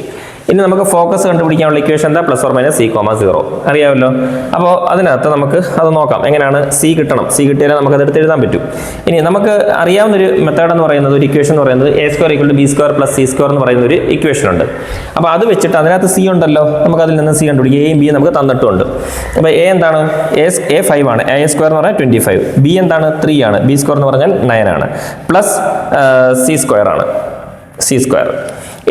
ഇനി നമുക്ക് ഫോക്കസ് കണ്ടുപിടിക്കാനുള്ള ഇക്വേഷൻ എന്താ? Plus or minus C comma 0 അറിയാമല്ലോ. അപ്പോൾ അതിനകത്ത് നമുക്ക് അത് നോക്കാം, എങ്ങനെയാണ് സി കിട്ടണം. സി കിട്ടിയാലേ നമുക്ക് അതെടുത്ത് എഴുതാൻ പറ്റും. ഇനി നമുക്ക് അറിയാവുന്നൊരു മെത്തേഡ് എന്ന് പറയുന്നത്, ഒരു ഇക്വേഷൻ എന്ന് പറയുന്നത് a square equal to b square plus c square എന്ന് പറയുന്ന ഒരു ഇക്വേഷൻ ഉണ്ട്. അപ്പോൾ അത് വെച്ചിട്ട് അതിനകത്ത് സി ഉണ്ടല്ലോ, നമുക്ക് അതിൽ നിന്ന് സി കണ്ടുപിടിക്കും. എയും ബിയും നമുക്ക് തന്നിട്ടുണ്ട്. അപ്പോൾ എ എന്താണ്? എ 5 ആണ്. എ സ്ക്വയർ എന്ന് പറഞ്ഞാൽ 25. ബി എന്താണ്? 3 ആണ്. ബി സ്ക്വയർ എന്ന് പറഞ്ഞാൽ 9 ആണ്. പ്ലസ് സി സ്ക്വയർ ആണ്. C square.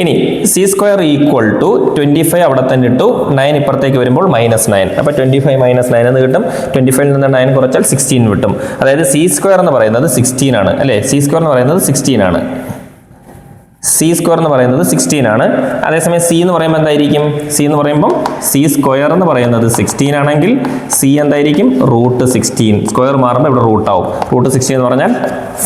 ഇനി സി സ്ക്വയർ ഈക്വൽ ടു 25 അവിടെ തന്നെ ഇട്ടു, 9 ഇപ്പുറത്തേക്ക് വരുമ്പോൾ -9. അപ്പോൾ 25 - 9 എന്ന് കിട്ടും. 25 നിന്ന് 9 കുറച്ചാൽ 16 കിട്ടും. അതായത് സി സ്ക്വയർ എന്ന് പറയുന്നത് 16 ആണ് അല്ലേ? സി സ്ക്വയർ എന്ന് പറയുന്നത് 16 ആണ്. സി സ്ക്വയർ എന്ന് പറയുന്നത് 16 ആണ്. അതേസമയം സി എന്ന് പറയുമ്പോൾ എന്തായിരിക്കും? സി എന്ന് പറയുമ്പോൾ സി സ്ക്വയർ എന്ന് പറയുന്നത് 16 ആണെങ്കിൽ സി എന്തായിരിക്കും? √16. സ്ക്വയർ മാറുമ്പോൾ ഇവിടെ റൂട്ട് ആവും. √16 എന്ന് പറഞ്ഞാൽ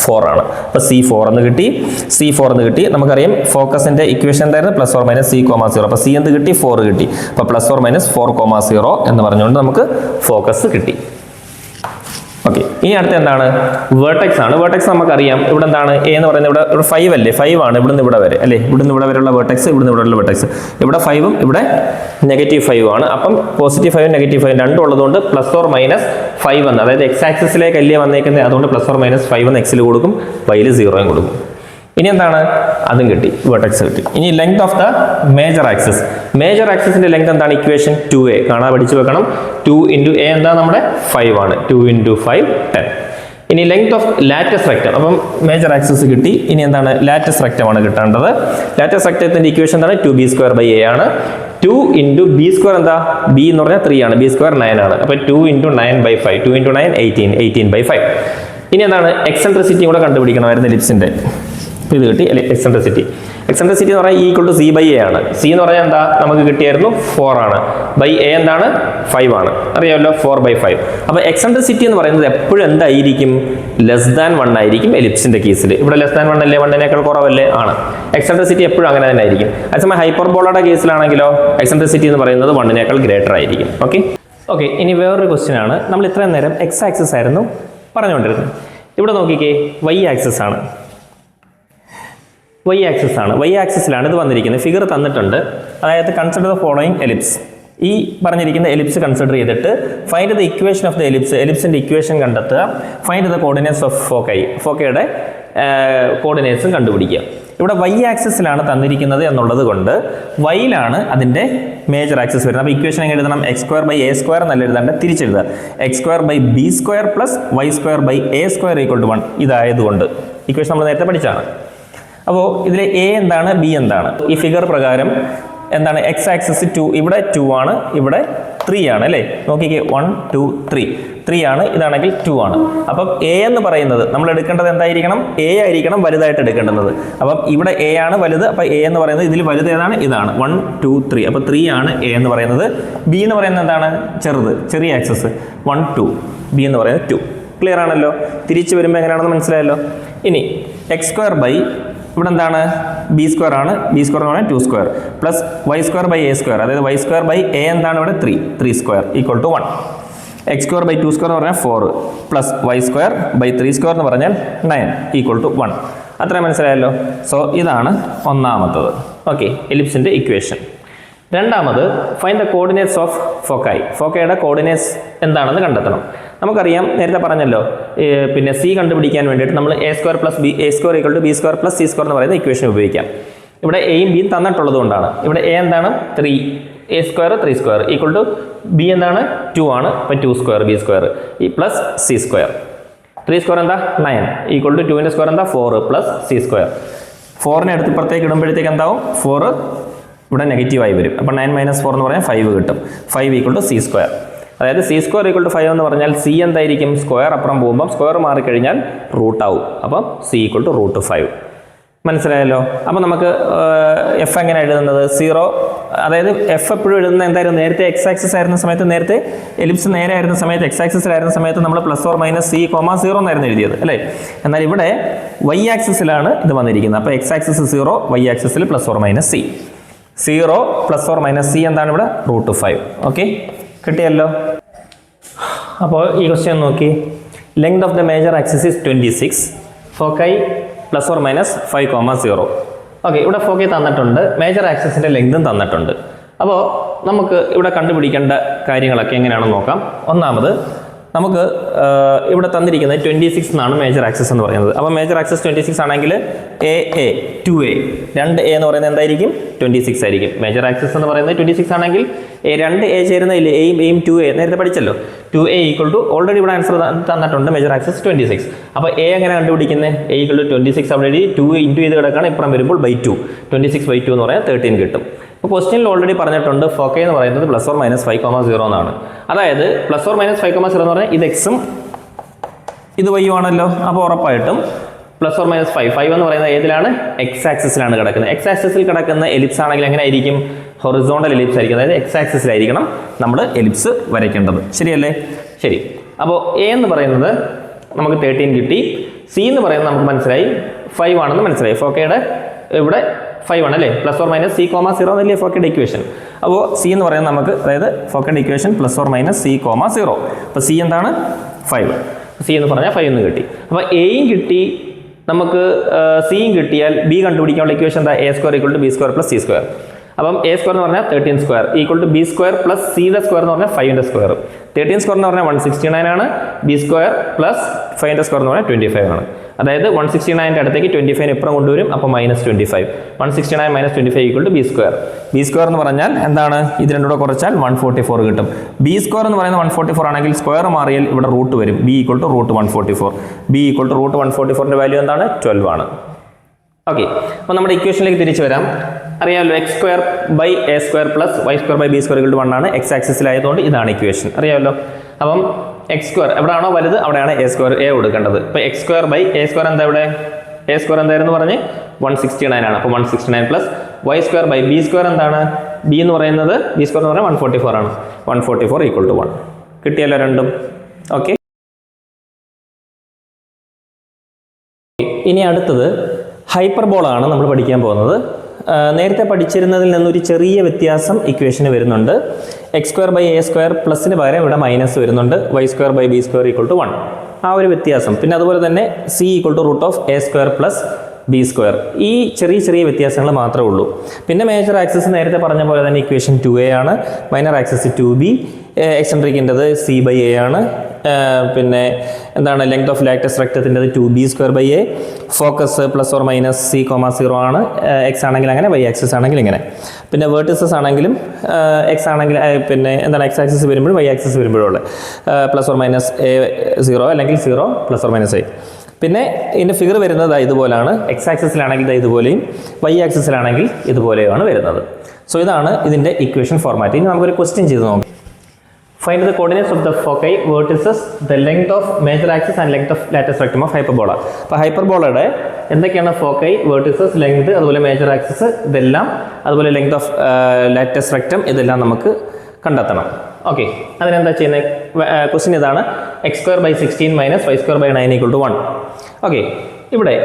4 ആണ്. അപ്പോൾ സി 4 എന്ന് കിട്ടി. സി 4 എന്ന് കിട്ടി. നമുക്കറിയാം ഫോക്കസിന്റെ ഇക്വേഷൻ എന്തായിരുന്നു? Plus or minus C comma 0. അപ്പോൾ സി എന്ത് കിട്ടി? 4 കിട്ടി. അപ്പോൾ പ്ലസ് ഓർ മൈനസ് 4,0 എന്ന് പറഞ്ഞുകൊണ്ട് നമുക്ക് ഫോക്കസ് കിട്ടി. ഓക്കെ, ഇനി അടുത്ത എന്താണ്? വേർട്ടെക്സ് ആണ്. വേർട്ടെക്സ് നമുക്കറിയാം ഇവിടെ എന്താണ്? എ എന്ന് പറയുന്നത് ഇവിടെ 5 അല്ലേ? 5 ആണ് ഇവിടുന്ന് ഇവിടെ വരെ അല്ലേ? ഇവിടുന്ന് ഇവിടെ വരെയുള്ള വേർട്ടെക്സ്, ഇവിടുന്ന് ഇവിടെയുള്ള വേർട്ടെക്സ്. ഇവിടെ 5ഉം ഇവിടെ -5 ആണ്. അപ്പം +5ഉം -5ഉം രണ്ടും ഉള്ളതുകൊണ്ട് പ്ലസ് ഓർ മൈനസ് 5 എന്ന്, അതായത് എക്സ് ആക്സിസിലേക്ക് അല്ലേ വന്നേക്കുന്നത്, അതുകൊണ്ട് പ്ലസ് ഓർ മൈനസ് 5 എന്ന് എക്സിൽ കൊടുക്കും, വൈയിൽ 0 കൊടുക്കും. ഇനി എന്താണ്? അതും കിട്ടി, വേർട്ടെക്സ് കിട്ടി. ഇനി length of the major axis. Major ആക്സിസിന്റെ ലെങ്ത് എന്താണ്? ഇക്വേഷൻ 2a കാണാൻ പഠിച്ചു വെക്കണം. 2 × a എന്താ? നമ്മുടെ 5 ആണ്. 2 × 5 10. ഇനി ലെങ്ത് ഓഫ് ലാറ്റസ് റെക്റ്റം. അപ്പം മേജർ ആക്സിസ് കിട്ടി. ഇനി എന്താണ്? ലാറ്റസ് റെക്റ്റം ആണ് കിട്ടേണ്ടത്. ലാറ്റസ് റെക്റ്റത്തിന്റെ ഇക്വേഷൻ എന്താണ്? 2b²a ആണ്. 2 × b² എന്താ? b എന്ന് പറഞ്ഞാൽ 3 ആണ്. b² 9 ആണ്. അപ്പോൾ 2 × 9/5. 2 × 9 18. 18/5. ഇനി എന്താണ്? എക്സെൻട്രിസിറ്റി കൂടെ കണ്ടുപിടിക്കണമായിരുന്നു എലിപ്സിന്റെ. ഇത് കിട്ടി എക്സെൻട്രിസിറ്റി. എക്സെൻട്രിസിറ്റി എന്ന് പറഞ്ഞാൽ E = c/a ആണ്. സി എന്ന് പറഞ്ഞാൽ എന്താ? നമുക്ക് കിട്ടിയായിരുന്നു 4 ആണ്. ബൈ എ എന്താണ്? 5 ആണ്. അറിയാമല്ലോ, 4/5. അപ്പോൾ എക്സെൻട്രിസിറ്റി എന്ന് പറയുന്നത് എപ്പോഴും എന്തായിരിക്കും? <1 ആയിരിക്കും എലിപ്സിന്റെ കേസിൽ. ഇവിടെ <1 അല്ലേ? 1നേക്കാൾ കുറവല്ലേ? ആണ്. എക്സെൻട്രിസിറ്റി എപ്പോഴും അങ്ങനെ തന്നെ ആയിരിക്കും. അതേസമയം ഹൈപ്പർബോളയുടെ കേസിലാണെങ്കിലോ എക്സെൻട്രിസിറ്റി എന്ന് പറയുന്നത് 1നേക്കാൾ ഗ്രേറ്റർ ആയിരിക്കും. ഓക്കെ, ഇനി വേറൊരു ക്വസ്റ്റ്യൻ ആണ്. നമ്മൾ ഇത്രയും നേരം എക്സ് ആക്സിസ് ആയിരുന്നു പറഞ്ഞുകൊണ്ടിരുന്നത്. ഇവിടെ നോക്കിക്കേ, വൈ ആക്സിസ് ആണ്. വൈ ആക്സിസിലാണ് ഇത് വന്നിരിക്കുന്നത്. ഫിഗർ തന്നിട്ടുണ്ട്. അതായത് കൺസിഡർ ദ ഫോളോയിങ് എലിപ്സ്. ഈ പറഞ്ഞിരിക്കുന്ന എലിപ്സ് കൺസിഡർ ചെയ്തിട്ട് find the equation of the ellipse. എലിപ്സിന്റെ ഇക്വേഷൻ കണ്ടെത്തുക. Find the coordinates of foci. ഫോക്കയുടെ കോർഡിനേറ്റ്സും കണ്ടുപിടിക്കുക. ഇവിടെ വൈ ആക്സിസിലാണ് തന്നിരിക്കുന്നത് എന്നുള്ളത് കൊണ്ട് വൈയിലാണ് അതിൻ്റെ മേജർ ആക്സിസ് വരുന്നത്. അപ്പോൾ ഇക്വേഷൻ എങ്ങനെ എഴുതണം? x²/a² എന്നല്ല എഴുതാണ്ട് തിരിച്ചെഴുതുക. x²/b² + y²/a² = 1. ഇതായതുകൊണ്ട് ഇക്വേഷൻ നമ്മൾ നേരത്തെ പഠിച്ചാണ്. അപ്പോൾ ഇതിലെ എ എന്താണ്? ബി എന്താണ്? ഈ ഫിഗർ പ്രകാരം എന്താണ്? എക്സ് ആക്സിസ് 2, ഇവിടെ 2 ആണ്, ഇവിടെ 3 ആണ് അല്ലേ? നോക്കിക്കേ, 1 2 3 ആണ്. ഇതാണെങ്കിൽ 2 ആണ്. അപ്പം എ എന്ന് പറയുന്നത് നമ്മൾ എടുക്കേണ്ടത് എന്തായിരിക്കണം? എ ആയിരിക്കണം വലുതായിട്ട് എടുക്കേണ്ടത്. അപ്പം ഇവിടെ എ ആണ് വലുത്. അപ്പോൾ എ എന്ന് പറയുന്നത് ഇതിൽ വലുത് ഏതാണ്? ഇതാണ്. 1 2 3. അപ്പോൾ 3 ആണ് എ എന്ന് പറയുന്നത്. ബി എന്ന് പറയുന്നത് എന്താണ്? ചെറുത്, ചെറിയ ആക്സിസ് 1 2. ബി എന്ന് പറയുന്നത് 2. ക്ലിയർ ആണല്ലോ? തിരിച്ചു വരുമ്പോൾ എങ്ങനെയാണെന്ന് മനസ്സിലായല്ലോ. ഇനി x² ഇവിടെ എന്താണ്? b² ആണ്. b² എന്ന് പറഞ്ഞാൽ 2² പ്ലസ് y²/a². അതായത് y²/a എന്താണ്? ഇവിടെ 3² = 1. x²/2² എന്ന് പറഞ്ഞാൽ 4 പ്ലസ് y²/3² എന്ന് പറഞ്ഞാൽ 9 = 1. അത്രയും മനസ്സിലായല്ലോ. സോ ഇതാണ് ഒന്നാമത്തത്. ഓക്കെ, എലിപ്സിന്റെ ഇക്വേഷൻ. രണ്ടാമത് find the coordinates of foci. ഫോക്കയുടെ കോർഡിനേറ്റ്സ് എന്താണെന്ന് കണ്ടെത്തണം. നമുക്കറിയാം, നേരത്തെ പറഞ്ഞല്ലോ, പിന്നെ സി കണ്ടുപിടിക്കാൻ വേണ്ടിയിട്ട് നമ്മൾ a² + b² b² + c² എന്ന് പറയുന്ന ഇക്വേഷൻ ഉപയോഗിക്കാം. ഇവിടെ എയും ബിയും തന്നിട്ടുള്ളത് കൊണ്ടാണ്. ഇവിടെ എ എന്താണ്? 3, a² 3² = b എന്താണ്? 2 ആണ്. അപ്പോൾ 2² b² ഈ പ്ലസ് c². 3² എന്താ? 9 = 2ന്റെ സ്ക്വയർ എന്താ? 4 പ്ലസ് c². 4നെ എടുത്ത് ഇപ്പുറത്തേക്ക് ഇടുമ്പോഴത്തേക്ക് എന്താവും? 4 ഇവിടെ നെഗറ്റീവായി വരും. അപ്പോൾ 9 - 4 എന്ന് പറഞ്ഞാൽ 5 കിട്ടും. 5 = c². അതായത് c² = 5 എന്ന് പറഞ്ഞാൽ സി എന്തായിരിക്കും? സ്ക്വയർ അപ്പുറം പോകുമ്പോൾ സ്ക്വയർ മാറിക്കഴിഞ്ഞാൽ റൂട്ട് ആവും. അപ്പം c = √5. മനസ്സിലായല്ലോ? അപ്പോൾ നമുക്ക് എഫ് എങ്ങനെ എഴുതുന്നത്? 0. അതായത് എഫ് എപ്പോഴും എഴുതുന്നത് എന്തായിരുന്നു? നേരത്തെ എക്സ് ആക്സിസ് ആയിരുന്ന സമയത്ത്, നേരത്തെ എലിപ്സ് നേരെ ആയിരുന്ന സമയത്ത്, എക്സ് ആക്സിസിലായിരുന്ന സമയത്ത് നമ്മൾ plus or minus C comma 0 എന്നായിരുന്നു എഴുതിയത് അല്ലേ? എന്നാൽ ഇവിടെ വൈ ആക്സിസിലാണ് ഇത് വന്നിരിക്കുന്നത്. അപ്പോൾ എക്സ് ആക്സിസ് 0, വൈ ആക്സിസിൽ plus or minus C. 0 plus or minus C എന്താണ്? ഇവിടെ √5. ഓക്കെ, കിട്ടിയല്ലോ. അപ്പോൾ ഈ ക്വസ്റ്റ്യൻ നോക്കി. Length of the major axis is 26. Foci plus or minus 5,0. Okay, ഇവിടെ ഫോക്കൈ തന്നിട്ടുണ്ട്, മേജർ ആക്സിസിൻ്റെ ലെങ്തും തന്നിട്ടുണ്ട്. അപ്പോൾ നമുക്ക് ഇവിടെ കണ്ടുപിടിക്കേണ്ട കാര്യങ്ങളൊക്കെ എങ്ങനെയാണെന്ന് നോക്കാം. ഒന്നാമത് നമുക്ക് ഇവിടെ തന്നിരിക്കുന്നത് 26 എന്നാണ് മേജർ ആക്സിസ് എന്ന് പറയുന്നത്. അപ്പോൾ മേജർ ആക്സിസ് 26 ആണെങ്കിൽ എ 2A 2A എന്ന് പറയുന്നത് എന്തായിരിക്കും? 26 ആയിരിക്കും. മേജർ ആക്സിസ് എന്ന് പറയുന്നത് 26 ആണെങ്കിൽ 2A ചേരുന്നതിൽ എയും 2A നേരത്തെ പഠിച്ചല്ലോ. 2A ഈക്വൾ ടു ഓൾറെഡി ഇവിടെ ആൻസർ തന്നിട്ടുണ്ട്, മേജർ ആക്സിസ് 26. അപ്പോൾ എ എങ്ങനെ കണ്ടുപിടിക്കുന്നത്? എ ഈക്വൾ ടു 26 അവിടെ 2 ഇൻറ്റു ചെയ്ത് കിടക്കുകയാണ്, ഇപ്പുറം വരുമ്പോൾ ബൈ 2, 26/2 എന്ന് പറയാൻ 13 കിട്ടും. അപ്പോൾ ക്വസ്റ്റ്യനിൽ ഓൾറെഡി പറഞ്ഞിട്ടുണ്ട് ഫോക്കൈ എന്ന് പറയുന്നത് +or-5,0 എന്നാണ്. അതായത് +or-5,0 എന്ന് പറഞ്ഞാൽ ഇത് എക്സും ഇത് വൈയും ആണല്ലോ. അപ്പോൾ ഉറപ്പായിട്ടും +or-5 എന്ന് പറയുന്നത് ഏതിലാണ്? എക്സ് ആക്സിസിലാണ് കിടക്കുന്നത്. എക്സ് ആക്സിസിൽ കിടക്കുന്ന എലിപ്സ് ആണെങ്കിൽ എങ്ങനെ ആയിരിക്കും? ഹൊറിസോണ്ടൽ എലിപ്സ് ആയിരിക്കും. അതായത് എക്സ് ആക്സിസിലായിരിക്കണം നമ്മൾ എലിപ്സ് വരയ്ക്കേണ്ടത്. ശരിയല്ലേ? ശരി. അപ്പോൾ എ എന്ന് പറയുന്നത് നമുക്ക് 13 കിട്ടി. സി എന്ന് പറയുന്നത് നമുക്ക് മനസ്സിലായി 5 ആണെന്ന് മനസ്സിലായി. ഫോക്കയുടെ ഇവിടെ 5 ആണ് അല്ലേ? +or-c,0 എന്നല്ലേ ഫോക്കയുടെ ഇക്വേഷൻ. അപ്പോൾ സി എന്ന് പറയുന്നത് നമുക്ക്, അതായത് ഫോക്കയുടെ ഇക്വേഷൻ +or-c,0. അപ്പോൾ സി എന്താണ്? 5. സി എന്ന് പറഞ്ഞാൽ 5 എന്ന് കിട്ടി. അപ്പോൾ എയും കിട്ടി, നമുക്ക് സിയും കിട്ടിയാൽ ബി കണ്ടുപിടിക്കാനുള്ള ഇക്വേഷൻ എന്താ? a² = b² + c². അപ്പം a² എന്ന് പറഞ്ഞാൽ 13² = b² + c² എന്ന് പറഞ്ഞാൽ 5². 13² എന്ന് പറഞ്ഞാൽ 169 ആണ്, b² + 5² എന്ന് പറഞ്ഞാൽ 25 ആണ്. അതായത് 169ൻ്റെ അടുത്തേക്ക് 25 ഇപ്പുറം കൊണ്ടുവരും, അപ്പോൾ -25. 169 - 25 = b². b² എന്ന് പറഞ്ഞാൽ എന്താണ്? ഇത് രണ്ടും കൂടെ കുറച്ചാൽ 144 കിട്ടും. b² എന്ന് പറയുന്നത് 144 ആണെങ്കിൽ സ്ക്വയർ മാറിയാൽ ഇവിടെ റൂട്ട് വരും. b = √144. b = √144ൻ്റെ വാല്യൂ എന്താണ്? 12 ആണ്. ഓക്കെ, അപ്പോൾ നമ്മുടെ ഇക്വേഷനിലേക്ക് തിരിച്ചു വരാം. അറിയാമല്ലോ, x² / a² + y² / b² = 1 ആണ്. എക്സ് ആക്സിസിലായതുകൊണ്ട് ഇതാണ് ഇക്വേഷൻ. അറിയാമല്ലോ. അപ്പം x² എവിടെയാണോ വലുത് അവിടെയാണ് a² കൊടുക്കേണ്ടത്. ഇപ്പോൾ x² / a² എന്താ? ഇവിടെ a² എന്തായിരുന്നു പറഞ്ഞ്? 169 ആണ്. അപ്പോൾ 169 + y² / b² എന്താണ്? b എന്ന് പറയുന്നത് b² എന്ന് പറഞ്ഞാൽ 144 ആണ്. 144 = 1. കിട്ടിയല്ലോ രണ്ടും. ഓക്കെ, ഇനി അടുത്തത് ഹൈപ്പർബോളാണ് നമ്മൾ പഠിക്കാൻ പോകുന്നത്. നേരത്തെ പഠിച്ചിരുന്നതിൽ നിന്നൊരു ചെറിയ വ്യത്യാസം ഇക്വേഷന് വരുന്നുണ്ട്. x² / a² പ്ലസിന് പകരം ഇവിടെ മൈനസ് വരുന്നുണ്ട്. y² / b² = 1. ആ ഒരു വ്യത്യാസം. പിന്നെ അതുപോലെ തന്നെ c = √a² + b². ഈ ചെറിയ ചെറിയ വ്യത്യാസങ്ങൾ മാത്രമേ ഉള്ളൂ. പിന്നെ മേജർ ആക്സിസ് നേരത്തെ പറഞ്ഞ പോലെ തന്നെ ഇക്വേഷൻ 2a ആണ്. Minor axis 2b. എക്സെൻട്രിക്കിൻ്റെത് c/a ആണ്. പിന്നെ എന്താണ്? ലെങ്ത് ഓഫ് ലാറ്റസ് റെക്റ്റത്തിൻ്റെത് 2b²/a. ഫോക്കസ് +or-c,0 ആണ്. എക്സ് ആണെങ്കിൽ അങ്ങനെ, y ആക്സിസ് ആണെങ്കിൽ ഇങ്ങനെ. പിന്നെ വേർട്ടിസസ് ആണെങ്കിലും എക്സ് ആണെങ്കിൽ പിന്നെ എന്താണ്? എക്സ് ആക്സിസ് വരുമ്പോഴും y ആക്സിസ് വരുമ്പോഴുള്ള +or-a0 അല്ലെങ്കിൽ 0 +or-a. പിന്നെ ഇതിൻ്റെ ഫിഗർ വരുന്നത് ഇതുപോലാണ്. എക്സ് ആക്സിസിലാണെങ്കിൽ ഇതുപോലെയും y ആക്സിസിലാണെങ്കിൽ ഇതുപോലെയുമാണ് വരുന്നത്. സോ ഇതാണ് ഇതിൻ്റെ ഇക്വേഷൻ ഫോർമാറ്റ്. ഇനി നമുക്കൊരു ക്വസ്റ്റ്യൻ ചെയ്ത് നോക്കാം. Find the coordinates of the foci vertices, the length of major axis and length of lattice rectum of hyperbola. അപ്പോൾ ഹൈപ്പർബോളയുടെ എന്തൊക്കെയാണ്? ഫോക്കൈ, വേർട്ടിസസ്, ലെങ്ത്, അതുപോലെ മേജർ ആക്സിസ്, ഇതെല്ലാം, അതുപോലെ ലെങ്ത് ഓഫ് ലാറ്റസ് റെക്റ്റം, ഇതെല്ലാം നമുക്ക് കണ്ടെത്തണം. ഓക്കെ, അതിനെന്താ ചെയ്യുന്നത്? ക്വസ്റ്റ്യൻ ഇതാണ്. x² / 16 - y² / 9 = 1. ഓക്കെ, ഇവിടെ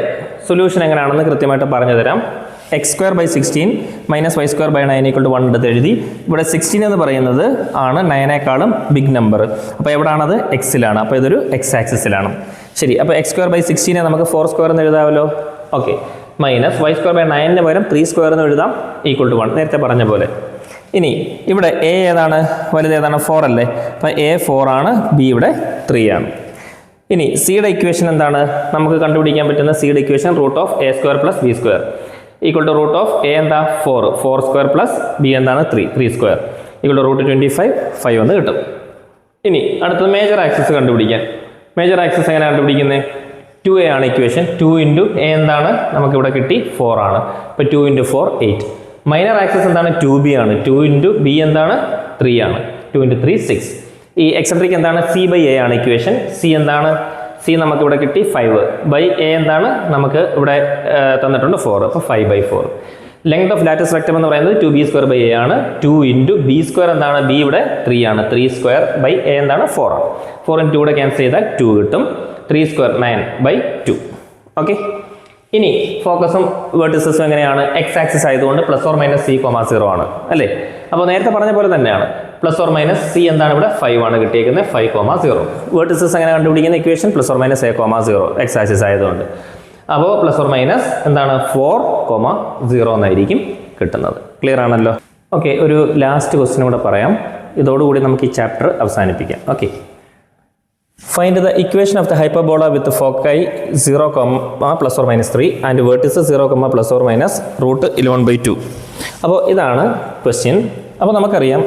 സൊല്യൂഷൻ എങ്ങനെയാണെന്ന് കൃത്യമായിട്ട് പറഞ്ഞു തരാം. x² / 16 - y² / 9 = 1 എടുത്ത് എഴുതി. ഇവിടെ 16 എന്ന് പറയുന്നത് ആണ് 9നേക്കാളും ബിഗ് നമ്പർ. അപ്പോൾ എവിടെയാണത്? എക്സിലാണ്. അപ്പോൾ ഇതൊരു എക്സ് ആക്സിസിലാണ്. ശരി, അപ്പോൾ x² / 16 നമുക്ക് 4² എന്ന് എഴുതാമല്ലോ. ഓക്കെ, -y² / 9ന് പകരം 3² എന്ന് എഴുതാം, = 1. നേരത്തെ പറഞ്ഞ പോലെ. ഇനി ഇവിടെ a ഏതാണ്? വലുത് ഏതാണ്? 4 അല്ലേ? അപ്പോൾ a 4 ആണ്, b ഇവിടെ 3 ആണ്. ഇനി സിയുടെ ഇക്വേഷൻ എന്താണ്? നമുക്ക് കണ്ടുപിടിക്കാൻ പറ്റുന്ന സിയുടെ ഇക്വേഷൻ √a² + b² = √a എന്താ? 4² + b എന്താണ്? 3² =√25 5 എന്ന് കിട്ടും. ഇനി അടുത്തത് മേജർ ആക്സിസ് കണ്ടുപിടിക്കാൻ. മേജർ ആക്സിസ് എങ്ങനെ കണ്ടുപിടിക്കുന്നത്? 2a ആണ് ഇക്വേഷൻ. 2 × a എന്താണ്? നമുക്കിവിടെ കിട്ടി 4 ആണ്. അപ്പോൾ 2 × 4 8. മൈനർ ആക്സിസ് എന്താണ്? 2b ആണ്. 2 × b എന്താണ്? 3 ആണ്. 2 × 3 6. ഈ എക്സെൻട്രിക് എന്താണ്? c/a ആണ് ഇക്വേഷൻ. c എന്താണ്? c നമുക്കിവിടെ കിട്ടി 5/a എന്താണ്? നമുക്ക് ഇവിടെ തന്നിട്ടുണ്ട് 4. അപ്പോൾ 5/4. ലെങ്ത് ഓഫ് ലാറ്റസ് റെക്റ്റം എന്ന് പറയുന്നത് 2b²/a ആണ്. 2 × b² എന്താണ്? b ഇവിടെ 3 ആണ്. 3² / a എന്താണ്? 4 ആണ്. 4 × 2 കൂടെ ക്യാൻസൽ ചെയ്താൽ 2 കിട്ടും. 3² 9/2. ഓക്കെ, ഇനി ഫോക്കസും വേർട്ടിസസും എങ്ങനെയാണ്? എക്സ് ആക്സിസ് ആയതുകൊണ്ട് +or-c,0 ആണ് അല്ലേ? അപ്പോൾ നേരത്തെ പറഞ്ഞ പോലെ തന്നെയാണ്. +or-c എന്താണ്? ഇവിടെ 5 ആണ് കിട്ടിയിരിക്കുന്നത്. 5,0. വേർട്ടിസസ് എങ്ങനെ കണ്ടുപിടിക്കുന്ന ഇക്വേഷൻ? +or-a,0 എക്സ് ആക്സിസ് ആയതുകൊണ്ട്. അപ്പോൾ പ്ലസ് ഓർ മൈനസ് എന്താണ് 4,0 എന്നായിരിക്കും കിട്ടുന്നത്. ക്ലിയർ ആണല്ലോ? ഓക്കെ, ഒരു ലാസ്റ്റ് ക്വസ്റ്റ്യൻ കൂടെ പറയാം. ഇതോടുകൂടി നമുക്ക് ഈ ചാപ്റ്റർ അവസാനിപ്പിക്കാം. Okay, find the equation of the hyperbola with foci 0, +or-3 and vertices 0, +or-√11/2. അപ്പോൾ ഇതാണ് ക്വസ്റ്റ്യൻ. അപ്പോൾ നമുക്കറിയാം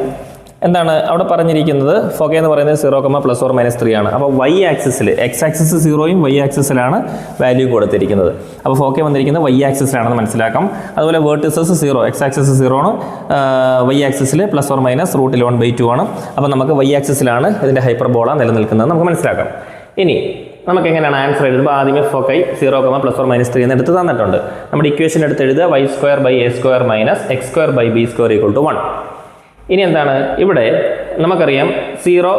എന്താണ് അവിടെ പറഞ്ഞിരിക്കുന്നത്. ഫോക്കൈ എന്ന് പറയുന്നത് 0, +or-3 ആണ്. അപ്പോൾ y ആക്സിസിൽ x ആക്സിസ് 0യും y ആക്സിസിലാണ് വാല്യൂ കൊടുത്തിരിക്കുന്നത്. അപ്പോൾ ഫോക്കൈ വന്നിരിക്കുന്നത് y ആക്സിസിലാണെന്ന് മനസ്സിലാക്കാം. അതുപോലെ വേർട്ടിസസ് 0, x ആക്സിസ് 0 ആണ്, y ആക്സിസിൽ +or-√11/2 ആണ്. അപ്പോൾ നമുക്ക് y ആക്സിസിലാണ് ഇതിൻ്റെ ഹൈപ്പർബോള നിലനിൽക്കുന്നത് നമുക്ക് മനസ്സിലാക്കാം. ഇനി നമുക്ക് എങ്ങനെയാണ് ആൻസർ എഴുതുമ്പോൾ ആദ്യമേ ഫോക്കൈ 0, +or-3 എന്ന് എടുത്ത് തന്നിട്ടുണ്ട്. നമ്മുടെ ഇക്വേഷൻ എടുത്ത് എഴുതുക y²/a² - x²/b² = 1. ഇനി എന്താണ് ഇവിടെ നമുക്കറിയാം 0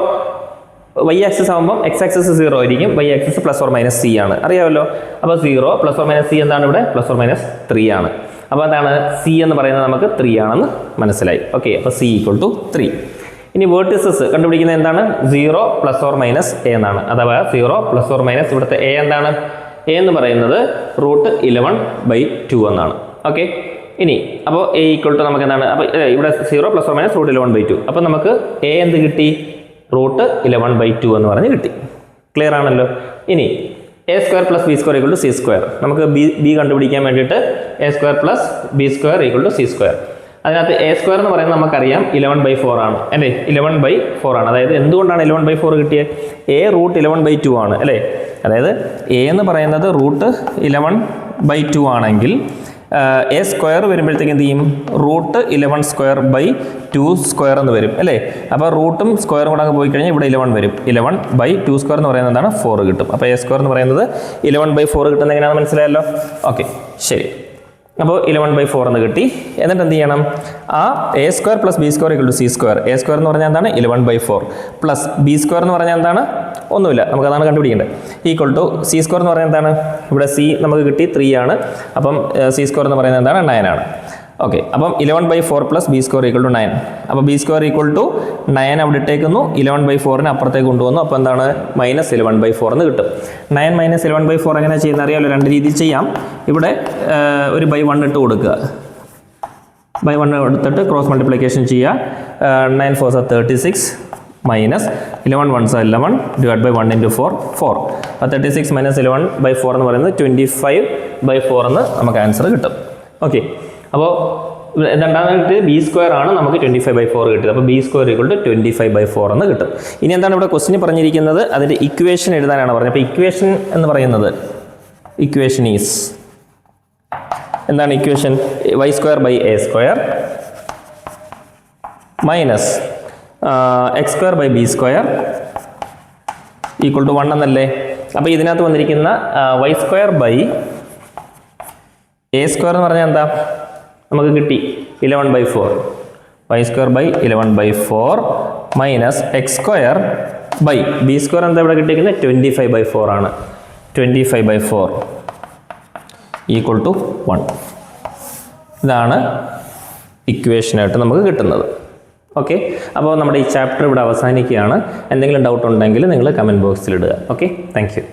y ആക്സിസ് ആകുമ്പോൾ x ആക്സിസ് 0 ആയിരിക്കും, y ആക്സിസ് +or-c ആണ്, അറിയാമല്ലോ. അപ്പോൾ 0 +or-c എന്താണ് ഇവിടെ +or-3 ആണ്. അപ്പോൾ എന്താണ് c എന്ന് പറയുന്നത് നമുക്ക് 3 ആണെന്ന് മനസ്സിലായി. ഓക്കെ, അപ്പോൾ c = 3. ഇനി വേർട്ടിസസ് കണ്ടുപിടിക്കുന്നത് എന്താണ് 0 +or-a എന്നാണ്. അഥവാ 0 +or- ഇവിടുത്തെ a എന്താണ്? a എന്ന് പറയുന്നത് √11/2 എന്നാണ്. ഓക്കെ, ഇനി അപ്പോൾ a = നമുക്ക് എന്താണ്? അപ്പോൾ ഇവിടെ 0 +or- √11/2. അപ്പോൾ നമുക്ക് a എന്ത് കിട്ടി? √11/2 എന്ന് പറഞ്ഞ് കിട്ടി. ക്ലിയർ ആണല്ലോ? ഇനി a² + b² = c². നമുക്ക് b കണ്ടുപിടിക്കാൻ വേണ്ടിയിട്ട് a² + b² = c². അതിനകത്ത് a² എന്ന് പറയുന്നത് നമുക്കറിയാം 11/4 ആണ് അല്ലേ? 11/4 ആണ്. അതായത് എന്തുകൊണ്ടാണ് 11/4 കിട്ടിയത്? a √11/2 ആണ് അല്ലേ? അതായത് a എന്ന് പറയുന്നത് √11/2 ആണെങ്കിൽ a² വരുമ്പോഴത്തേക്ക് എന്ത് ചെയ്യും? √11² എന്ന് വരും അല്ലേ? അപ്പോൾ റൂട്ടും സ്ക്വയറും കൂടെ അങ്ങ് പോയി കഴിഞ്ഞാൽ ഇവിടെ 11 വരും. 11/2² എന്ന് പറയുന്നത് എന്താണ്? 4 കിട്ടും. അപ്പോൾ a² എന്ന് പറയുന്നത് 11/4 കിട്ടുന്നത് എങ്ങനെയാണെന്ന് മനസ്സിലായല്ലോ? ഓക്കെ, ശരി. അപ്പോൾ 11/4 എന്ന് കിട്ടി. എന്നിട്ട് എന്ത് ചെയ്യണം? ആ a² + b² = c². a² എന്ന് പറഞ്ഞാൽ എന്താണ്? 11/4 പ്ലസ് b² എന്ന് പറഞ്ഞാൽ എന്താണ്? ഒന്നുമില്ല, നമുക്കതാണ് കണ്ടുപിടിക്കേണ്ടത്. c² എന്ന് പറഞ്ഞാൽ എന്താണ്? ഇവിടെ c നമുക്ക് കിട്ടി 3 ആണ്. അപ്പം c² എന്ന് പറയുന്നത് എന്താണ്? 9 ആണ്. ഓക്കെ, അപ്പം 11/4 + b² = 9. അപ്പോൾ b² = 9 അവിടെ ഇട്ടേക്കുന്നു. 11/4 അപ്പുറത്തേക്ക് കൊണ്ടുവന്നു. അപ്പോൾ എന്താണ്? -11/4 എന്ന് കിട്ടും. 9 - 11/4 എങ്ങനെ ചെയ്യുന്നത് അറിയാമല്ലോ? രണ്ട് രീതിയിൽ ചെയ്യാം. ഇവിടെ ഒരു /1 ഇട്ട് കൊടുക്കുക. /1 എടുത്തിട്ട് ക്രോസ് മൾട്ടിപ്ലിക്കേഷൻ ചെയ്യുക. 9 4 are 36 -11 1s are 11 / 1 × 4 4. അപ്പോൾ 36 - 11/4 എന്ന് പറയുന്നത് 25/4 എന്ന് നമുക്ക് ആൻസർ കിട്ടും. ഓക്കെ, അപ്പോൾ രണ്ടാമത്തെ b² ആണ് നമുക്ക് 25/4 കിട്ടിയത്. അപ്പോൾ b² = 25/4 എന്ന് കിട്ടും. ഇനി എന്താണ് ഇവിടെ ക്വസ്റ്റ്യൻ പറഞ്ഞിരിക്കുന്നത്? അതിൻ്റെ ഇക്വേഷൻ എഴുതാനാണ് പറഞ്ഞത്. അപ്പോൾ ഇക്വേഷൻ എന്ന് പറയുന്നത് ഇക്വേഷൻ ഈസ് എന്താണ്? ഇക്വേഷൻ y²/a² - x²/b² = 1 എന്നല്ലേ? അപ്പോൾ ഇതിനകത്ത് വന്നിരിക്കുന്ന y²/a² എന്ന് പറഞ്ഞാൽ എന്താ? നമുക്ക് കിട്ടി 11/4. y²/11/4 - x²/b² എന്താ ഇവിടെ കിട്ടിയിരിക്കുന്നത്? 25/4 ആണ്. 25/4 = 1. ഇതാണ് ഇക്വേഷനായിട്ട് നമുക്ക് കിട്ടുന്നത്. ഓക്കെ, അപ്പോൾ നമ്മുടെ ഈ ചാപ്റ്റർ ഇവിടെ അവസാനിക്കുകയാണ്. എന്തെങ്കിലും ഡൗട്ട് ഉണ്ടെങ്കിൽ നിങ്ങൾ കമൻറ്റ് ബോക്സിൽ ഇടുക. Okay, thank you.